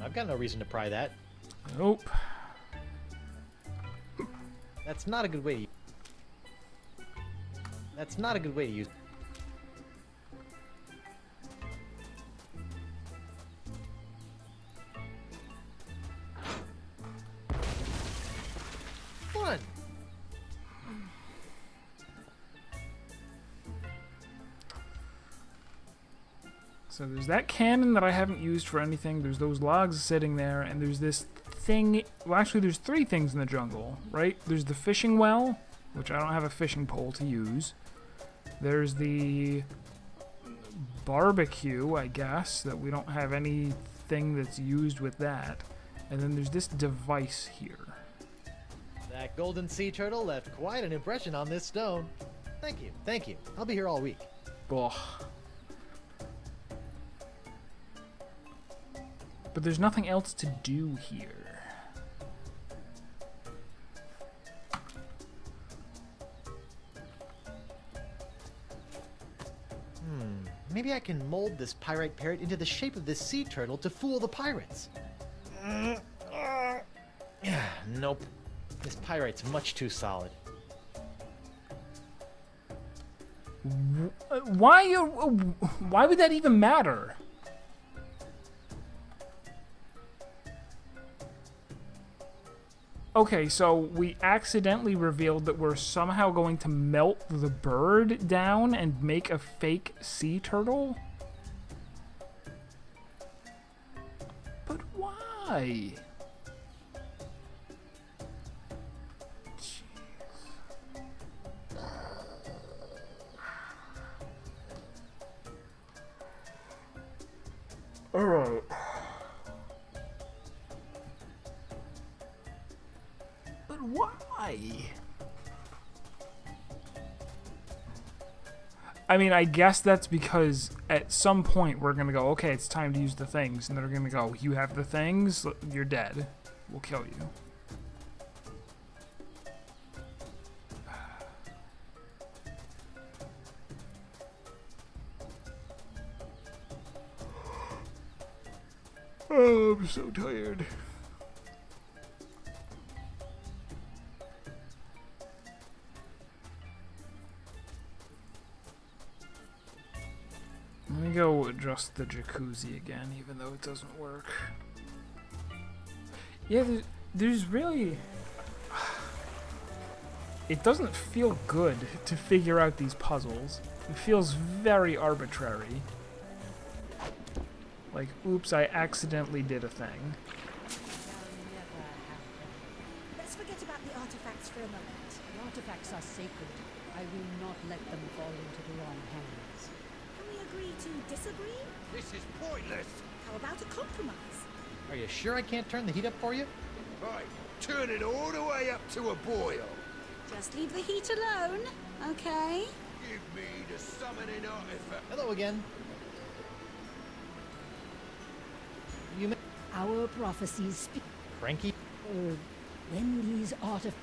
I've got no reason to pry that. Nope. That's not a good way to... That's not a good way to use... So there's that cannon that I haven't used for anything. There's those logs sitting there, and there's this thing. Well, actually, there's 3 things in the jungle, right? There's the fishing well, which I don't have a fishing pole to use. There's the barbecue, I guess, that we don't have anything that's used with that. And then there's this device here. That golden sea turtle left quite an impression on this stone. Thank you, thank you. I'll be here all week. Ugh. But there's nothing else to do here. Maybe I can mold this pyrite parrot into the shape of this sea turtle to fool the pirates. Nope. This pyrite's much too solid. Why would that even matter? Okay, so we accidentally revealed that we're somehow going to melt the bird down and make a fake sea turtle? But why? Alright. But why? I mean, I guess that's because at some point we're gonna go, okay, it's time to use the things, and they're gonna go, you have the things, you're dead. We'll kill you. Oh, I'm so tired. Let me go adjust the jacuzzi again, even though it doesn't work. Yeah, there's really... It doesn't feel good to figure out these puzzles. It feels very arbitrary. Like, oops, I accidentally did a thing. Let's forget about the artifacts for a moment. The artifacts are sacred. I will not let them fall into the wrong hands. Can we agree to disagree? This is pointless. How about a compromise? Are you sure I can't turn the heat up for you? Right, turn it all the way up to a boil. Just leave the heat alone, okay? Give me the summoning artifact. Hello again. You may... Our prophecies speak. Cranky? When these artifacts...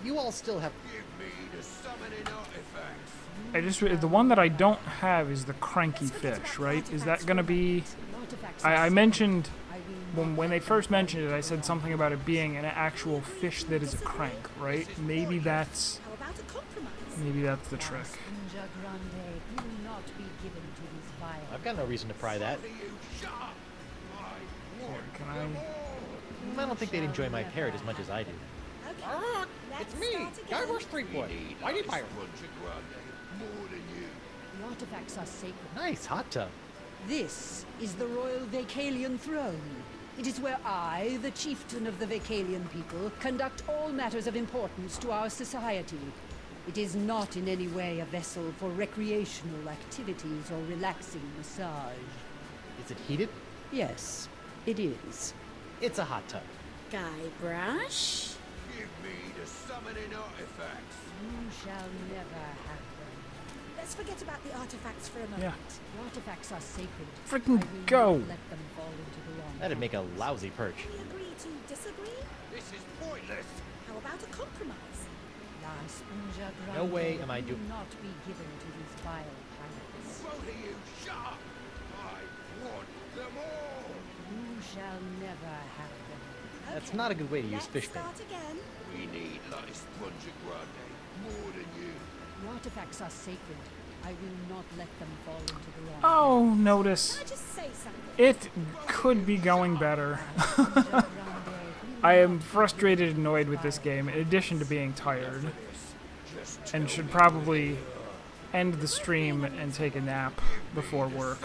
You all still have... Give me the summoning artifacts. I just the one that I don't have is the cranky fish, right? Is that gonna be? I mentioned when they first mentioned it, I said something about it being an actual fish that is a crank, right? Maybe that's the trick. I've got no reason to pry that. Can I? I don't think they'd enjoy my parrot as much as I do. It's me, Guybrush Threepwood, Mighty Pirate. The artifacts are sacred. Nice hot tub. This is the Royal Vacalian Throne. It is where I, the chieftain of the Vacalian people, conduct all matters of importance to our society. It is not in any way a vessel for recreational activities or relaxing massage. Is it heated? Yes, it is. It's a hot tub. Guybrush? Give me the summoning artifacts. You shall never have them. Let's forget about the artifacts for a moment. Yeah. The artifacts are sacred. Freaking I will go! not let them fall into the wrong That'd make a lousy perch. Can we agree to disagree? This is pointless. How about a compromise? La Sponja No Grande way am I will do- not be given to these vile pirates. Both of you, shut up. I want them all. You shall never have them. That's not a good way to use Let's fish bait. start again. We need La Sponja Grande more than you. The artifacts are sacred. I will not let them fall into the wrong Oh, hands. notice. Can I just say something? It could be going better. I am frustrated and annoyed with this game, in addition to being tired. And should probably end the stream and take a nap before work.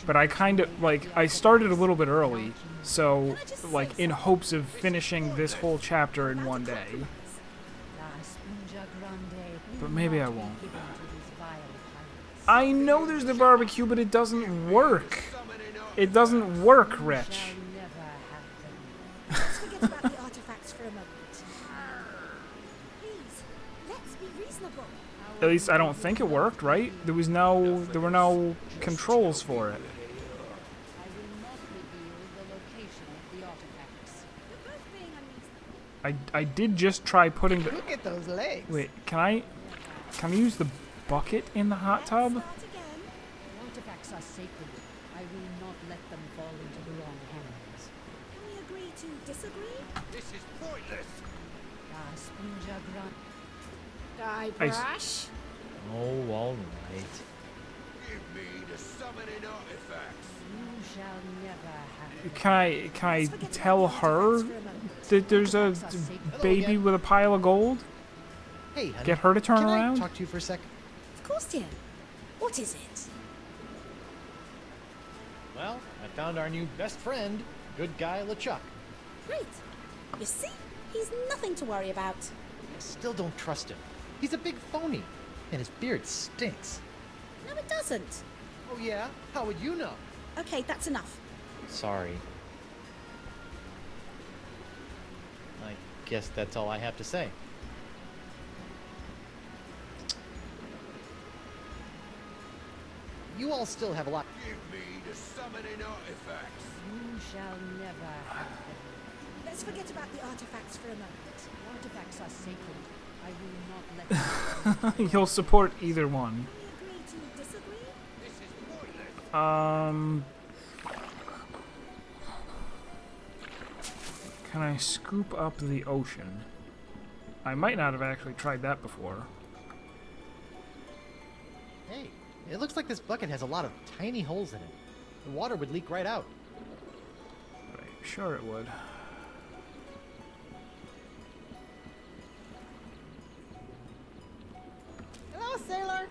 But I kind of, like, I started a little bit early, so, like, in hopes of finishing this whole chapter in one day. But maybe I won't. I know there's the barbecue, but it doesn't work. It doesn't work, Wretch. Let's forget about the artifacts for a moment. Please, let's be reasonable. At least I don't think it worked, right? There were no controls for it. I did just try putting the... Look at those legs. Wait, can I use the bucket in the hot tub? Artifacts are sacred. I will not let them fall into the wrong hands. Can we agree to disagree? This is pointless. Guybrush? Oh, all right. Give me the summoning artifacts. You shall never have them. Can I tell her that there's a baby with a pile of gold? Hey, honey. Get her to turn Can around? I talk to you for a sec? Of course, dear. What is it? Well, I found our new best friend, good guy LeChuck. Great. You see, he's nothing to worry about. I still don't trust him. He's a big phony, and his beard stinks. No, it doesn't. Oh yeah? How would you know? Okay, that's enough. Sorry. I guess that's all I have to say. You all still have a lot. Give me the summoning artifacts. You shall never have them. Let's forget about the artifacts for a moment. Artifacts are sacred. I will not let them. You'll support either one. Can we agree to disagree? This is pointless. Can I scoop up the ocean? I might not have actually tried that before. Hey, it looks like this bucket has a lot of tiny holes in it. The water would leak right out. Right, sure it would. Hello, sailor.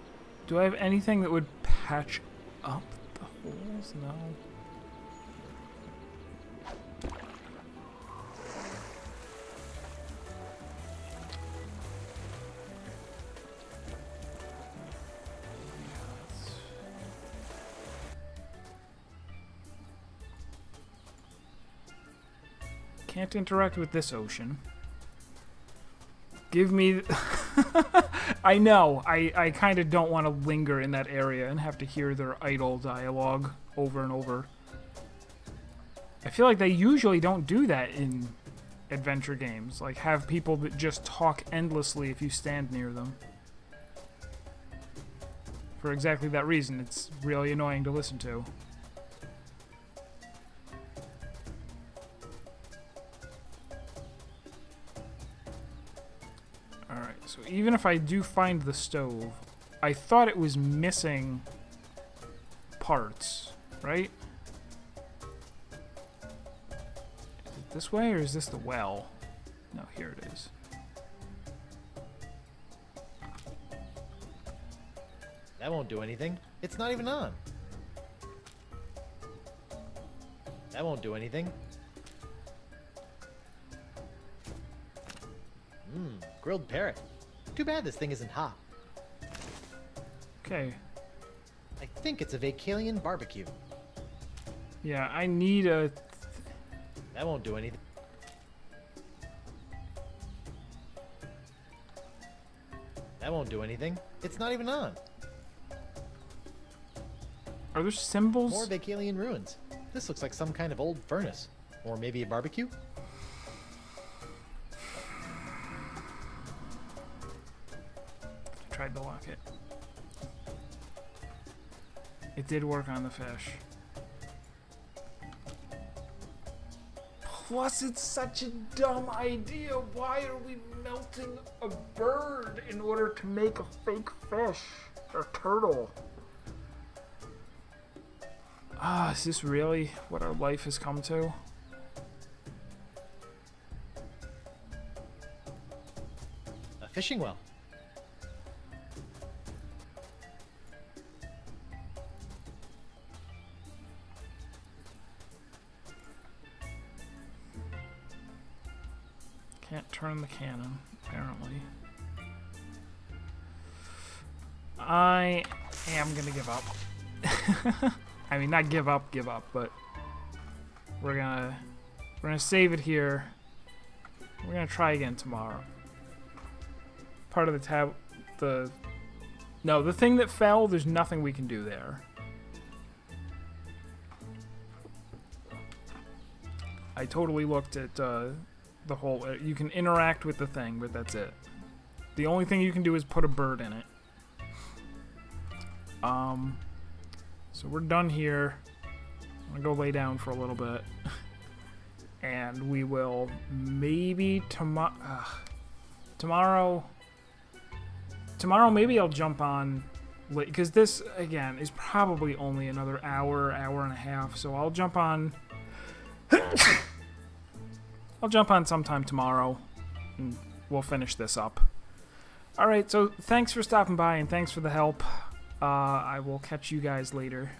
Do I have anything that would patch up the holes? No. Can't interact with this ocean. Give me... I know. I kind of don't want to linger in that area and have to hear their idle dialogue over and over. I feel like they usually don't do that in adventure games. Like, have people that just talk endlessly if you stand near them. For exactly that reason. It's really annoying to listen to. So even if I do find the stove, I thought it was missing parts, right? Is it this way or is this the well? No, here it is. That won't do anything. It's not even on. That won't do anything. Grilled parrot. Too bad this thing isn't hot. Okay. I think it's a Vacalian barbecue. Yeah, I need a... That won't do anything. That won't do anything. It's not even on. Are there symbols? More Vacalian ruins. This looks like some kind of old furnace. Or maybe a barbecue? Tried to lock it. It did work on the fish. Plus, it's such a dumb idea. Why are we melting a bird in order to make a fake fish? A turtle. Ah, is this really what our life has come to? A fishing well. Can't turn the cannon, apparently. I am gonna give up. I mean, not give up, but we're gonna save it here. We're gonna try again tomorrow. Part of the thing that fell, there's nothing we can do there. I totally looked at the whole... you can interact with the thing, but that's it. The only thing you can do is put a bird in it. So we're done here. I'm gonna go lay down for a little bit. And we will maybe tomorrow, maybe I'll jump on, because this, again, is probably only another hour and a half, so I'll jump on, sometime tomorrow, and we'll finish this up. Alright, so thanks for stopping by, and thanks for the help. I will catch you guys later.